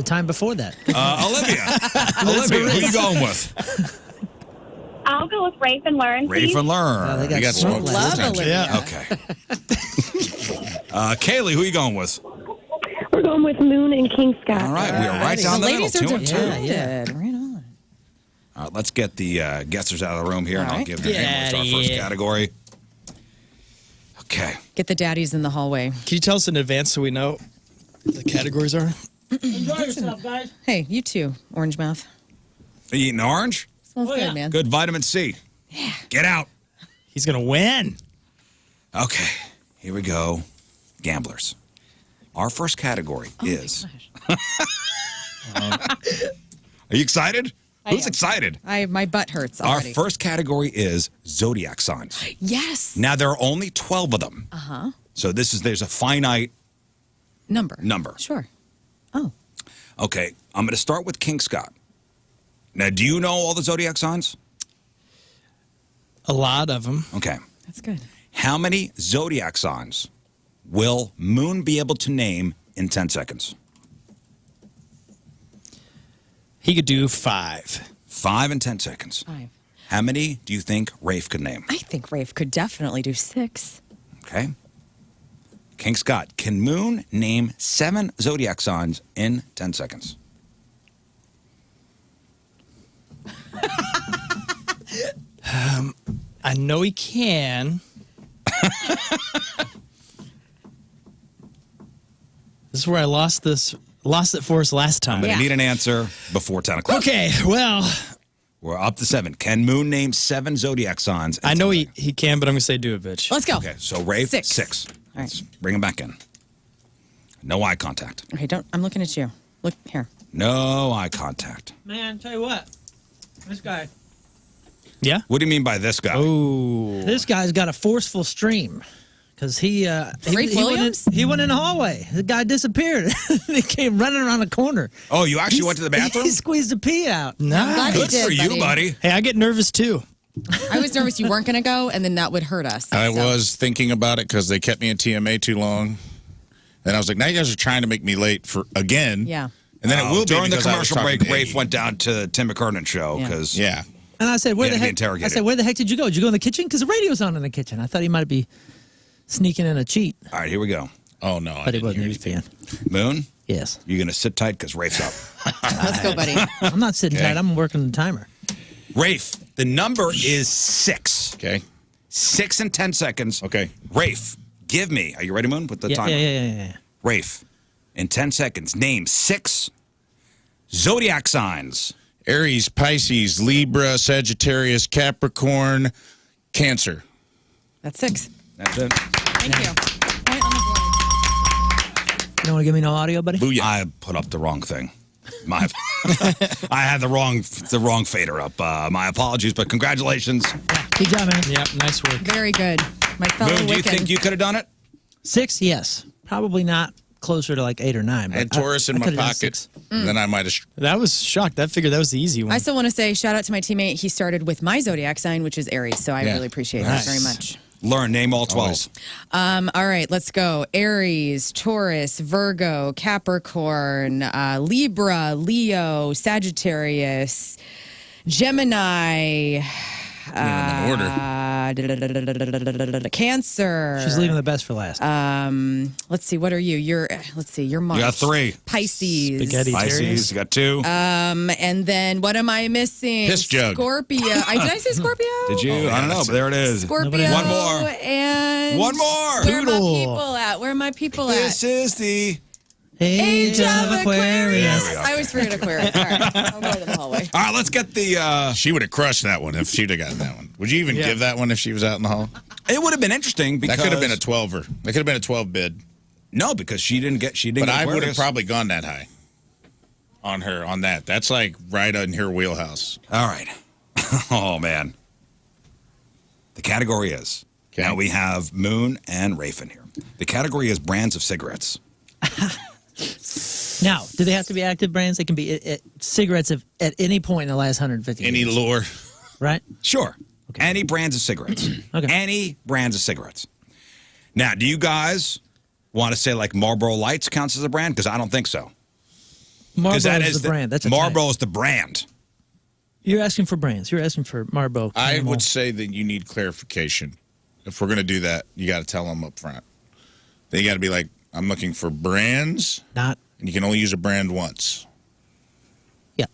time before that. Olivia, who are you going with? I'll go with Rafe and Lern. Rafe and Lern. they We got smoked Love 4 times. Olivia. Yeah. Okay. Kaylee, who are you going with? We're going with Moon and King Scott. All right, we are right down the the middle, ladies are 2 and 2. devoted. Right on. All right, let's get the guessers out of the room here, and I'll give the gamblers our first category. Okay. Get the daddies in the hallway. Can you tell us in advance so we know what the categories are? Enjoy yourself, guys. Hey, you too, orange mouth. Are you eating orange? Smells yeah. good, man. Good vitamin C. Yeah. Get out. He's going to win. Okay, here we go. Gamblers. Our first category is. Are you excited? Who's am. excited? My butt hurts Our already. first category is zodiac signs. Yes. Now there are only 12 of them. Uh-huh. So there's a finite Number. Sure. Oh. Okay, I'm going to start with King Scott. Now, do you know all the zodiac signs? A lot of them. Okay. That's good. How many zodiac signs will Moon be able to name in 10 seconds? He could do 5. 5 in 10 seconds. 5. How many do you think Rafe could name? I think Rafe could definitely do 6. Okay. King Scott, can Moon name 7 zodiac signs in 10 seconds? I know he can. This is where I lost it for us last time. I'm going to need an answer before 10 o'clock. Okay, well. We're up to 7. Can Moon name 7 zodiac signs? I know he can, but I'm going to say do it, bitch. Let's go. Okay, so Rafe, 6. All right. Let's bring him back in. No eye contact. Okay, I'm looking at you. Look here. No eye contact. Man, tell you what. This guy. Yeah? What do you mean by this guy? Oh. This guy's got a forceful stream. Because he Williams? went in the hallway. The guy disappeared. He came running around the corner. Oh, you actually went to the bathroom? He squeezed a pee out. Nice. Good for you, buddy. Hey, I get nervous too. I was nervous you weren't going to go, and then that would hurt us. I So- was thinking about it because they kept me in TMA too long. And I was like, now you guys are trying to make me late for again. Yeah. And then it will be During the because I was commercial talking break, to Rafe Eddie. went down to Tim McKernan's show Yeah. because Yeah. And I said, where He the had to be heck? I interrogated. said, where the heck did you go? Did you go in the kitchen? Because the radio's on in the kitchen. I thought he might be sneaking in a cheat. All right, here we go. Oh, no. I But it didn't wasn't. hear He was anything. peeing. Moon, Yes. you're going to sit tight because Rafe's up. Let's go, buddy. I'm not sitting Okay. tight. I'm working the timer. Rafe, the number is 6. Okay. 6 in 10 seconds. Okay. Rafe, give me. Are you ready, Moon? With the Yeah, timer. yeah. Rafe, in 10 seconds, name 6 zodiac signs. Aries, Pisces, Libra, Sagittarius, Capricorn, Cancer. That's 6. That's it. Thank you. Point on the board. You don't want to give me no audio, buddy? Booyah. I put up the wrong thing. My, I had the wrong fader up. My apologies, but congratulations. Good job, man. Yep, nice work. Very good. My fellow Moon, do you Wiccan. think you could have done it? 6, yes. Probably not closer to like 8 or 9. I had but Taurus in I my could've done pocket. 6. Then I might have. That was shocked. That figured that was the easy one. I still want to say shout out to my teammate. He started with my zodiac sign, which is Aries, so I Yeah. really appreciate Nice. that very much. Learn, name all 12. Always. All right, let's go. Aries, Taurus, Virgo, Capricorn, Libra, Leo, Sagittarius, Gemini, in order. Cancer. She's leaving the best for last. Let's see. What are you? You're March. You got 3. Pisces. Spaghetti. Pisces, you got 2. And then what am I missing? Piss jug. Scorpio. Did I say Scorpio? Did you? Oh, I don't know, that's but there it is. Scorpio. One more. And One more. Where are my Poodle. people at? Where are my people This at? is the. Age of Aquarius. There we go. I always forget Aquarius. All right, I'll go to the hallway. All right, let's get the. She would have crushed that one if she'd have gotten that one. Would you even give that one if she was out in the hall? It would have been interesting because That could have been a 12er. That could have been a 12 bid. no, because she didn't get. She didn't. But get I would have Aquarius. probably gone that high on her on that. That's like right in her wheelhouse. All right. Oh man. The category is. Okay. Now we have Moon and Rafe in here. The category is brands of cigarettes. Now, do they have to be active brands? They can be cigarettes at any point in the last 150 Any years. lure. Right? Sure. Any brands of cigarettes. Okay. Any brands of cigarettes. Now, do you guys want to say like Marlboro Lights counts as a brand? Because I don't think so. Marlboro that is the brand. That's a Marlboro type. is the brand. You're asking for brands. You're asking for Marlboro. I Camel. would say that you need clarification. If we're going to do that, you got to tell them up front. They got to be like, I'm looking for brands, Not. and you can only use a brand once. Yeah.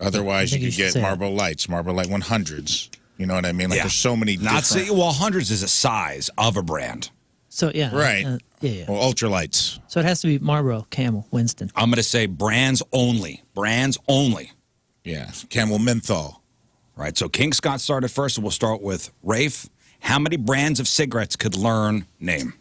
Otherwise, I you think could you should get say that. Marlboro Lights, Marlboro Light 100s. You know what I mean? Like, Yeah. there's so many Not different... say, well, hundreds is a size of a brand. So, yeah. Right. Yeah. Well, ultralights. So it has to be Marlboro, Camel, Winston. I'm going to say brands only. Brands only. Yeah. Camel menthol. Right. So King Scott started first, and we'll start with Rafe. How many brands of cigarettes could Lern name?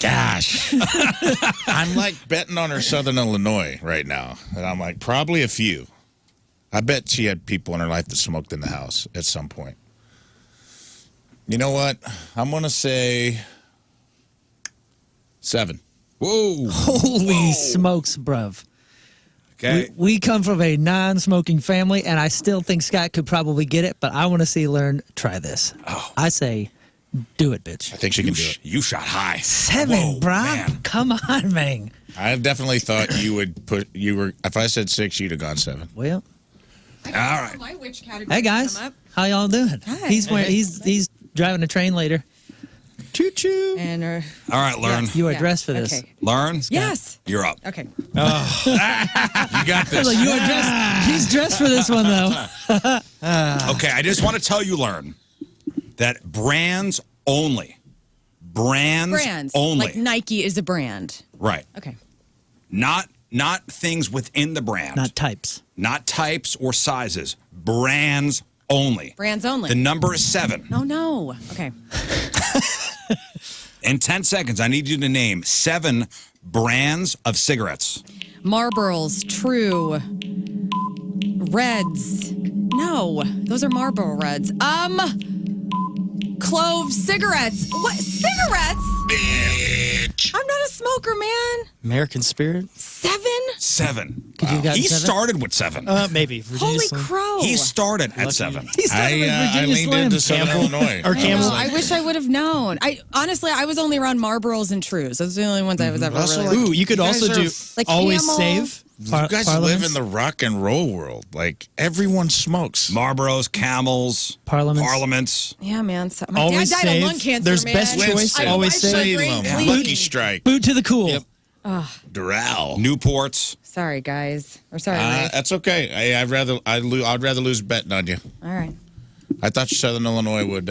Gosh. I'm like betting on her Southern Illinois right now. And I'm like, probably a few. I bet she had people in her life that smoked in the house at some point. You know what? I'm going to say 7. Whoa. Holy smokes, bruv. Okay. We come from a non-smoking family, and I still think Scott could probably get it, but I want to see Lern try this. Oh. I say, do it, bitch. I think she can do it. You shot high. 7, Whoa, bruh. man. Come on, man. I definitely thought you would if I said 6, you'd have gone 7. Well, All right. My witch category hey guys, come up. how y'all doing? Hi. He's driving a train later. Choo choo. And All right, Learn. You are yeah, dressed for this. Okay. Learn. Yes. You're up. Okay. You got this. You are dressed. He's dressed for this one though. Okay, I just want to tell you, Learn, that brands only. Brands only. Like Nike is a brand. Right. Okay. Not things within the brand. Not types. Not types or sizes. Brands only. Brands only. The number is 7. Oh no. Okay. In 10 seconds, I need you to name 7 brands of cigarettes. Marlboros, True, Reds. No, those are Marlboro Reds. Clove cigarettes. What cigarettes? Bitch. I'm not a smoker, man. American Spirit? 7? 7. Could you have gotten He 7? started with 7. Maybe. Virginia Holy Slim. crow. He started at 7. He started with I Virginia leaned Slim. into Southern Illinois. Or I Camel. know, I wish I would have known. Honestly, I was only around Marlboros and Trues. Those are the only ones I was ever Also, really. Ooh, you could You guys also are do like Always Camel. Save. You guys live Parliaments? in the rock and roll world. Like, everyone smokes. Marlboros, Camels, Parliaments. Yeah, man. So, my Always dad died Save. of lung cancer, There's man. Best Choice. Winston, Always I Save. brain Salem, bleeding. Lucky Strike, Boot to the cool. Yep. Doral. Newports. Sorry, guys. Or sorry, Rafe. That's okay. I'd rather lose betting on you. All right. I thought Southern Illinois would.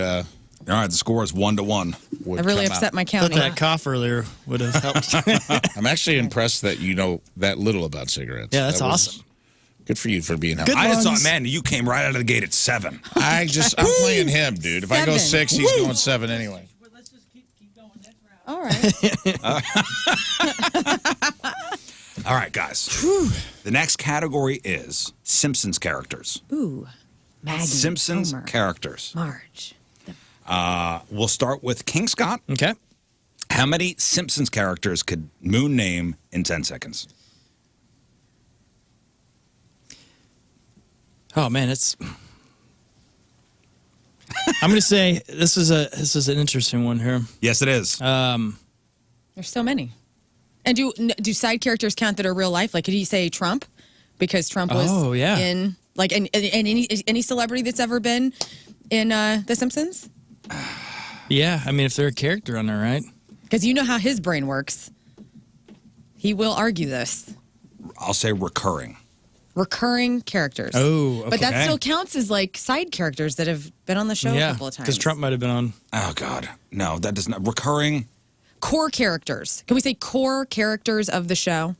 All right, the score is 1-1. would I really come upset out. my I thought counting. that cough earlier would have helped. I'm actually impressed that you know that little about cigarettes. Yeah, that's That was awesome. Good for you for being helpful. Good I just ones. thought, man, you came right out of the gate at 7. I'm playing him, dude. If I go 7. 6, he's going 7 anyway. All right. All right, guys. The next category is Simpsons characters. Ooh. Maggie. Simpsons Homer, characters. Marge. We'll start with King Scott. Okay. How many Simpsons characters could Moon name in 10 seconds? Oh man, it's. I'm going to say this is an interesting one here. Yes, it is. There's so many. And do side characters count that are real life? Like, could he say Trump? Because Trump was in, like, and any celebrity that's ever been in The Simpsons? Yeah, I mean, if they're a character on there, right? Because you know how his brain works. He will argue this. I'll say recurring. Recurring characters. Oh, okay. But that still counts as, like, side characters that have been on the show a couple of times. because Trump might have been on. Oh, God. No, that does not. Recurring. Core characters. Can we say core characters of the show?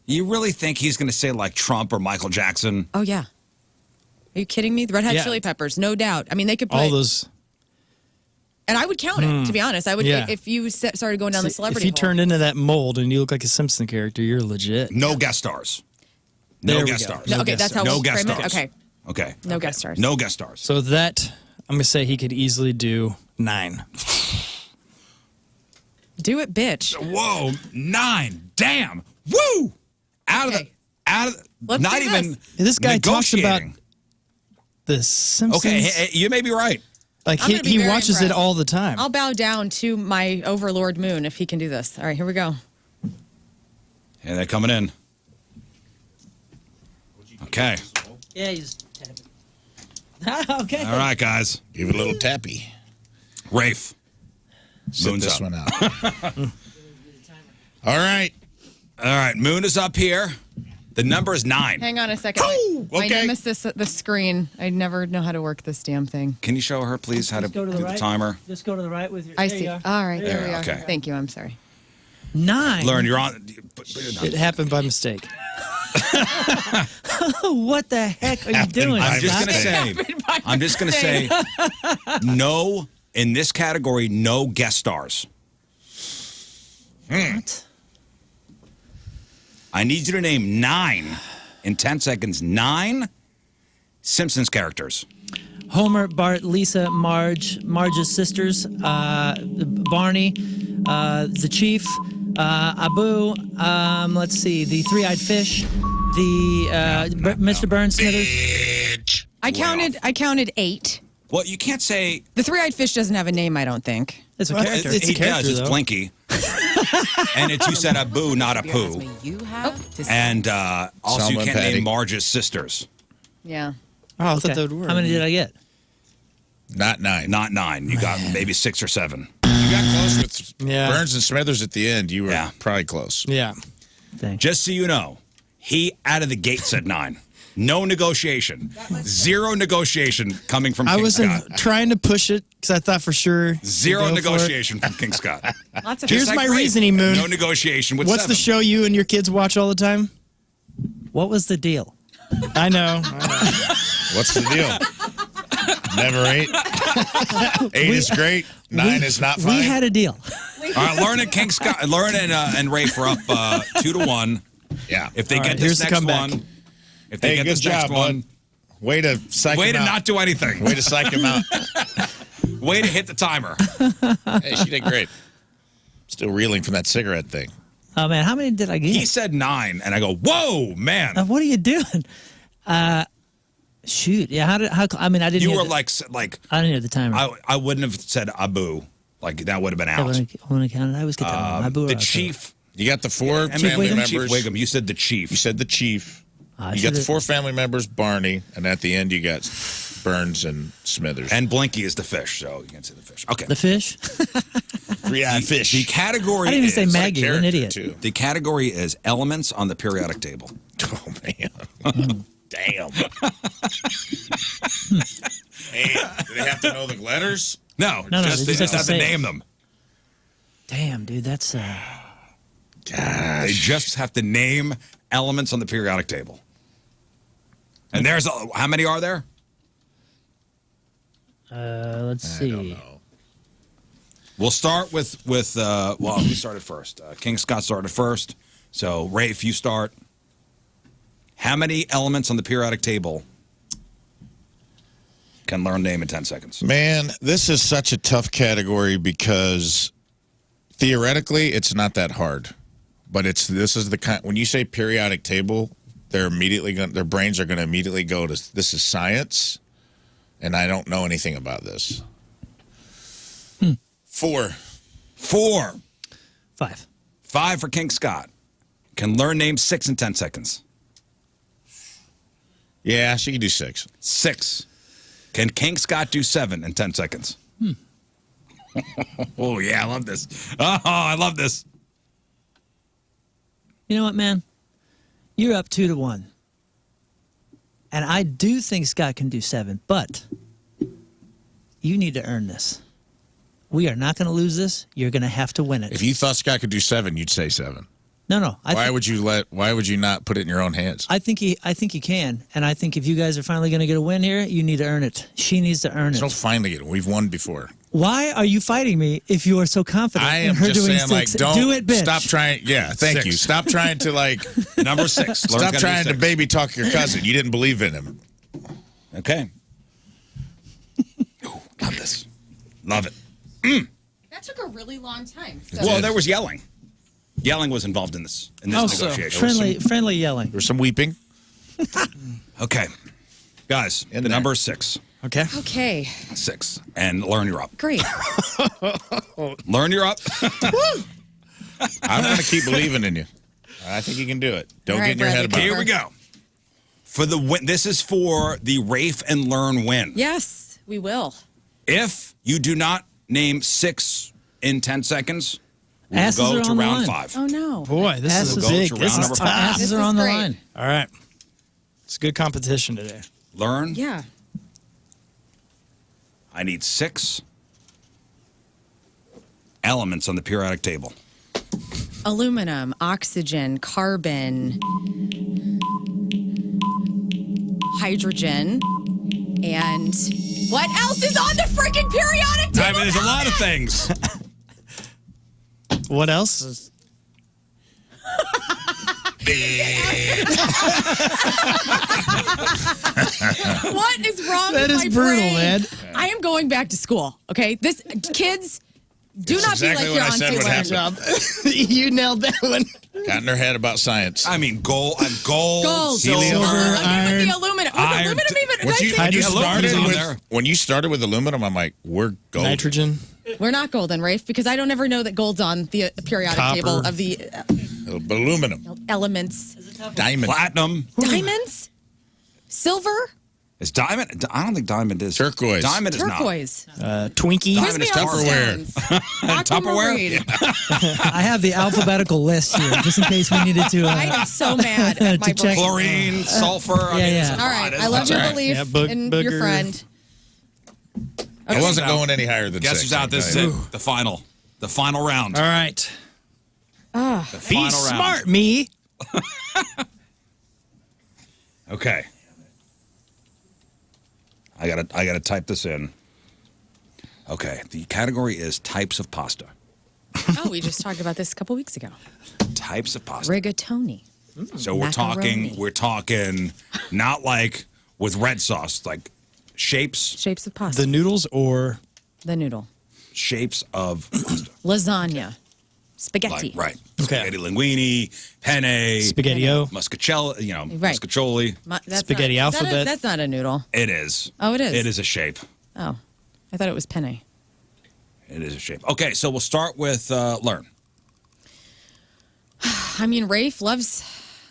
You really think he's going to say like Trump or Michael Jackson? Oh, yeah. Are you kidding me? The Red Hot Yeah. Chili Peppers, no doubt. I mean, they could put... All those. And I would count it, to be honest. I would, Yeah. if you started going down the celebrity If you hole. turned into that mold and you look like a Simpson character, you're legit. No guest stars. No There we guest go. stars. No, No okay, guest that's how No we'll guest frame it. stars. Okay, Okay. no guest stars. No guest stars. So that, I'm going to say he could easily do 9. Do it, bitch. Whoa, 9. Damn. Woo! Out of Okay. the, Let's not do even This guy talks about negotiating. The Simpsons. Okay, hey, you may be right. Like I'm gonna be he very watches it impressed. all the time. I'll bow down to my overlord Moon if he can do this. All right, here we go. And they're coming in. Okay. Yeah, he's okay. All right, guys. Give it a little tappy. Rafe. Sit Moon's this up. one out. All right. All right, Moon is up here. The number is 9. Hang on a second. My name is the screen. I never know how to work this damn thing. Can you show her, please, how to Just go to do the the right. timer? Just go to the right with your. I there see. you All are. right, there we are. okay. Thank you. I'm sorry. 9. Learn, you're on. It happened by mistake. What the heck are you doing? I'm just Scott? going to say, no, in this category, no guest stars. What? I need you to name 9 in 10 seconds. 9 Simpsons characters. Homer, Bart, Lisa, Marge, Marge's sisters, Barney, the Chief, Abu. Let's see. The three-eyed fish. The Mr. Burns Smithers. I counted 8. Well, you can't say The three-eyed fish doesn't have a name, I don't think. It's a Well, character. it's a it character, does. It's though. Blinky. And it's you said a boo, not a poo. And also you Selma and can't Patty. name Marge's sisters. Yeah. Oh, I thought Okay. that would work. How many did I get? Not 9. Not 9. You got maybe 6 or 7. You got close with Yeah. Burns and Smithers at the end. You were Yeah. probably close. Yeah. Thanks. Just so you know, he out of the gate said 9. No negotiation. 0 negotiation coming from I King wasn't Scott. trying to push it because I thought for sure. 0 you'd go for it. negotiation from King Scott. Lots of Here's Just my like Rafe. reasoning, Moon. No negotiation with What's 7. the show you and your kids watch all the time? What was the deal? I know. What's the deal? Never 8. 8 is great. 9 is not fine. We had a deal. All right, Lern and King Scott, Lern and Rafe are up 2-1. Yeah. If they All get right, this here's the next comeback. one, if they Hey, get good this next job, one, bud. Way to psych way him to out. not do anything. Way to psych him out. Way to hit the timer. Hey, she did great. Still reeling from that cigarette thing. Oh man, how many did I get? He said 9, and I go, whoa, man. What are you doing? Shoot. Yeah. I mean, I didn't. You hear were the, like I didn't hear the timer. I wouldn't have said Abu. Like, that would have been I out. want to count it. I always get that wrong. Abu or The Abu. chief. You got the 4 I mean, family Chief members. Wiggum, you said the chief. You said the chief. I You got the should've- 4 family members, Barney, and at the end you got Burns and Smithers. And Blinky is the fish, so you can't say the fish. Okay. The fish. 3-eyed fish. The category I didn't even say is, Maggie. What an character, idiot. too. The category is elements on the periodic table. Oh, man. Damn. Hey, do they have to know the letters? No, No, just, they they just just have have to to say name it. them. Damn, dude, that's They just have to name elements on the periodic table. And there's how many are there? let's see. I don't know. We'll start with well, who started first? King Scott started first. So Rafe, you start. How many elements on the periodic table can Lern name in 10 seconds? Man, this is such a tough category because theoretically it's not that hard. But this is the kind when you say periodic table, their brains are going to immediately go to this is science, and I don't know anything about this. 4. 4. 5. 5 for King Scott. Can Lern name 6 in 10 seconds? Yeah, she can do 6. 6. Can King Scott do 7 in 10 seconds? Oh, yeah, I love this. Oh, I love this. You know what, man? You're up 2-1. And I do think Scott can do 7, but you need to earn this. We are not going to lose this. You're going to have to win it. If you thought Scott could do 7, you'd say 7. No. Why would you not put it in your own hands? I think he can, and I think if you guys are finally going to get a win here, you need to earn it. She needs to earn There's no it. finally get it. We've won before. Why are you fighting me if you are so confident I in am her just doing saying, like, 6? don't do it, bitch. stop trying. Yeah, thank 6. you. Stop trying to Number 6. stop trying to baby talk your cousin. You didn't believe in him. Okay. Ooh, love this. Love it. That took a really long time. Well, there was yelling. Yelling was involved in this so negotiation. Friendly yelling. There was some weeping. Okay. Guys, the there. number is 6. Okay. Okay, 6. And Lern, you're up. great. Lern, you're up. I'm going to keep believing in you. I think you can do it. Don't All get right, in your head Bradley, about Here it. we go. For the win, this is for the Rafe and Lern win. Yes, we will. If you do not name 6 in 10 seconds, we'll Asses go are to on the round line. 5. Oh no. Boy, this Asses is go big. to This round is number tough. five. Asses This are is on the great. line. All right. It's good competition today. Lern, Yeah. I need 6 elements on the periodic table. Aluminum, oxygen, carbon, hydrogen, and what else is on the freaking periodic table? I mean, there's a lot of things. What else? What is wrong That with is my brutal, brain? man. I am going back to school. Okay, kids, Do not exactly be what like I said your would auntie happen. Lern. You nailed that one. Got in her head about science. I mean, gold, Gold, helium. silver, iron. the aluminum. Was Iron. aluminum even? When Aluminum's on there. when you started with aluminum, I'm like, we're gold. Nitrogen. We're not golden, Rafe, because I don't ever know that gold's on the periodic Copper. table of the Aluminum. elements. Diamond. Platinum. Diamonds? Silver? Is diamond? I don't think diamond is. Turquoise. Diamond is Turquoise? Twinkie. Diamond is Tupperware. Tupperware? Tupperware? I have the alphabetical list here, just in case we needed to. I am so mad at my To check. brain. Chlorine, sulfur. I yeah, mean, yeah. come All on, right, it's I love not your right. belief Yeah, in your booger. friend. I wasn't going any higher than Guess 6. who's out? This is it. The final round. All right. The Be final smart, round. me. Okay. I gotta type this in. Okay, the category is types of pasta. Oh, we just talked about this a couple weeks ago. Types of pasta. Rigatoni. So we're talking not like with red sauce, like shapes Shapes of pasta. The noodles or The noodle. shapes of pasta. Lasagna. Spaghetti. Like, right. Okay. Spaghetti linguine, penne, spaghetti-o. muscatelli, Right. muscaccioli. That's Spaghetti not, is that alphabet. that's not a noodle. It is. Oh, it is? It is a shape. Oh, I thought it was penne. It is a shape. Okay, so we'll start with Lern. I mean, Rafe loves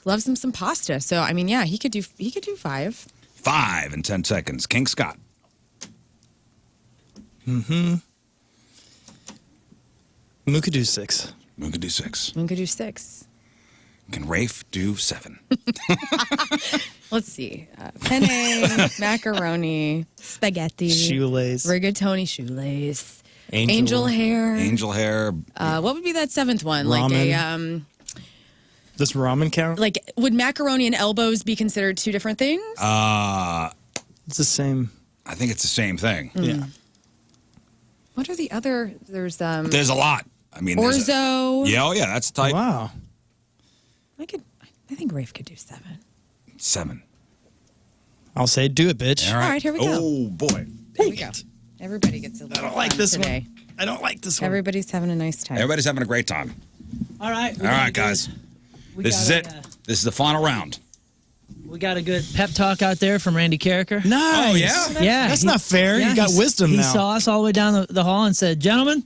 him some pasta. So I mean, yeah, he could do 5. 5 in 10 seconds. King Scott. Moon could do 6. Moon could do 6. Moon could do 6. Can Rafe do 7? Let's see. Penne, macaroni, spaghetti, Shoelace. rigatoni, shoelace, Angel. angel hair. Angel hair. What would be that 7th one? Like Ramen. Does ramen count? like would macaroni and elbows be considered 2 different things? It's the same. I think it's the same thing. Yeah. What are the other? There's There's a lot. I mean, there's a- orzo. yeah, oh yeah, that's type Wow. I think Rafe could do 7. 7. I'll say do it, bitch. All right. right, here we go. Oh boy. Here we go. Everybody gets a little. I don't like fun this today. one. I don't like this one. Everybody's having a nice time. Everybody's having a great time. All right. All right, guys. This is it. This is the final round. We got a good pep talk out there from Randy Carricker. Nice. Oh, yeah? Yeah, That's not fair. You got wisdom he now. saw us all the way down the hall and said, "Gentlemen,"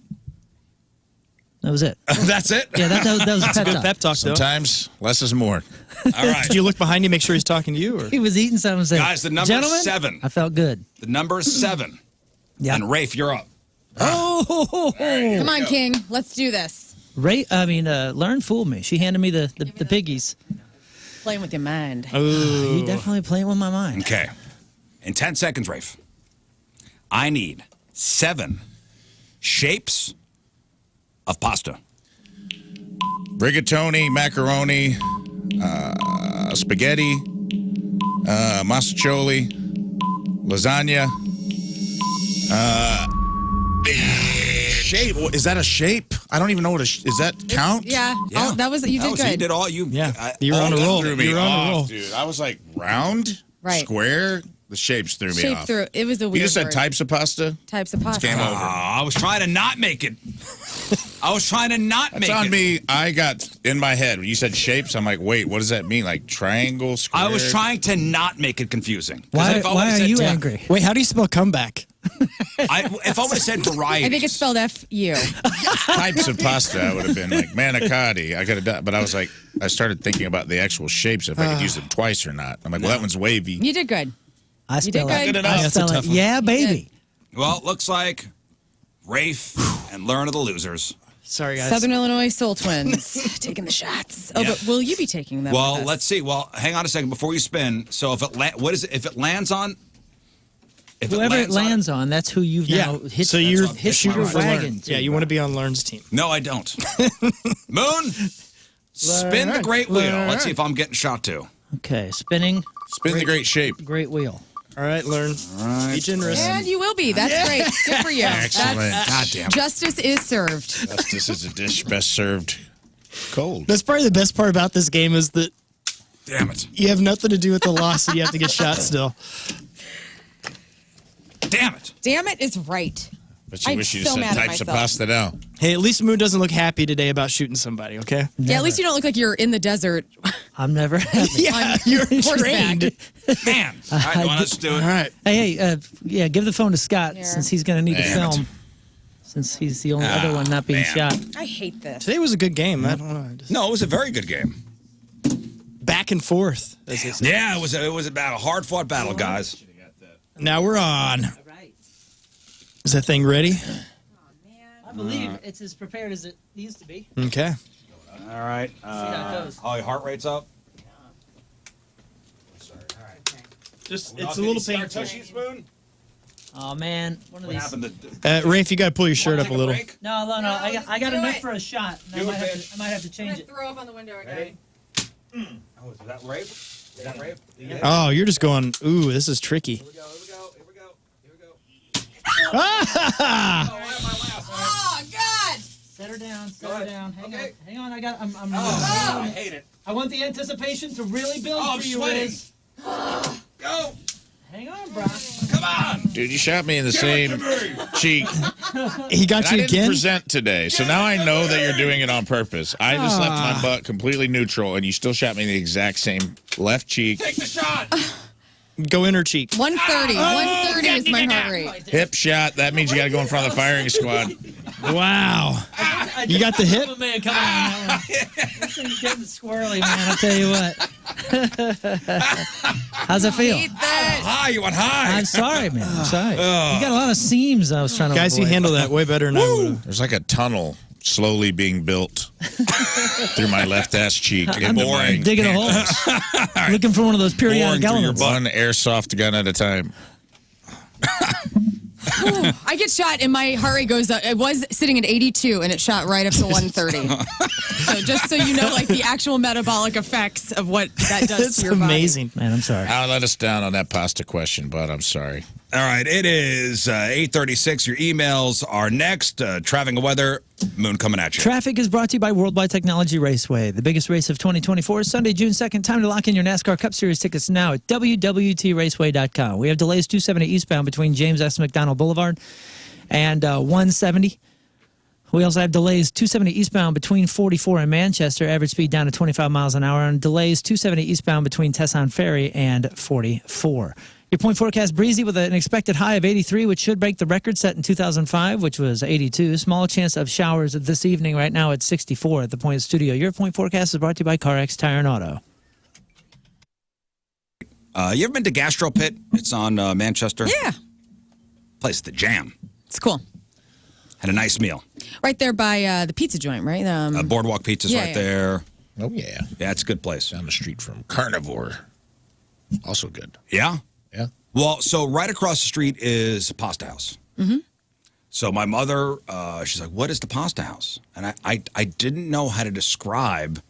that was it. That's it? Yeah, that was a pep Good talk. pep talk, though. Sometimes less is more. All right. Did you look behind you, make sure he's talking to you? Or? He was eating something and said, Guys, the number "Gentlemen," 7. I felt good. The number is 7. Yeah. And Rafe, you're up. Oh, Come on, King. Let's do this. Lern fooled me. She handed me the piggies. Playing with your mind. He definitely playing with my mind. Okay. In 10 seconds, Rafe, I need 7 shapes of pasta. Rigatoni, macaroni, spaghetti, masticholi, lasagna. Shape. Is that a shape? I don't even know what does that count? Yeah. Yeah. Oh, that was you did So good. you did all you. Yeah. You were on a That roll. threw me You were on a off, roll. dude. I was like round, Right. square. The shapes threw me Shape off. through. It was a You weird. just said word. types of pasta. Types of pasta. Game over. I was trying to not make it. I was trying to not It's make on it. me. I got in my head when you said shapes. I'm like, wait, what does that mean? Like triangle, square? I was trying to not make it confusing. 'Cause Why if I would've are said you type- angry? Wait, how do you spell comeback? If I would have said variety, I think it's spelled F-U. types of pasta. I would have been like manicotti. I could have done, but I was like, I started thinking about the actual shapes if I could use them twice or not. I'm like, well, that one's wavy. You did good. I did spell good. it. Good enough. I That's a spell tough it. one. Yeah, baby. well, it looks like Rafe and Lern are the losers. Sorry, guys. Southern Illinois Soul Twins taking the shots. Oh, Yeah. but will you be taking them? Well, with us? let's see. Well, hang on a second before you spin. So if it what is it? If it lands on, if Whoever it on- lands on, that's who you've Yeah. now hit. So you're what- a that's shooter what for I'm Lern. wagon to, Yeah, you want to be on Lern's team. No, I don't. Moon, spin the great wheel. Let's see if I'm getting shot too. Okay, spinning. Spin the great shape. Great wheel. All right, Lern. Be generous. And you will be. That's great. Good for you. Excellent. God damn it. Justice is served. This is a dish best served cold. That's probably the best part about this game is that Damn it. you have nothing to do with the loss, so you have to get shot still. Damn it. Damn it is right. But you I'm wish you so just mad said at types of myself. pasta now. Hey, at least Moon doesn't look happy today about shooting somebody, okay? Yeah, at least you don't look like you're in the desert. I'm never happy. Yeah, you're horseback. trained. Man. All right, you want us to do it? All right. Hey, yeah, give the phone to Scott Here. since he's going to need to Damn it. film. Since he's the only other one not being man. shot. I hate this. Today was a good game. I don't know. Just No, it was a very good game. back and forth. as they say. Yeah, it was about a hard-fought battle, guys. Now we're on. Is that thing ready? I believe it's as prepared as it needs to be. Okay. All right. how it goes. Your heart rate's up? Just it's a little painful. Spoon? Oh, man. One of What these. happened to... Rafe, you got to pull your shirt up a little. No. I got do enough it. for a shot. I Do it, might, have bitch. to, I might have to change it. throw up on the window again. Oh, is that rape? Is that rape? Here Oh, you're just going, ooh, this is tricky. we go, here we go. Oh, God! Set her down. Set her down. Hang Okay. on. Hang on. I'm I hate it. I want the anticipation to really build Oh, I'm for you, sweating. Rizz. Go! Hang on, bro. Come on! Dude, you shot me in the same cheek. He got And I you didn't again? present today, so now I know that you're doing it on purpose. I just left my butt completely neutral, and you still shot me in the exact same left cheek. Take the shot! Go inner cheek. 130. 130 is my heart rate. Hip shot. That means you got to go in front of the firing squad. Wow. You got the hip? Man, come on. That one. This thing's getting squirrely, man. I'll tell you what. How's it feel? Hate this. High, you went high. I'm sorry, man. I'm sorry. You got a lot of seams I was trying to Guys, you avoid. handle that way better than I would have. There's like a tunnel slowly being built through my left ass cheek. I'm into my digging a hole. Looking for one of those periodic Boring through your elements. one airsoft gun at a time. I get shot and my heart rate goes up. It was sitting at 82 and it shot right up to 130. So just so you know, like the actual metabolic effects of what that does It's to your body. amazing. Man, I'm sorry. I let us down on that pasta question, but I'm sorry. All right, it is 8:36. Your emails are next. Traffic and weather, Moon coming at you. Traffic is brought to you by Worldwide Technology Raceway. The biggest race of 2024 is Sunday, June 2nd. Time to lock in your NASCAR Cup Series tickets now at www.raceway.com. We have delays 270 eastbound between James S. McDonald Boulevard and 170. We also have delays 270 eastbound between 44 and Manchester, average speed down to 25 miles an hour, and delays 270 eastbound between Tesson Ferry and 44. Your point forecast breezy with an expected high of 83, which should break the record set in 2005, which was 82. Small chance of showers this evening. Right now, it's 64 at the Point Studio. Your point forecast is brought to you by CarX Tire and Auto. You ever been to Gastro Pit? It's on Manchester. Yeah, Place the jam. it's cool. Had a nice meal. Right there by the pizza joint, right? Boardwalk Pizza's Yeah, right yeah. there. Oh, yeah. Yeah, it's a good place. Down the street from Carnivore. Also good. Yeah? Yeah. Well, so right across the street is Pasta House. Mm-hmm. So my mother, she's like, what is the Pasta House? And I didn't know how to describe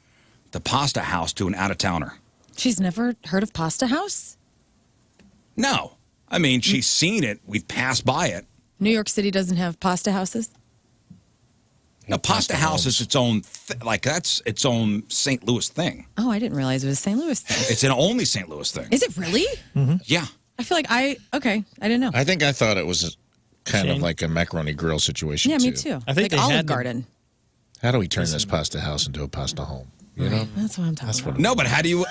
the Pasta House to an out-of-towner. She's never heard of Pasta House? No. I mean, she's seen it. We've passed by it. New York City doesn't have pasta houses? Now, Pasta House is its own, that's its own St. Louis thing. Oh, I didn't realize it was a St. Louis thing. It's an only St. Louis thing. Is it really? Yeah. I feel like I didn't know. I think I thought it was kind of Shane? like a macaroni grill situation, Yeah, me too. I think like they Olive had them. Garden. How do we turn this pasta house into a pasta home? You know? That's what I'm talking about. No, but how do you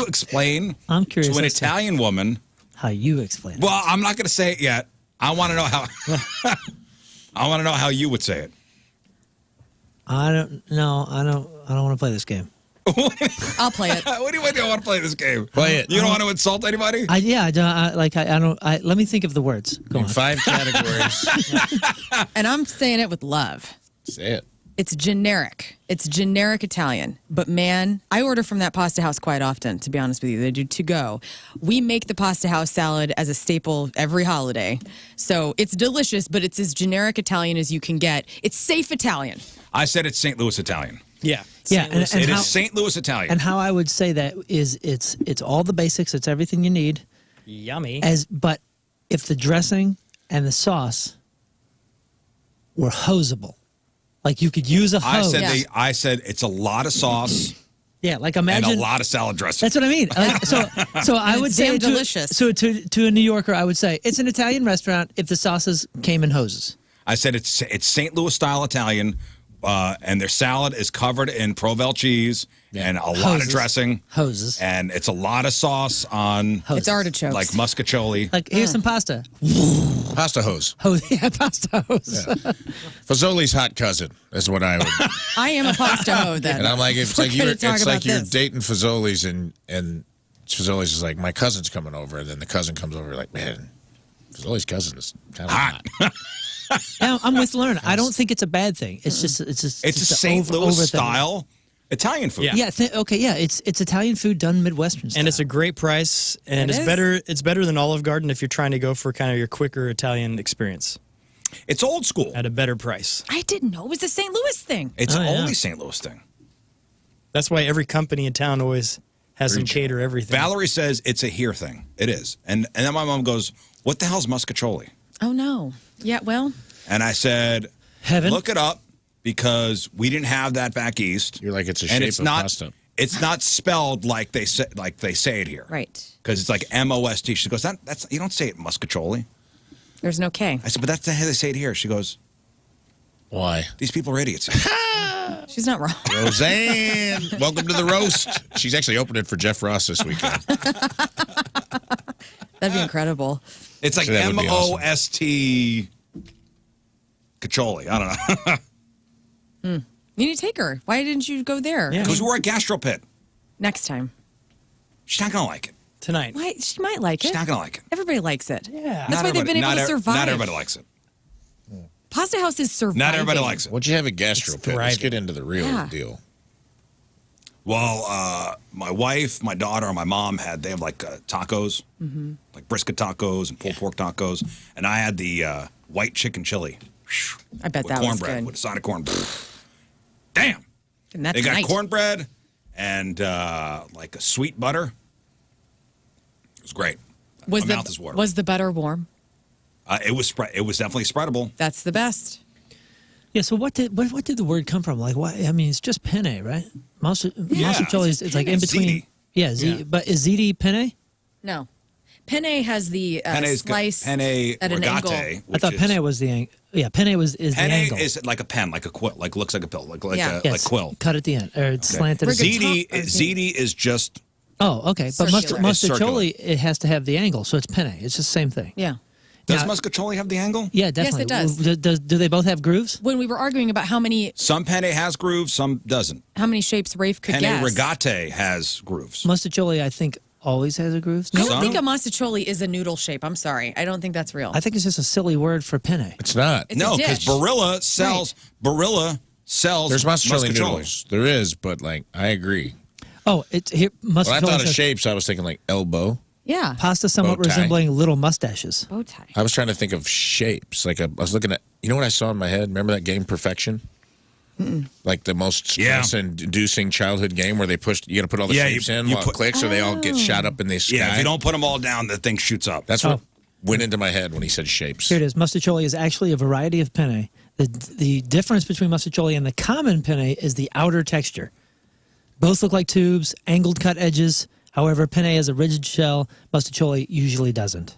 explain I'm curious to an as to Italian woman? how you explain it. Well, I'm not going to say it yet. I want to know how. I want to know how you would say it. I don't want to play this game. I'll play it. What do you want to play this game? Play it. You don't want to insult anybody? I don't. Let me think of the words. Go In on. 5 categories. And I'm saying it with love. Say it. It's generic. It's generic Italian. But man, I order from that pasta house quite often, to be honest with you. They do to go. We make the pasta house salad as a staple every holiday. So it's delicious, but it's as generic Italian as you can get. It's safe Italian. I said it's St. Louis Italian. Yeah. Yeah, and It how, is St. Louis Italian. and how I would say that is it's all the basics. It's everything you need. Yummy. But if the dressing and the sauce were hosable, like you could use a hose. I said it's a lot of sauce Yeah, like and imagine a lot of salad dressing. That's what I mean. Like, so I would it's say damn delicious. To a New Yorker, I would say it's an Italian restaurant if the sauces came in hoses. I said it's St. Louis style Italian, and their salad is covered in Provel cheese and a lot of dressing. Hoses. And it's a lot of sauce on Hoses. It's artichokes. like muscaccioli. Like here's some pasta. Pasta hose. Hose, yeah, pasta hose. Yeah. Fazoli's hot cousin is what I would. I am a pasta hoe then. And I'm like, it's We're like gonna you're, talk it's like about you're this. dating Fazoli's, and Fazoli's is like, my cousin's coming over, and then the cousin comes over, like, man, Fazoli's cousin is kind of hot. Now, I'm with Lern. I don't think it's a bad thing. It's just It's just a an St. over Louis thing. style Italian food. Yeah. Yeah. Okay. Yeah. It's Italian food done Midwestern style. And it's a great price, and It it's is. better. It's better than Olive Garden if you're trying to go for kind of your quicker Italian experience It's old school. at a better price. I didn't know it was a St. Louis thing. It's Oh, yeah. only St. Louis thing. That's why every company in town always has them cater everything. Valerie says it's a here thing. It is. And then my mom goes, what the hell's muscaccioli? Oh no. Yeah. Well. And I said, Heaven. look it up because we didn't have that back east. You're like, it's a and shape it's of not, pasta. It's not spelled like they say it here. Right. Because it's like M-O-S-T. She goes, that's you don't say it muscaccioli. There's no K. I said, but that's the how they say it here. She goes, Why? these people are idiots. She's not wrong. Roseanne, welcome to the roast. She's actually opening for Jeff Ross this weekend. That'd be incredible. It's like So that would be awesome. M-O-S-T caccioli. I don't know. You need to take her. Why didn't you go there? Yeah. Because we're a gastro pit. Next time. She's not going to like it. Tonight. Why? She might like She's it. not going to like it. Everybody likes it. Yeah. That's why they've been able to survive. Not everybody likes it. Pasta House is surviving. Not everybody likes it. What'd you have a gastro It's pit? Let's thriving. get into the real Yeah. deal. Well, my wife, my daughter, and my mom they have like tacos, like brisket tacos and pulled pork tacos. And I had the white chicken chili. I bet with that was cornbread, good. with a side of cornbread. Damn. And that's They got nice. cornbread and like a sweet butter. It was great. Was My mouth is watering. the butter warm? It was definitely spreadable. That's the best. Yeah. So what did the word come from? Like, why? I mean, it's just penne, right? Yeah, Muscaccioli is it's like in between. ziti. Yeah, Yeah. But is ziti penne? No. Penne has the slice penne at an angle. rigate. I thought penne was the angle. Yeah, penne is the Penne angle. is like a pen, like a quill, like looks like a pill, like Yeah. like quill. Cut at the end or it's slanted. at the end. Ziti is just Oh, okay. But Circular. It's circular. muscaccioli, it has to have the angle, so it's penne. It's just the same thing. Yeah. does Now- muscaccioli have the angle? Yeah, definitely. it does. Do they both have grooves? When we were arguing about how many Some penne has grooves, some doesn't. shapes Rafe could Penne guess. rigate has grooves. Muscaccioli, I think, always has a groove. I No, don't Some- think a mostaccioli is a noodle shape. I'm sorry. I don't think that's real. I think it's just a silly word for penne. It's not. It's No, a because dish. Barilla sells There's muscaccioli muscaccioli. noodles. There is, but like I agree. Oh, it's here. When I Muscaccioli thought of says shapes, I was thinking like elbow. Yeah. pasta somewhat Bow tie. resembling little mustaches. Bow tie. I was trying to think of shapes. Like I was looking at, you know what I saw in my head? Remember that game Perfection? Like the most stress-inducing childhood game where they pushed, you got to put all the Yeah, shapes you in put- while it clicks, or they all get shot up in the sky. Yeah, if you don't put them all down, the thing shoots up. That's what went into my head when he said shapes. Here it is. Muscaccioli is actually a variety of penne. The difference between muscaccioli and the common penne is the outer texture. Both look like tubes, angled cut edges. However, penne has a rigid shell. Muscaccioli usually doesn't.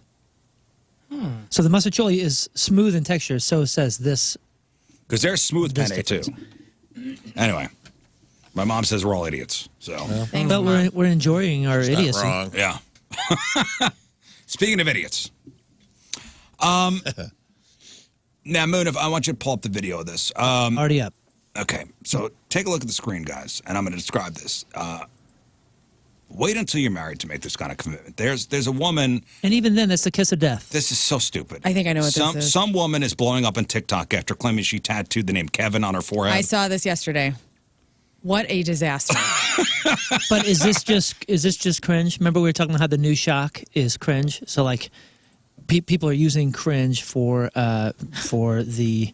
So the muscaccioli is smooth in texture. So says this. Because there's smooth This penne, too. Anyway, my mom says we're all idiots. So, Thanks, But Mom. we're enjoying our Not idiocy. wrong. yeah. Speaking of idiots. Now, Moon, I want you to pull up the video of this. Already up. Okay, so take a look at the screen, guys, and I'm going to describe this. Wait until you're married to make this kind of commitment. There's a woman. And even then, that's the kiss of death. This is so stupid. I think I know what this is. Some woman is blowing up on TikTok after claiming she tattooed the name Kevin on her forehead. I saw this yesterday. What a disaster. But is this just cringe? Remember we were talking about how the new shock is cringe. So like, people are using cringe for the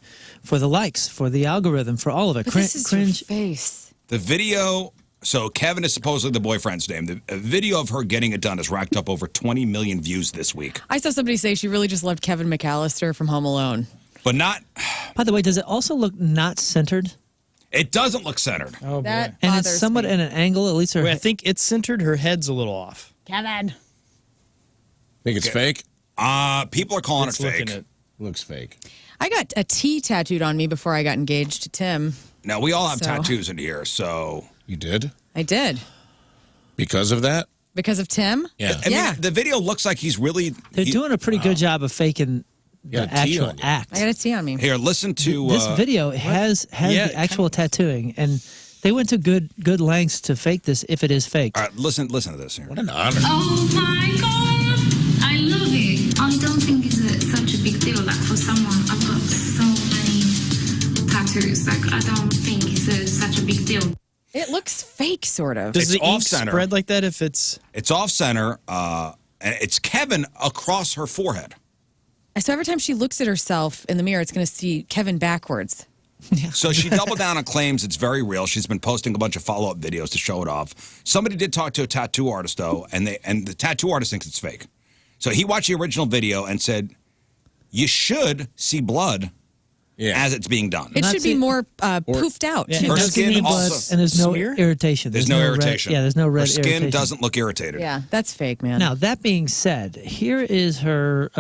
likes, for the algorithm, for all of it. But this is cringe. your face. The video. So Kevin is supposedly the boyfriend's name. The video of her getting it done has racked up over 20 million views this week. I saw somebody say she really just loved Kevin McAllister from Home Alone. But not. By the way, does it also look not centered? It doesn't look centered. Oh, That boy. And bothers it's somewhat me. in an angle. At least her. Wait, I think it's centered. Her head's a little off. Kevin. Think it's fake? People are calling It's it fake. looking at. Looks fake. I got a T tattooed on me before I got engaged to Tim. Now, we all have So- tattoos in here, so... You did? I did. Because of that? Because of Tim? Yeah. I Yeah. mean, the video looks like he's really... They're doing a pretty good job of faking got the a T actual on you. act. I got a T on me. Here, listen to... This video has Yeah, the actual tattooing, and they went to good lengths to fake this if it is fake. All right, listen to this here. What an honor. Oh my god! I love it. I don't think it's such a big deal. Like for someone, I've got so many tattoos. Like I don't think it's such a big deal. It looks fake, sort of. Does It's the ink off-center. spread like that if it's... It's off-center, and it's Kevin across her forehead. So every time she looks at herself in the mirror, it's going to see Kevin backwards. So she doubled down on claims it's very real. She's been posting a bunch of follow-up videos to show it off. Somebody did talk to a tattoo artist, though, and the tattoo artist thinks it's fake. So he watched the original video and said, you should see blood as it's being done. It Not should be see- more poofed out. Yeah, too. Her It doesn't skin need blood, also- and there's no Smear? irritation. There's no red- irritation. there's no red Her skin irritation. doesn't look irritated. Yeah, that's fake, man. Now that being said, here is her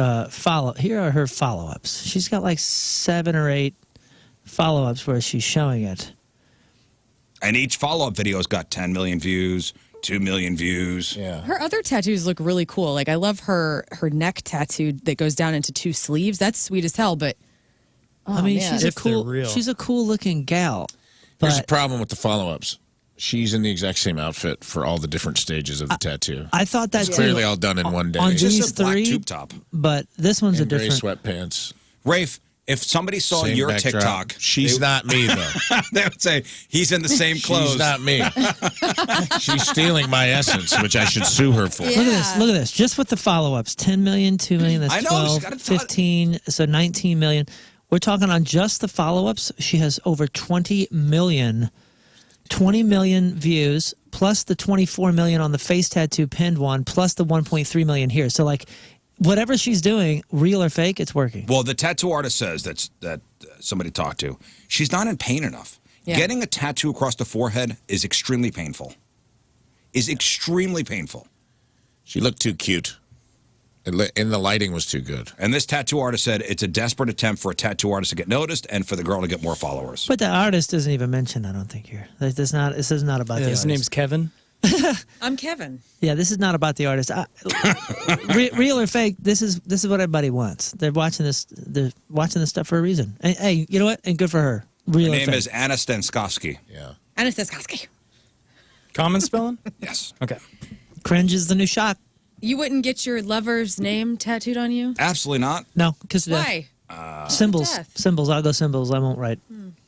Here are her follow-ups. She's got like 7 or 8 follow-ups where she's showing it. And each follow-up video has got 10 million views, 2 million views. Yeah. Her other tattoos look really cool. Like I love her neck tattoo that goes down into 2 sleeves. That's sweet as hell, but I mean, man. If they're real. she's a cool looking gal. Here's the But problem with the follow-ups. She's in the exact same outfit for all the different stages of the tattoo. I thought that It's clearly too, all done in one day. on It's just these a black 3, tube top. but this one's And a gray different. sweatpants. Rafe, if somebody saw Same your backdrop. TikTok, She's not me, though. they would say, he's in the same clothes. She's not me. She's stealing my essence, which I should sue her for. Look at this. Look at this. Just with the follow-ups, 10 million, 2 million. That's I know, she's 12, got a ton. 15, so 19 million. We're talking on just the follow-ups. She has over 20 million views, plus the 24 million on the face tattoo pinned one, plus the 1.3 million here. So like, whatever she's doing, real or fake, it's working. Well, the tattoo artist says that somebody talked to, she's not in pain enough. Yeah. Getting a tattoo across the forehead is extremely painful. Is extremely painful. She looked too cute. And the lighting was too good. And this tattoo artist said it's a desperate attempt for a tattoo artist to get noticed and for the girl to get more followers. But the artist isn't even mentioned, I don't think, here. This is not about the His artist. name's Kevin. I'm Kevin. Yeah, this is not about the artist. Real or fake, this is what everybody wants. They're watching this stuff for a reason. And, hey, you know what? And good for her. Real Her or name fake. is Anna Stenskowski. Yeah. Anastaskowski. Common spelling? Yes. Okay. Cringe is the new shock. You wouldn't get your lover's name tattooed on you? Absolutely not. No, because Why? symbols. Death. Symbols. I'll go symbols. I won't write.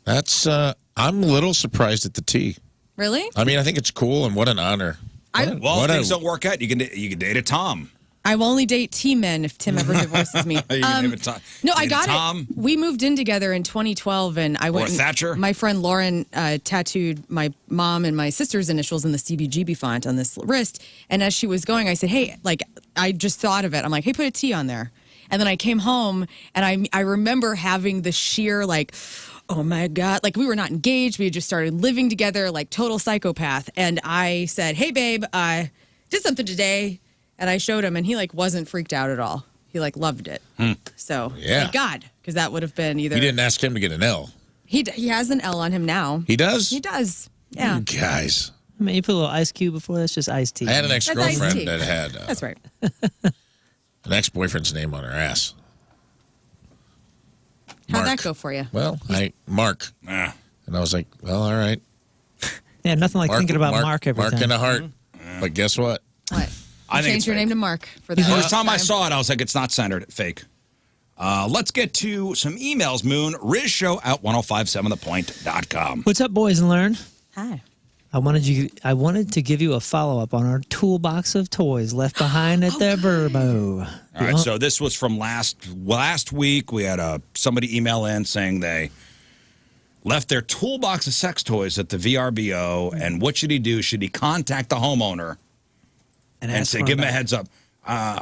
That's, I'm a little surprised at the T. Really? I mean, I think it's cool and what an honor. Well, if things don't work out, you can date a Tom. I will only date T-men if Tim ever divorces me. You can name it Tom. No, I Date a got Tom. it. We moved in together in 2012, and I went. a Thatcher? My friend Lauren tattooed my mom and my sister's initials in the CBGB font on this wrist. And as she was going, I said, "Hey, like I just thought of it. I'm like, hey, put a T on there." And then I came home, and I remember having the sheer like, oh my God, like we were not engaged. We had just started living together, like total psychopath. And I said, "Hey, babe, I did something today." And I showed him, and he like wasn't freaked out at all. He like loved it. So Yeah. thank God, because that would have been either. You didn't ask him to get an L. He has an L on him now. He does? He does. Yeah, Guys. I mean, you put a little ice cube before. That's just iced tea. I had an iced tea. ex-girlfriend that had that's right. an ex-boyfriend's name on her ass. How'd Mark. that go for you? Well, Mark. Ah. And I was like, well, all right. Yeah, nothing like thinking about Mark every Mark time. in a heart. But guess what? What? I think Change it's your fake. name to Mark for the First time I saw it, I was like, it's not centered. Fake. Let's get to some emails, Moon. Rizz Show at 1057thepoint.com. What's up, boys and Lern? Hi. I wanted to give you a follow-up on our toolbox of toys left behind at their Verbo. All right, so this was from last week. We had somebody email in saying they left their toolbox of sex toys at the VRBO, and what should he do? Should he contact the homeowner and say, give him a heads up? I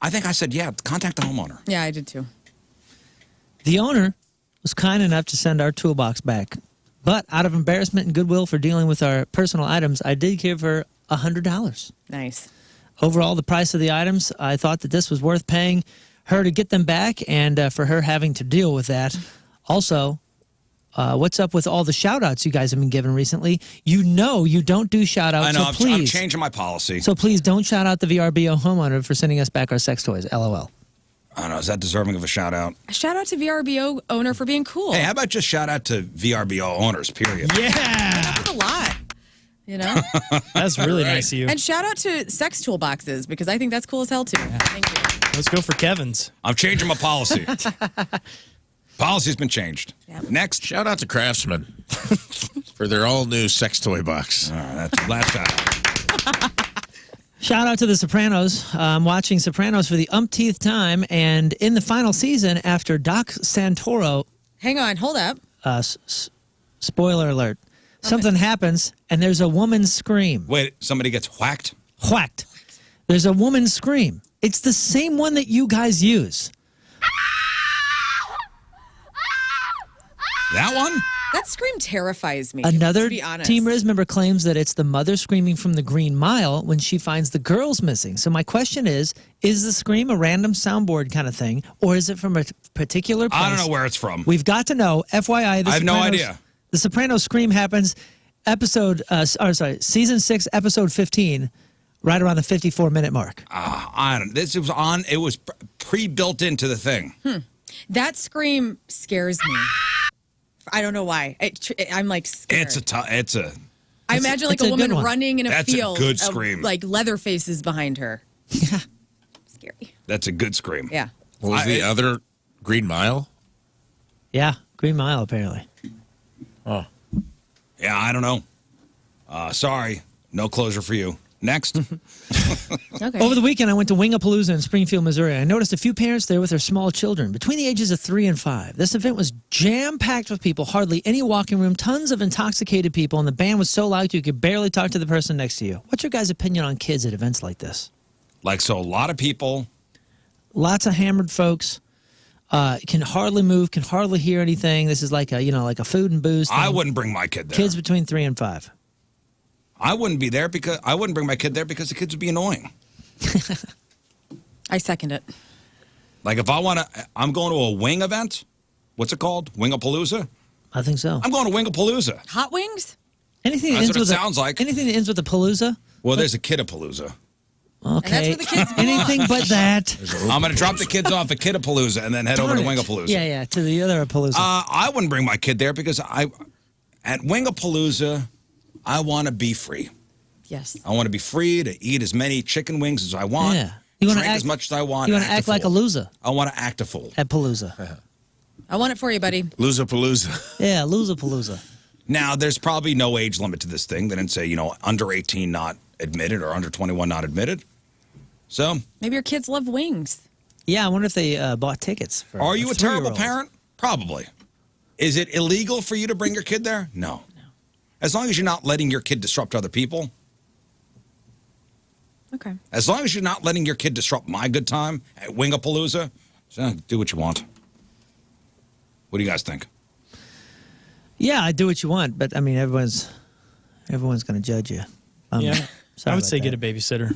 think I said, yeah, contact the homeowner. Yeah, I did too. The owner was kind enough to send our toolbox back. But out of embarrassment and goodwill for dealing with our personal items, I did give her $100. Nice. Overall, the price of the items, I thought that this was worth paying her to get them back and for her having to deal with that. Also, what's up with all the shout-outs you guys have been giving recently? You know you don't do shout-outs, I know. so please. I'm changing my policy. So please don't shout out the VRBO homeowner for sending us back our sex toys. LOL. I don't know. Is that deserving of a shout-out? A shout out to VRBO owner for being cool. Hey, how about just shout-out to VRBO owners, period? Yeah. That's a lot. You know? That's really nice of you. And shout out to sex toolboxes because I think that's cool as hell too. Thank you. Let's go for Kevin's. I'm changing my policy. Policy's been changed. Yep. Next. Shout out to Craftsman for their all-new sex toy box. All right, that's the last shout-out. Shout out to The Sopranos. I'm watching Sopranos for the umpteenth time, and in the final season, after Doc Santoro, Hang on, hold up. spoiler alert, something happens, and there's a woman scream. Wait, somebody gets whacked? Whacked. There's a woman scream. It's the same one that you guys use. That one? That scream terrifies me. Another to be honest. Team Rizz member claims that it's the mother screaming from the Green Mile when she finds the girls missing. So my question is the scream a random soundboard kind of thing, or is it from a particular place? I don't know where it's from. We've got to know. FYI, I have no idea. The Sopranos scream happens season 6, episode 15, right around the 54-minute mark. I don't. This was on. It was pre-built into the thing. That scream scares me. I don't know why. I'm like scared. I imagine like it's a a woman good one. running in a That's a field. good scream. Like leather faces behind her. Scary. That's a good scream. Yeah. What was the other Green Mile? Yeah, Green Mile, apparently. Oh. Yeah, I don't know. Sorry, no closure for you. Next. Okay. Over the weekend, I went to Wingapalooza in Springfield, Missouri. I noticed a few parents there with their small children, between the ages of 3 and 5. This event was jam-packed with people, hardly any walking room, tons of intoxicated people, and the band was so loud you could barely talk to the person next to you. What's your guys' opinion on kids at events like this? So a lot of people. Lots of hammered folks. Can hardly move, can hardly hear anything. This is like a food and booze thing. I wouldn't bring my kid there. Kids between 3 and 5. I wouldn't bring my kid there because the kids would be annoying. I second it. Like if I'm going to a wing event. What's it called? Wingapalooza? I think so. I'm going to Wingapalooza. Hot wings? Anything that That's ends what with it sounds like. Anything that ends with a palooza? Well, there's a Kidapalooza. Okay. that's where the kids belong. Anything but that. I'm going to drop the kids off at Kidapalooza and then head over to Wingapalooza. Yeah, to the other palooza. I wouldn't bring my kid there because at Wingapalooza, I want to be free. Yes. I want to be free to eat as many chicken wings as I want. Yeah. You want to drink act as much as I want. You want to act like a loser I want to act a fool. at palooza. I want it for you, buddy. Loser-palooza. Yeah, loser palooza. Now, there's probably no age limit to this thing. They didn't say, under 18 not admitted or under 21 not admitted. So, Maybe your kids love wings. Yeah, I wonder if they bought tickets. For are you a terrible 3-year-old. parent? Probably. Is it illegal for you to bring your kid there? No. As long as you're not letting your kid disrupt other people. Okay. As long as you're not letting your kid disrupt my good time at Wingapalooza, so do what you want. What do you guys think? Yeah, I do what you want, but I mean, everyone's going to judge you. Yeah. Sorry I would about say that. get a babysitter.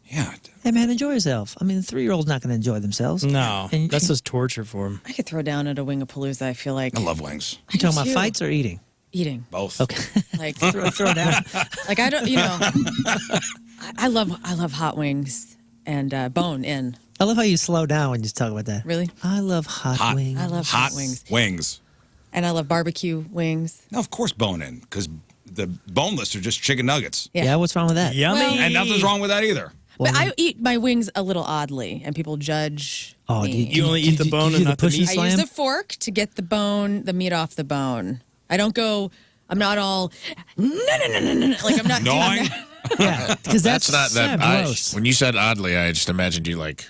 Yeah. Hey, man, enjoy yourself. I mean, the 3-year-old's not going to enjoy themselves. No, And that's just torture for him. I could throw down at a Wingapalooza, I feel like. I love wings. You talking about too. fights or eating? Eating. Both. Okay. Like, throw it down. like I don't, I love hot wings and bone in. I love how you slow down when you talk about that. Really? I love hot wings. I love hot wings. Wings. And I love barbecue wings. No, of course bone in, because the boneless are just chicken nuggets. Yeah, what's wrong with that? Yummy. Well- And nothing's wrong with that either. But I eat my wings a little oddly, and people judge Oh, me. You only eat the bone and not the push meat? and I use slam? a fork to get the meat off the bone. I don't go, I'm not all, no. Like, I'm not Gnawing? doing that. Yeah, because that's not that. gross. When you said oddly, I just imagined you like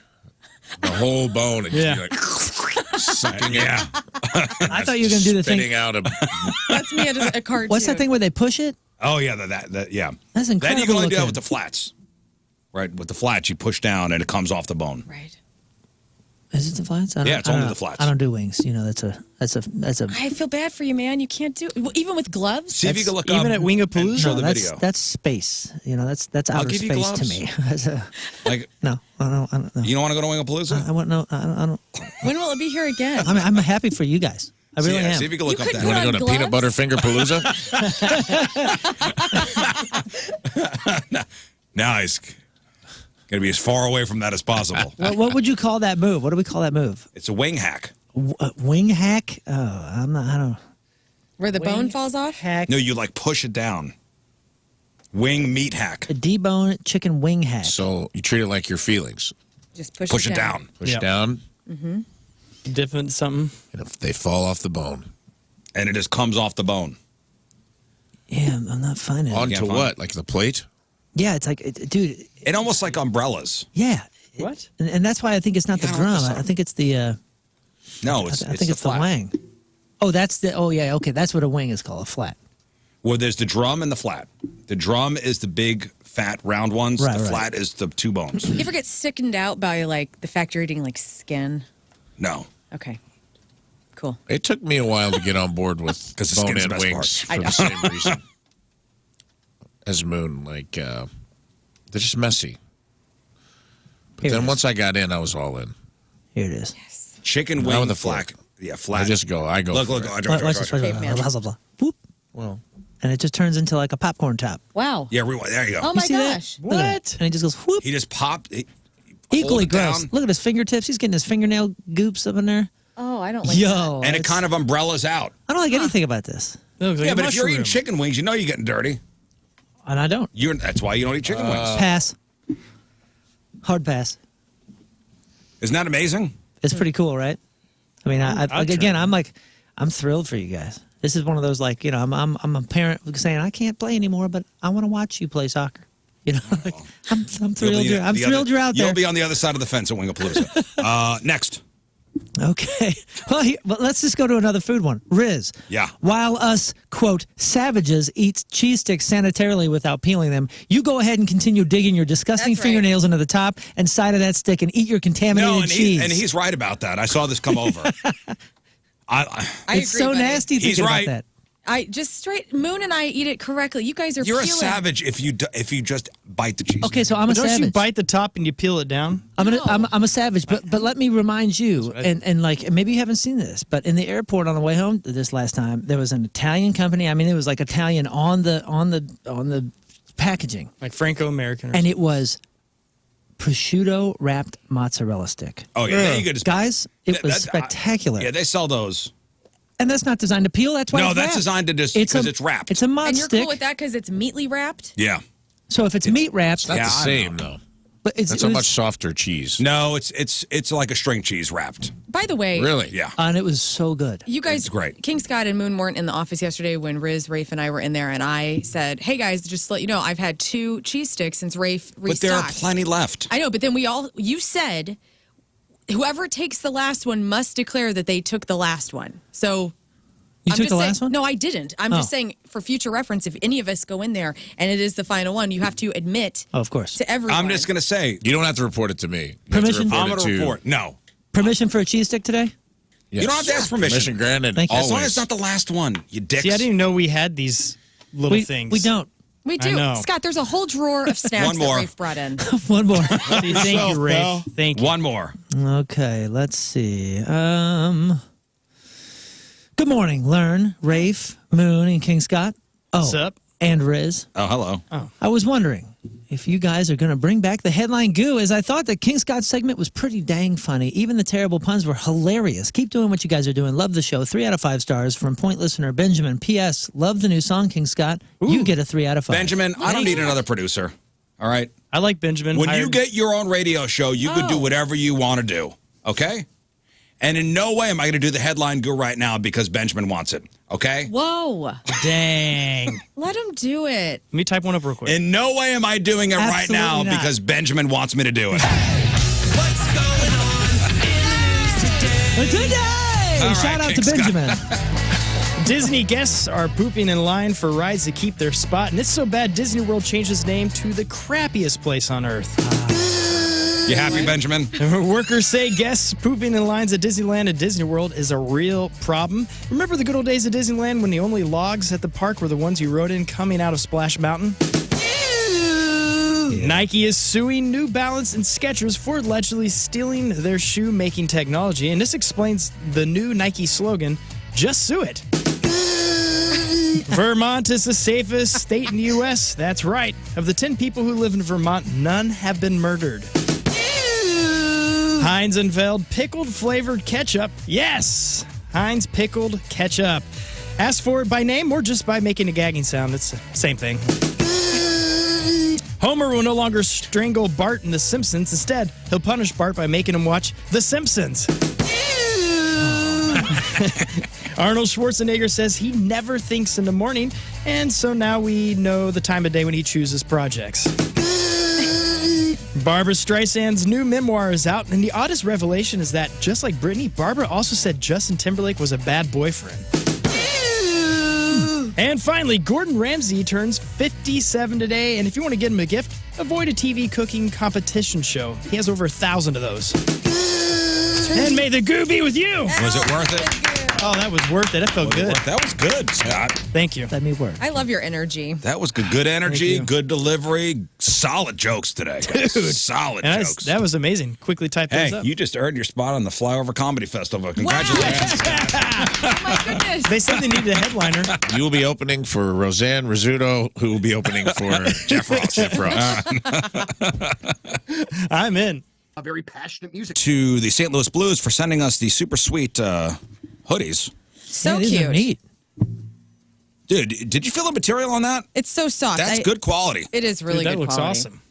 the whole bone and Yeah. you like sucking it. I thought you were going to do the Spitting thing. out a. That's me at a cartoon. What's that thing where they push it? Oh, yeah, yeah. That's Then incredible. you can only do that looking. with the flats. Right? With the flats, you push down and it comes off the bone. Right. Is it the flats? Yeah, it's only the flats. I don't do wings. You know, that's a. I feel bad for you, man. You can't do even with gloves. See if you can look even up at Wingapalooza? show No, the video. that's space. You know, that's I'll outer give you space to gloves. me. That's a, Like, no, I don't. you don't want to go to Wingapalooza? I want no. I don't. When will it be here again? I mean, I'm happy for you guys. I really am. See if you can look You up could that. put Want to on go to Peanut Butter gloves? Finger Palooza? Now he's going to be as far away from that as possible. What would you call that move? What do we call that move? It's a wing hack. Wing hack? Oh, I'm not. I don't. Where the bone falls off? Hack. No, you like push it down. Wing meat hack. A debone chicken wing hack. So you treat it like your feelings. Just push, Push it down. Push Yep. down, Dip into something. and if they fall off the bone. And it just comes off the bone. Yeah, I'm not finding it. Onto find what? Like the plate? Yeah, it's like, dude. It almost like umbrellas. Yeah. What? And that's why I think it's not Yeah, the I don't know drum. if I think it's the. No, it's I think it's the flat. wang. Oh, that's the. Oh, yeah. Okay, that's what a wing is called. A flat. Well, there's the drum and the flat. The drum is the big, fat, round ones. Right, the right. flat is the two bones. You ever get sickened out by like the fact you're eating like skin? No. Okay. Cool. It took me a while to get on board with 'Cause the skin's the bone-in best wings part. for the same reason as Moon. Like, they're just messy. But Here it then is. once I got in, I was all in. Here it is. Chicken Not wing with the flat. Yeah, I flat. go. I go. Look, for look. it. Watch, Watch watch, this, watch. watch, Caveman. blah, blah, blah. Whoop. Well, And it just turns into like a popcorn top. Wow. Yeah, rewind. There you go. Oh You my see that? gosh. Look at that. And he just goes whoop. He just popped. Equally it gross. down. Look at his fingertips. He's getting his fingernail goops up in there. Oh, I don't like Yo. And it it's- kind of umbrellas out. I don't like anything about this. It looks like Yeah, a but if you're mushroom. eating chicken wings, you know you're getting dirty. And I don't. That's why you don't eat chicken wings. Pass. Hard pass. Isn't that amazing? It's pretty cool, right? I mean, I'll like, try again, it. I'm thrilled for you guys. This is one of those like, you know, I'm a parent saying I can't play anymore, but I want to watch you play soccer. You know, like, I'm thrilled. I'm thrilled you're out there. You'll be on the other side of the fence at Wingapalooza. Next. Okay. Well, let's just go to another food one. Rizz. Yeah. While us, quote, savages eat cheese sticks sanitarily without peeling them, you go ahead and continue digging your disgusting That's right. fingernails into the top and side of that stick and eat your contaminated No, and, cheese. he's right about that. I saw this come over. I it's agree, so buddy. nasty He's thinking right. about that. I just straight Moon and I eat it correctly. You guys are You're a peeling. savage if you just bite the cheese. Okay, so I'm a But don't savage. you bite the top and you peel it down? I'm a savage, but let me remind you, and like maybe you haven't seen this, but in the airport on the way home this last time, there was an Italian company. I mean, it was like Italian on the packaging, Like Franco-American. and it was prosciutto wrapped mozzarella stick. Oh yeah, there you go. Just- Guys, it That- was that- spectacular. Yeah, they sell those. And that's not designed to peel. That's why No, it's that's wrapped. designed to just because it's wrapped. It's a mod And you're stick. cool with that because it's meatly wrapped? Yeah. So if it's meat wrapped, it's not Yeah, the I same, know. though. but That's it a was- much softer cheese. No, it's like a string cheese wrapped. By the way, Really? Yeah. and it was so good. you guys, It's great. King Scott and Moon weren't in the office yesterday when Rizz, Rafe, and I were in there, and I said, "Hey guys, just to let you know, I've had 2 cheese sticks since Rafe restocked." But there are plenty left. I know, but then you said, whoever takes the last one must declare that they took the last one. So. You I'm took just the saying, last one? No, I didn't. I'm Oh. just saying for future reference, if any of us go in there and it is the final one, you have to admit Oh, of course. to everyone. I'm just gonna say You don't have to report it to me. You Permission? Have to I'm report gonna it to, report. No, Permission for a cheese stick today? Yes. You don't have to ask permission. Permission granted. Thank you. as long Always. as it's not the last one. You dicks. See, I didn't even know we had these little things. We don't. We I do. know. Scott, there's a whole drawer of snacks One more. that Rafe brought in. One more. Thank you, Rafe. Thank you. One more. Okay, let's see. Good morning, Lern, Rafe, Moon, and King Scott. Oh, What's up? and Rizz. Oh, hello. I was wondering if you guys are going to bring back the headline goo, as I thought the King Scott segment was pretty dang funny. Even the terrible puns were hilarious. Keep doing what you guys are doing. Love the show. 3 out of 5 stars from point listener Benjamin. P.S. Love the new song, King Scott. You get a 3 out of 5. Benjamin, I don't need another producer. All right. I like Benjamin. When you Hired- get your own radio show, you can do whatever you want to do. Okay? And in no way am I going to do the headline goo right now because Benjamin wants it. Okay? Whoa. Dang. Let him do it. Let me type one up real quick. In no way am I doing it right Absolutely now not. because Benjamin wants me to do it. Today! All right, Shout out King to Scott. Benjamin. Disney guests are pooping in line for rides to keep their spot, and it's so bad Disney World changed its name to the crappiest place on earth. You happy, Benjamin? Workers say guests pooping in lines at Disneyland and Disney World is a real problem. Remember the good old days of Disneyland when the only logs at the park were the ones you rode in coming out of Splash Mountain? Yeah. Nike is suing New Balance and Skechers for allegedly stealing their shoe-making technology, and this explains the new Nike slogan, "Just sue it." Vermont is the safest state in the U.S. That's right. Of the 10 people who live in Vermont, none have been murdered. Heinz unveiled pickled flavored ketchup. Yes! Heinz pickled ketchup. Ask for it by name or just by making a gagging sound. It's the same thing. Homer will no longer strangle Bart in The Simpsons. Instead, he'll punish Bart by making him watch The Simpsons. Arnold Schwarzenegger says he never thinks in the morning, and so now we know the time of day when he chooses projects. Barbara Streisand's new memoir is out, and the oddest revelation is that, just like Britney, Barbara also said Justin Timberlake was a bad boyfriend. And finally, Gordon Ramsay turns 57 today, and if you want to get him a gift, avoid a TV cooking competition show. He has over 1,000 of those. And may the goo be with you. Was it worth it? Oh, that was worth it. That felt good. That was good, Scott. Thank you. Let me work. I love your energy. That was good energy, good delivery, solid jokes today, guys. Dude. Solid And jokes. that was amazing. Quickly type those Hey, up. you just earned your spot on the Flyover Comedy Festival. Congratulations. Oh my goodness. They said they needed a headliner. You will be opening for Roseanne Rizzuto, who will be opening for Jeff Ross. Jeff Ross. I'm in. A very passionate music. To the St. Louis Blues for sending us the super sweet hoodies. So These are cute. neat. Dude, did you feel the material on that? It's so soft. That's good quality. It is really Dude, that good looks quality. awesome.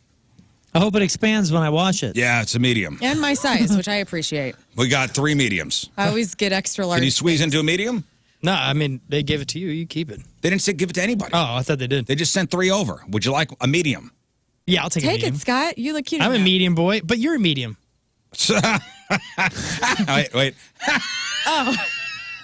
I hope it expands when I wash it. Yeah, it's a medium. And my size, which I appreciate. We got 3 mediums. I always get extra large. Can you squeeze into a medium? No, I mean, they gave it to you. You keep it. They didn't say give it to anybody. Oh, I thought they did. They just sent 3 over. Would you like a medium? Yeah, I'll take a Take medium. it, Scott. You look cute. I'm in a that. medium boy, but you're a medium. Wait. Oh.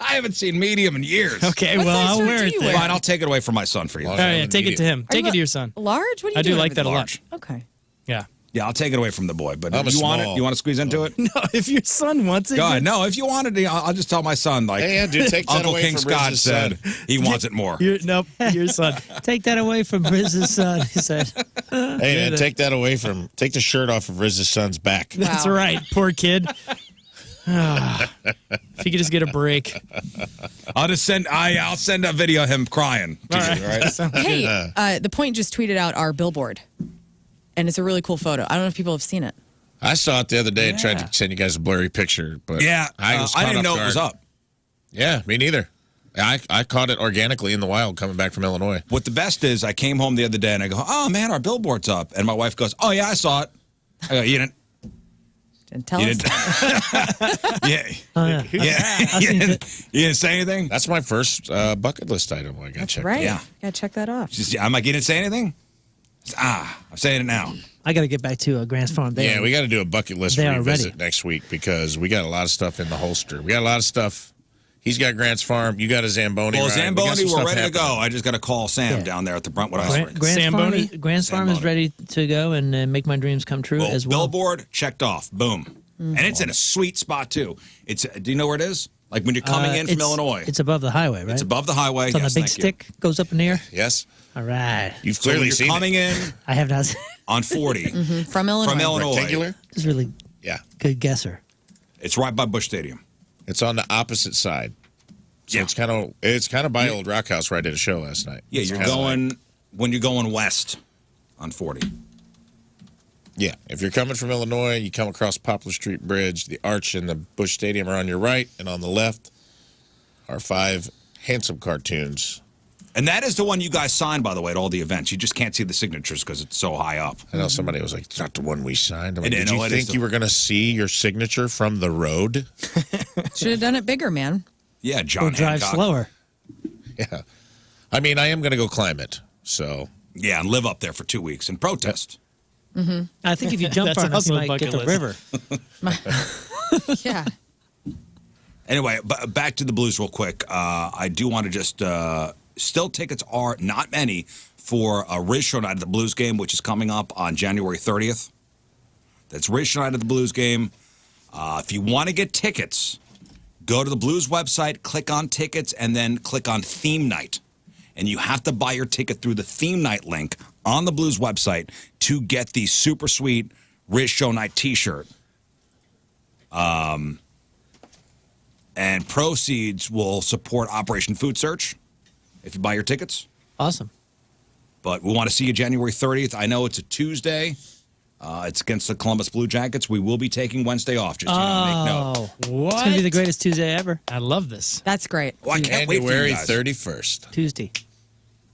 I haven't seen medium in years. Okay, What well, size I'll shirt wear do it you then. wear? Fine, I'll take it away from my son for you. Large. Oh, yeah, take it to him. Are Take you it to your son. Large? What are you I do doing? like that a lot. Large. Okay. Yeah. Yeah, I'll take it away from the boy. But I'm a you want small. it? You want to squeeze into it? No, if your son wants it. Go ahead. No, if you wanted it, I'll just tell my son, like, Hey, dude, take that Uncle away King from Scott Rizz's said son. he wants it more. Nope, your son. Take that away from Rizz's son, he said. Hey, man, take that away from. Take the shirt off of Rizz's son's back. That's Wow. right, poor kid. If you could just get a break. I'll send a video of him crying to All you, right? Hey, The Point just tweeted out our billboard. And it's a really cool photo. I don't know if people have seen it. I saw it the other day and tried to send you guys a blurry picture, but Yeah, I was I caught didn't off know it was guard. up. Yeah, me neither. I caught it organically in the wild coming back from Illinois. What the best is, I came home the other day and I go, oh, man, our billboard's up. And my wife goes, oh, yeah, I saw it. I go, you didn't? And tell You us. didn't? Yeah. Oh, yeah. Yeah. You didn't say anything? That's my first bucket list item. I got That's checked. right. Yeah. Gotta check that off. I'm like, you didn't say anything? I'm saying it now. I got to get back to Grant's Farm. Yeah, we got to do a bucket list They are revisit ready. next week because we got a lot of stuff in the holster. We got a lot of stuff. He's got Grant's Farm. You got a Zamboni. Well, ride. We got Zamboni, some we're stuff ready to go. happening. I just got to call Sam Yeah. down there at the Brentwood Ice Rink. Samboni? Grant's Farm is ready to go and make my dreams come true as well. Billboard, checked off. Boom. And it's in a sweet spot, too. Do you know where it is? Like when you're coming in from Illinois. It's above the highway, right? It's above the highway. It's on Yes, the big thank you. stick, goes up in the air. Yes, All right. you've So when clearly you're seen coming it. in I have not. on 40 From Illinois. from Illinois, Rectangular. This is really Yeah, good guesser. it's right by Busch Stadium. it's on the opposite side. So Yeah. it's kind of by Old Rock House where I did a show last night. Yeah, It's you're kinda going when you're going west on 40. Yeah, if you're coming from Illinois, you come across Poplar Street Bridge. The Arch and the Busch Stadium are on your right, and on the left are 5 handsome cartoons. And that is the one you guys signed, by the way, at all the events. You just can't see the signatures because it's so high up. I know somebody was like, "It's not the one we signed." I'm like, It is, did you no, it is think the- you were going to see your signature from the road? Should have done it bigger, man. Yeah, Or John drive Hancock. slower. Yeah, I mean, I am going to go climb it. So Yeah, and live up there for 2 weeks and protest. I think if you jump That's far enough, also you a might get bucket the list. river. Yeah. Anyway, back to the Blues real quick. I do want to just still tickets are not many for a Rizz Show night at the Blues game, which is coming up on January 30th. That's Rizz Show night at the Blues game. If you want to get tickets, go to the Blues website, click on tickets, and then click on theme night. And you have to buy your ticket through the theme night link on the Blues website to get the super sweet Rizz Show night T-shirt. And proceeds will support Operation Food Search if you buy your tickets. Awesome. But we want to see you January 30th. I know it's a Tuesday. It's against the Columbus Blue Jackets. We will be taking Wednesday off. Just make note. What? It's going to be the greatest Tuesday ever. I love this. That's great. Well, I can't wait for you January guys. 31st. Tuesday.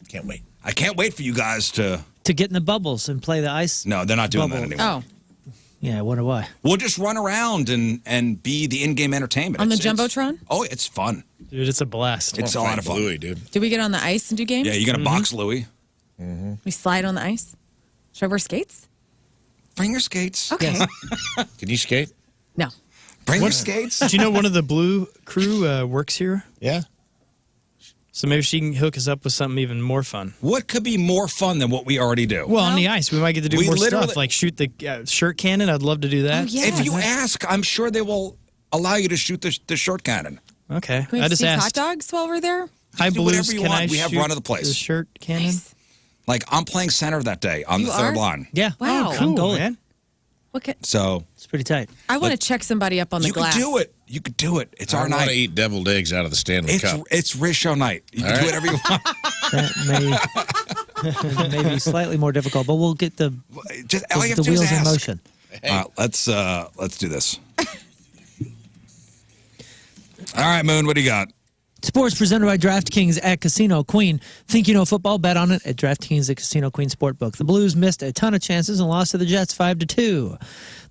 Can't wait. I can't wait for you guys to. To get in the bubbles and play the ice. No, they're not doing that Bubble. anymore. Oh, Yeah, I wonder why. We'll just run around and be the in-game entertainment. on the It's- Jumbotron? Oh, it's fun. Dude, it's a blast. It's a lot of fun. Bluey, dude. Do we get on the ice and do games? Yeah, you're going to box Louie. We slide on the ice? Should I wear skates? Bring your skates. Okay. Can you skate? No. Bring your skates. Do you know one of the Blue crew works here? Yeah. So maybe she can hook us up with something even more fun. What could be more fun than what we already do? Well, on the ice, we might get to do We more literally- stuff, like shoot the shirt cannon. I'd love to do that. Oh, yeah. If you ask, I'm sure they will allow you to shoot the short cannon. Okay. Can we I have just Steve's hot asked. dogs while we're there? Hi, Do Blues. whatever you Can want. I We have shoot run of the place. The shirt cannon. Nice. Like, I'm playing center that day on You the third are? line. Yeah. Wow. Oh, I'm cool, goalie. man. What can, So It's pretty tight. I want to check somebody up on the you glass. could do it. You could do it. It's I our want to night. eat deviled eggs out of the Stanley Cup. It's Rizz Show night. You can All do right. whatever you want. That may be slightly more difficult, but we'll get the Just, all you have the to do is wheels in ask. motion. Let's do this. All right, Moon, what do you got? Sports presented by DraftKings at Casino Queen. Think you know football? Bet on it at DraftKings at Casino Queen Sportbook. The Blues missed a ton of chances and lost to the Jets 5-2.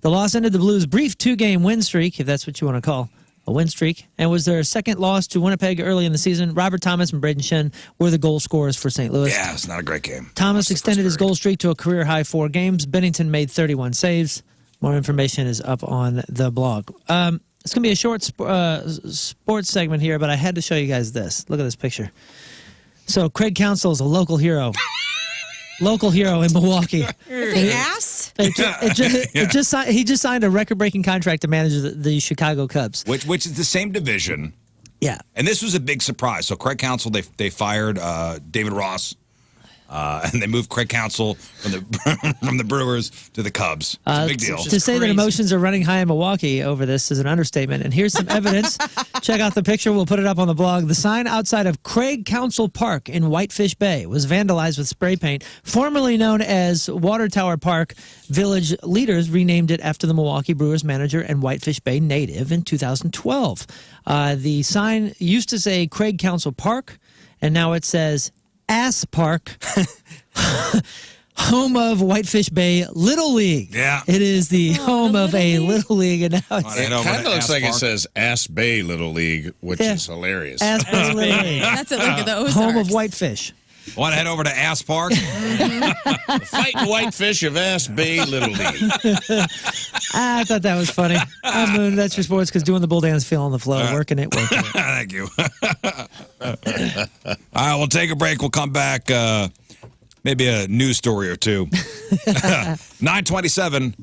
The loss ended the Blues' brief two-game win streak, if that's what you want to call a win streak, and was their second loss to Winnipeg early in the season. Robert Thomas and Braden Shen were the goal scorers for St. Louis. Yeah, it's not a great game. Thomas extended his goal streak to a career-high 4 games. Bennington made 31 saves. More information is up on the blog. It's going to be a short sports segment here, but I had to show you guys this. Look at this picture. So Craig Counsell is a local hero. Local hero in Milwaukee. Is he ass? He just signed a record-breaking contract to manage the Chicago Cubs. Which is the same division. Yeah. And this was a big surprise. So Craig Counsell, they fired David Ross, and they moved Craig Counsell from the from the Brewers to the Cubs. It's a big deal. To say that crazy. emotions are running high in Milwaukee over this is an understatement. And here's some evidence. Check out the picture. We'll put it up on the blog. The sign outside of Craig Counsell Park in Whitefish Bay was vandalized with spray paint, formerly known as Water Tower Park. Village leaders renamed it after the Milwaukee Brewers manager and Whitefish Bay native in 2012. The sign used to say Craig Counsell Park, and now it says Ass Park, home of Whitefish Bay Little League. Yeah. It is the home of a Little League, and now it's It It over kind to of looks Ass like it Park. says Ass Bay Little League, which Yeah. is hilarious. Ass Bay Little League, That's it. Look at the Ozarks. home of Whitefish. Want to head over to Ass Park? Fighting Whitefish of Ass Bay Little League. I thought that was funny. Moon, that's your sports because doing the bull dance, feeling the flow, working it. Thank you. All right, we'll take a break. We'll come back. Maybe a news story or two. 9:27,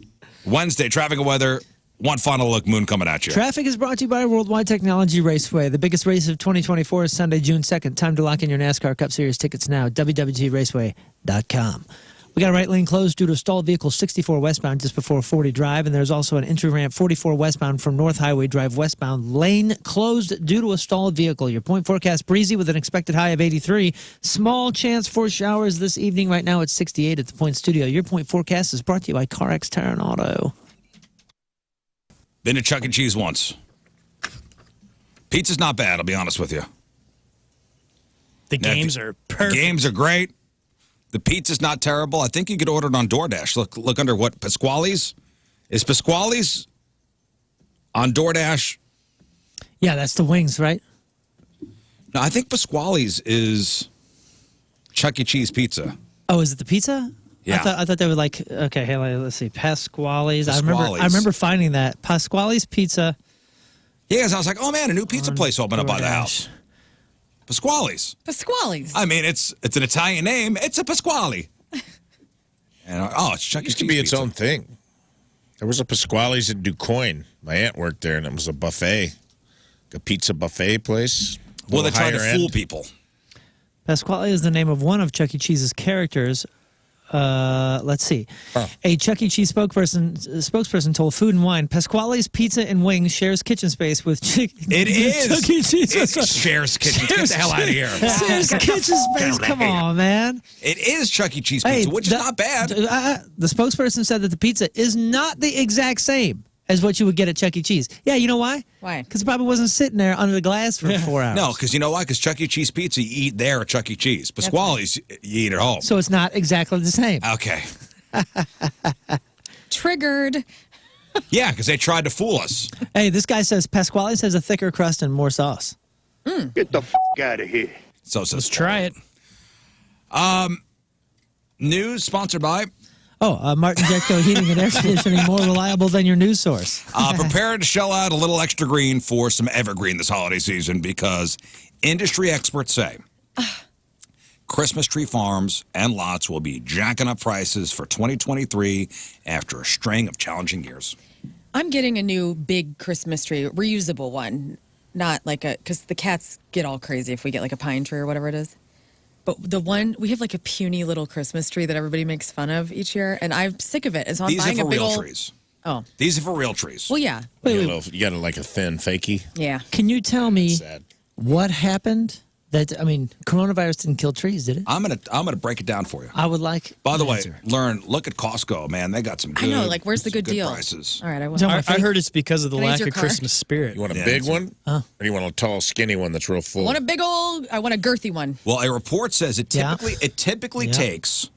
Wednesday, traffic and weather. One final look, Moon, coming at you. Traffic is brought to you by Worldwide Technology Raceway. The biggest race of 2024 is Sunday, June 2nd. Time to lock in your NASCAR Cup Series tickets now. WWTRaceway.com. We got a right lane closed due to a stalled vehicle 64 westbound just before 40 Drive, and there's also an entry ramp 44 westbound from North Highway Drive westbound. Lane closed due to a stalled vehicle. Your point forecast breezy with an expected high of 83. Small chance for showers this evening. Right now it's 68 at the Point Studio. Your point forecast is brought to you by CarX Tire and Auto. Been to Chuck E. Cheese once. Pizza's not bad, I'll be honest with you. The Now, games are perfect. The games are great. The pizza's not terrible. I think you could order it on DoorDash. Look under what? Pasquale's? Is Pasquale's on DoorDash? Yeah, that's the wings, right? No, I think Pasquale's is Chuck E. Cheese pizza. Oh, is it the pizza? Yeah. I thought they were like, okay, hey, let's see, Pasquale's. I Pasquale's. remember finding that. Pasquale's Pizza. Yeah, 'cause I was like, oh man, a new pizza place opened up by the DoorDash. house. Pasquale's. Pasquale's. I mean, it's an Italian name. It's a Pasquale. And it's Chuck E. It used Cheese to be its pizza. own thing. There was a Pasquale's in DuQuoin. My aunt worked there, and it was a buffet, a pizza buffet place. Well, they tried to higher fool end. people. Pasquale is the name of one of Chuck E. Cheese's characters. Let's see. A Chuck E. Cheese spokesperson told Food and Wine, Pasquale's Pizza and Wings shares kitchen space with It is. Chuck E. Cheese. It's Cher's Kitchen. Get the hell out of here. Shares kitchen space. Come on, man. It is Chuck E. Cheese pizza, which is not bad. The spokesperson said that the pizza is not the exact same as what you would get at Chuck E. Cheese. Yeah, you know why? Why? Because it probably wasn't sitting there under the glass for 4 hours. No, because you know why? Because Chuck E. Cheese pizza, you eat there at Chuck E. Cheese. Pasquale's, you eat at home. So it's not exactly the same. Okay. Triggered. Yeah, because they tried to fool us. Hey, this guy says Pasquale's has a thicker crust and more sauce. Get the out of here. So says Let's try it. News sponsored by Martin Jetco Heating and Air Conditioning, more reliable than your news source. prepare to shell out a little extra green for some evergreen this holiday season because industry experts say Christmas tree farms and lots will be jacking up prices for 2023 after a string of challenging years. I'm getting a new big Christmas tree, reusable one. Not like because the cats get all crazy if we get like a pine tree or whatever it is. But the one, we have like a puny little Christmas tree that everybody makes fun of each year, and I'm sick of it. And so I'm These are buying for a big real old trees. Oh. These are for real trees. Well, yeah. You got like a thin fakey. Yeah. Can you tell me Sad. what happened? Coronavirus didn't kill trees, did it? I'm gonna break it down for you. I would like. By the an way, answer. Learn. Look at Costco, man. They got some good. I know, like, where's the some good deal? prices. All right, I will. Tell me- I heard it's because of the Can I use lack your of card? Christmas spirit. You want a Yeah, big that's one? Or do you want a tall, skinny one that's real full? I want a girthy one. Well, a report says it Yeah. typically Yeah. takes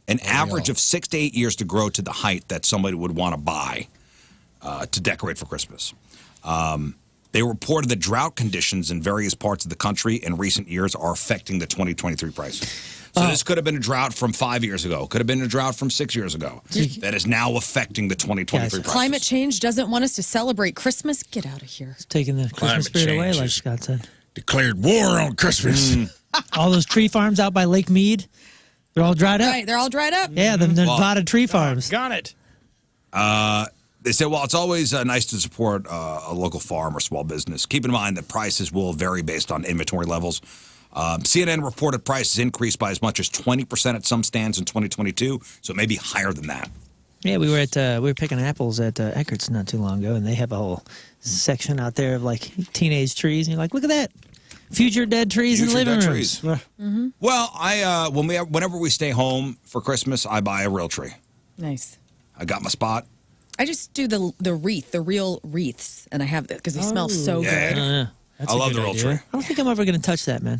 an average of 6 to 8 years to grow to the height that somebody would want to buy to decorate for Christmas. They reported that drought conditions in various parts of the country in recent years are affecting the 2023 prices. So this could have been a drought from 5 years ago. Could have been a drought from 6 years ago. That is now affecting the 2023 prices. Climate change doesn't want us to celebrate Christmas. Get out of here. Taking the Christmas Climate spirit away, change like is- Scott said. Declared war on Christmas. All those tree farms out by Lake Mead, they're all dried up. Right, they're all dried up. Yeah, the Nevada tree farms. Got it. They say, well, it's always nice to support a local farm or small business. Keep in mind that prices will vary based on inventory levels. CNN reported prices increased by as much as 20% at some stands in 2022, so it may be higher than that. Yeah, we were picking apples at Eckert's not too long ago, and they have a whole section out there of like teenage trees, and you're like, look at that, future dead trees in Future living dead rooms. trees. Well, whenever we stay home for Christmas, I buy a real tree. Nice. I got my spot. I just do the wreath, the real wreaths, and I have that because they smell so Yeah. good. Yeah. That's I a love good the real idea. tree. I don't think I'm ever going to touch that, man.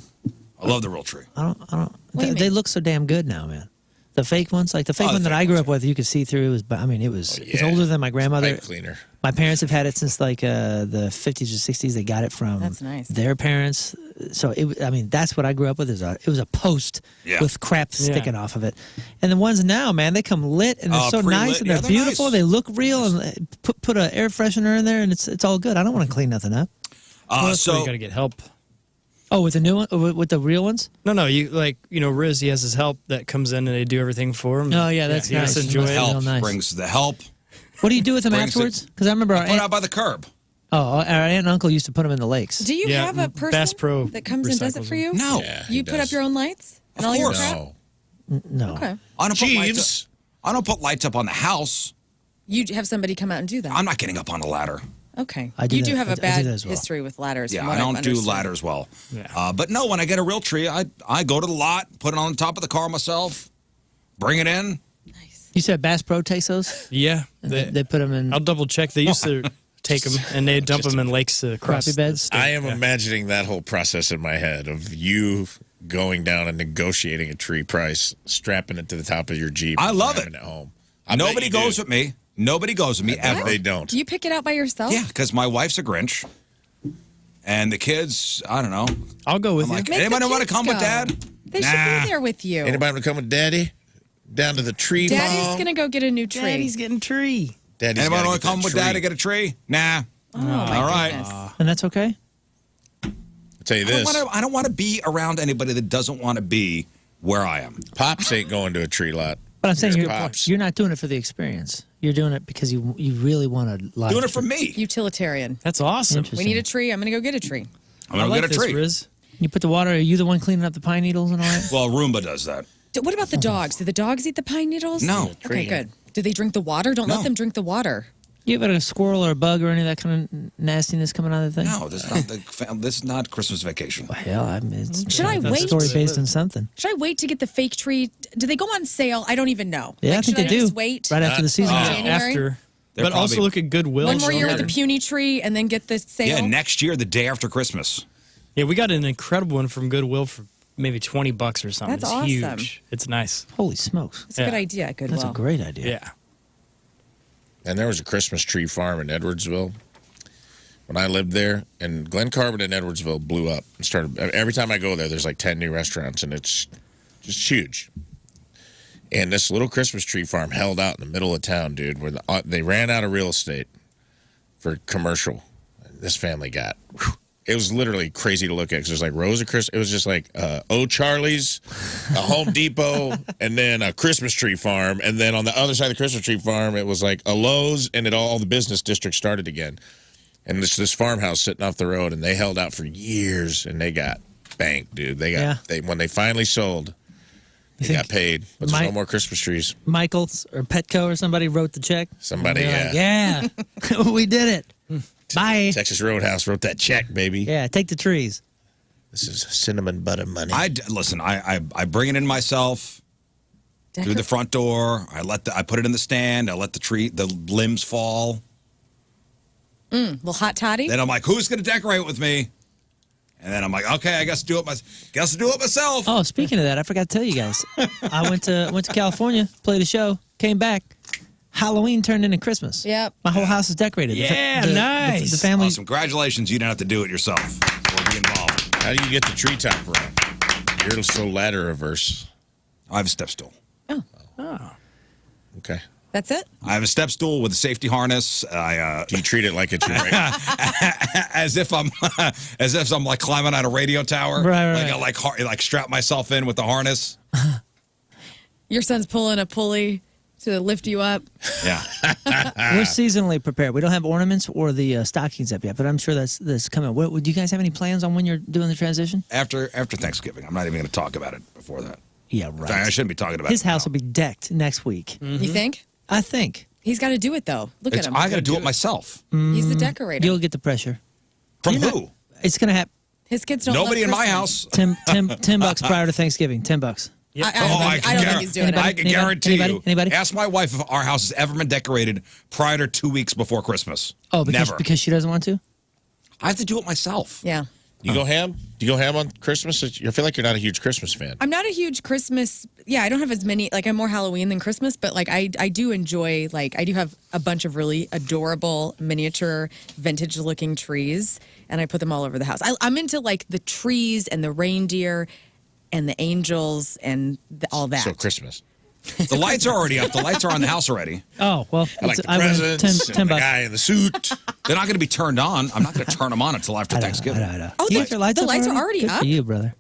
I love the real tree. I don't. What do you They mean? look so damn good now, man. The fake ones, like the fake Oh, the one that fake I grew ones, up with, you could see through. It's yeah. older than my grandmother. Pipe cleaner. My parents have had it since like the 50s or 60s. They got it from That's nice. their parents. So that's what I grew up with. It was a post Yeah. with crap sticking off of it. And the ones now, man, they come lit and they're so pre-lit. nice and Yeah, they're they're beautiful. nice. They look real and put an air freshener in there and it's all good. I don't want to clean nothing up. Well, that's where So you got to get help. Oh, with the new one, with the real ones. No, Rizz, he has his help that comes in and they do everything for him. Oh, yeah, that's he has nice. to enjoy Must it. help. help Real nice. brings the help. What do you do with them Brings it- afterwards? Because I remember our Put aunt, out by the curb. our aunt and uncle used to put them in the lakes. Do you Yeah, have a person Bass Pro that comes and does it recycles for you? No. Yeah, You he put up does. your own lights and Of all course. your crap? No. No. Okay. I don't put lights Jeeves. up. I don't put lights up on the house. You have somebody come out and do that. I'm not getting up on a ladder. Okay. I do You that. do have I a do bad that as well. history with ladders. Yeah, from what I don't I've do understood. ladders well. Yeah. But no, when I get a real tree, I go to the lot, put it on the top of the car myself, bring it in. Nice. You said Bass Pro takes those? Yeah. And they put them in I'll double check. They used to take them and they dump them in lakes across crappy beds? the state. I am imagining that whole process in my head of you going down and negotiating a tree price, strapping it to the top of your Jeep. I and love driving it. home. I bet Nobody you goes do. with me. Nobody goes with me ever. They don't. Do you pick it out by yourself? Yeah, because my wife's a Grinch. And the kids, I don't know. I'll go with I'm you. like, Make the anybody want to kids come with go. Dad? They Nah. should be there with you. Anybody want to come with Daddy? Down to the tree Daddy's farm? going to go get a new tree. Daddy's getting tree. Daddy's Anybody gotta want to get come that with tree. Dad to get a tree? Nah. Oh, my All right. goodness. and that's okay? I'll tell you this. I don't want to be around anybody that doesn't want to be where I am. Pops ain't going to a tree lot. But I'm saying Your you're pops. not doing it for the experience. You're doing it because you really want to live. Doing it for me. Utilitarian. That's awesome. Interesting. We need a tree. I'm going to go get a tree. I'm I gonna like get a this, tree. Rizz. You put the water. Are you the one cleaning up the pine needles and all that? Well, Roomba does that. What about the dogs? Do the dogs eat the pine needles? No. Okay, good. Do they drink the water? Don't No. let them drink the water. You ever had a squirrel or a bug or any of that kind of nastiness coming out of the thing? No, this is not Christmas vacation. Hell, I mean, it's Should I a wait? story based on something. Should I wait to get the fake tree? Do they go on sale? I don't even know. Yeah, Like, I think should they do. Just wait Right after the season. January? After. They're But also probably- look at Goodwill. One more year with Show. the puny tree and then get the sale? Yeah, next year, the day after Christmas. Yeah, we got an incredible one from Goodwill for maybe $20 or something. That's It's awesome. huge. It's nice. Holy smokes. It's a good idea at Goodwill. That's a great idea. Yeah. And there was a Christmas tree farm in Edwardsville when I lived there. And Glen Carbon and Edwardsville blew up and started. Every time I go there, there's like 10 new restaurants, and it's just huge. And this little Christmas tree farm held out in the middle of town, dude, where they ran out of real estate for commercial. This family got. It was literally crazy to look at because there's like rows of Christmas. It was just like O'Charlie's, a Home Depot, and then a Christmas tree farm. And then on the other side of the Christmas tree farm, it was like a Lowe's, and all the business districts started again. And this farmhouse sitting off the road, and they held out for years, and they got banked, dude. They got when they finally sold, they got paid. But there's no more Christmas trees. Michaels or Petco or somebody wrote the check. Somebody, Like, yeah, we did it. Bye. Texas Roadhouse wrote that check, baby. Yeah, take the trees. This is cinnamon butter money. Listen. I bring it in myself through the front door. I put it in the stand. I let the limbs fall. Little hot toddy? Then I'm like, who's going to decorate with me? And then I'm like, okay, I guess do it myself. Oh, speaking of that, I forgot to tell you guys. I went to California, played a show, came back. Halloween turned into Christmas. Yep. My whole house is decorated. Yeah, nice. The family. Awesome. Congratulations. You didn't have to do it yourself or be involved. How do you get the treetop around? You're so ladder averse. I have a step stool. Okay. That's it? I have a step stool with a safety harness. Do you treat it like it's your as if I'm like climbing on a radio tower. Right. Like I like strap myself in with the harness. Your son's pulling a pulley to lift you up. Yeah. We're seasonally prepared. We don't have ornaments or the stockings up yet, but I'm sure that's coming. Would you guys have any plans on when you're doing the transition? After Thanksgiving. I'm not even going to talk about it before that. Yeah, In right. fact, I shouldn't be talking about His it now. house will be decked next week. You think? I think. He's got to do it, though. Look at him. I got to do it myself. He's the decorator. You'll get the pressure. From You're not- who? It's going to happen. His kids don't Nobody love in my Christmas. house. $10 prior to Thanksgiving. $10. I don't think he's doing it. I can guarantee you. Anybody? Ask my wife if our house has ever been decorated prior to 2 weeks before Christmas. Oh, Never. because she doesn't want to? I have to do it myself. Yeah. You go ham? Do you go ham on Christmas? I feel like you're not a huge Christmas fan. I'm not a huge Christmas. Yeah, I don't have as many. Like, I'm more Halloween than Christmas, but like, I do enjoy. Like, I do have a bunch of really adorable miniature, vintage-looking trees, and I put them all over the house. I'm into like the trees and the reindeer, and the angels and all that. So Christmas. The lights are already up. The lights are on the house already. Oh, well. I like the I went presents and the $10. guy in the suit. They're not going to be turned on. I'm not going to turn them on until after Thanksgiving. I know. Oh, You the- got your lights the up lights are already Good up? for you, brother.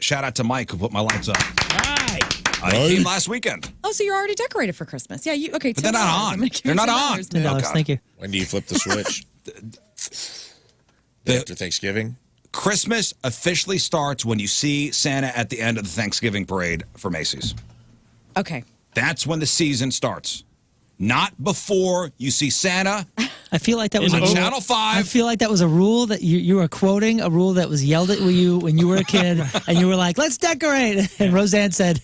Shout out to Mike who put my lights up. Hi. He came last weekend. Oh, so you're already decorated for Christmas? Yeah. Okay. But they're not $10. on. I'm gonna give They're you not $10 on. to- $10. Oh, God. Thank you. When do you flip the switch? After Thanksgiving? Christmas officially starts when you see Santa at the end of the Thanksgiving parade for Macy's. Okay. That's when the season starts. Not before you see Santa I feel like that was on a rule. Channel 5. I feel like that was a rule that you were quoting, a rule that was yelled at you when you were a kid, and you were like, let's decorate. And Roseanne said,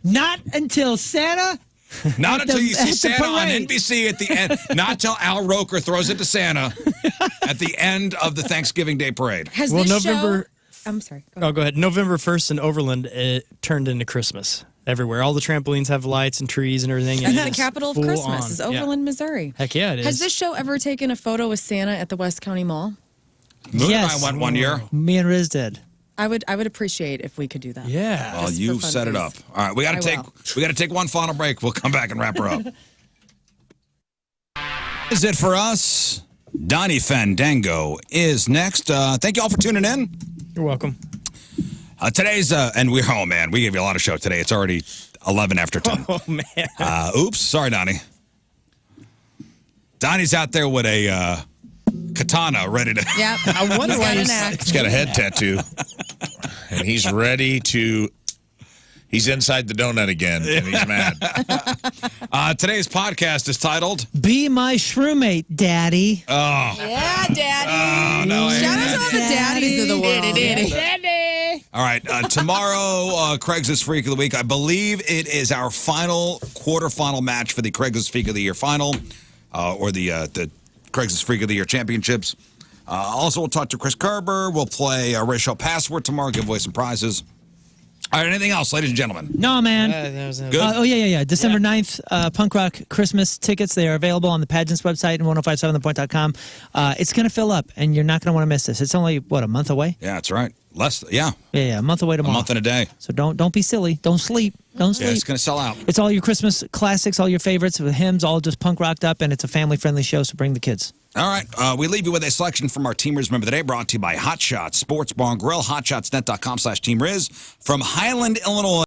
not until Santa. Not at until the- you see at the Santa on parade. NBC at the end. Not until Al Roker throws it to Santa at the end of the Thanksgiving Day parade. Has Well, this November- show? I'm sorry. Go ahead. Oh, go ahead. November 1st in Overland, it turned into Christmas everywhere. All the trampolines have lights and trees and everything. That's and the it's capital of full Christmas. on. Is Yeah. Overland, Missouri. Heck yeah, it is. Has this show ever taken a photo with Santa at the West County Mall? Moon Yes. and I went one year. Me and Rizz did. I would appreciate if we could do that. Yeah. Well, Just you for set it up. funsies. All right, we got I to take one final break. We'll come back and wrap her up. Is it for us? Donnie Fandango is next. Thank you all for tuning in. You're welcome. Today's and we're home, man. We gave you a lot of show today. It's already 11 after 10. Oh, man. Oops. Sorry, Donnie. Donnie's out there with a katana ready to... Yep. I wonder why He's got a head tattoo. And he's ready to... He's inside the donut again, and he's mad. Today's podcast is titled... Be my Shroommate, Daddy. Oh. Yeah, Daddy. Oh, no. Shout out to all the daddies of the world. All right, tomorrow, Craigslist Freak of the Week. I believe it is our final quarterfinal match for the Craigslist Freak of the Year final, or the Craigslist Freak of the Year championships. Also, we'll talk to Chris Kerber. We'll play a Racial Password tomorrow, give away some prizes. All right, anything else, ladies and gentlemen? No, man. Good. Yeah. December 9th, Punk Rock Christmas tickets. They are available on the pageant's website and 1057thepoint.com. It's going to fill up, and you're not going to want to miss this. It's only, a month away? Yeah, that's right. Yeah, a month away tomorrow. a month and a day. So don't be silly. Don't sleep. Don't sleep. Yeah, it's going to sell out. It's all your Christmas classics, all your favorites, with hymns, all just punk rocked up, and it's a family-friendly show, so bring the kids. All right, we leave you with a selection from our Team Rizz Member of the Day, brought to you by Hot Shots Sports Bar and Grill, hotshotsnet.com/Team Rizz. From Highland, Illinois.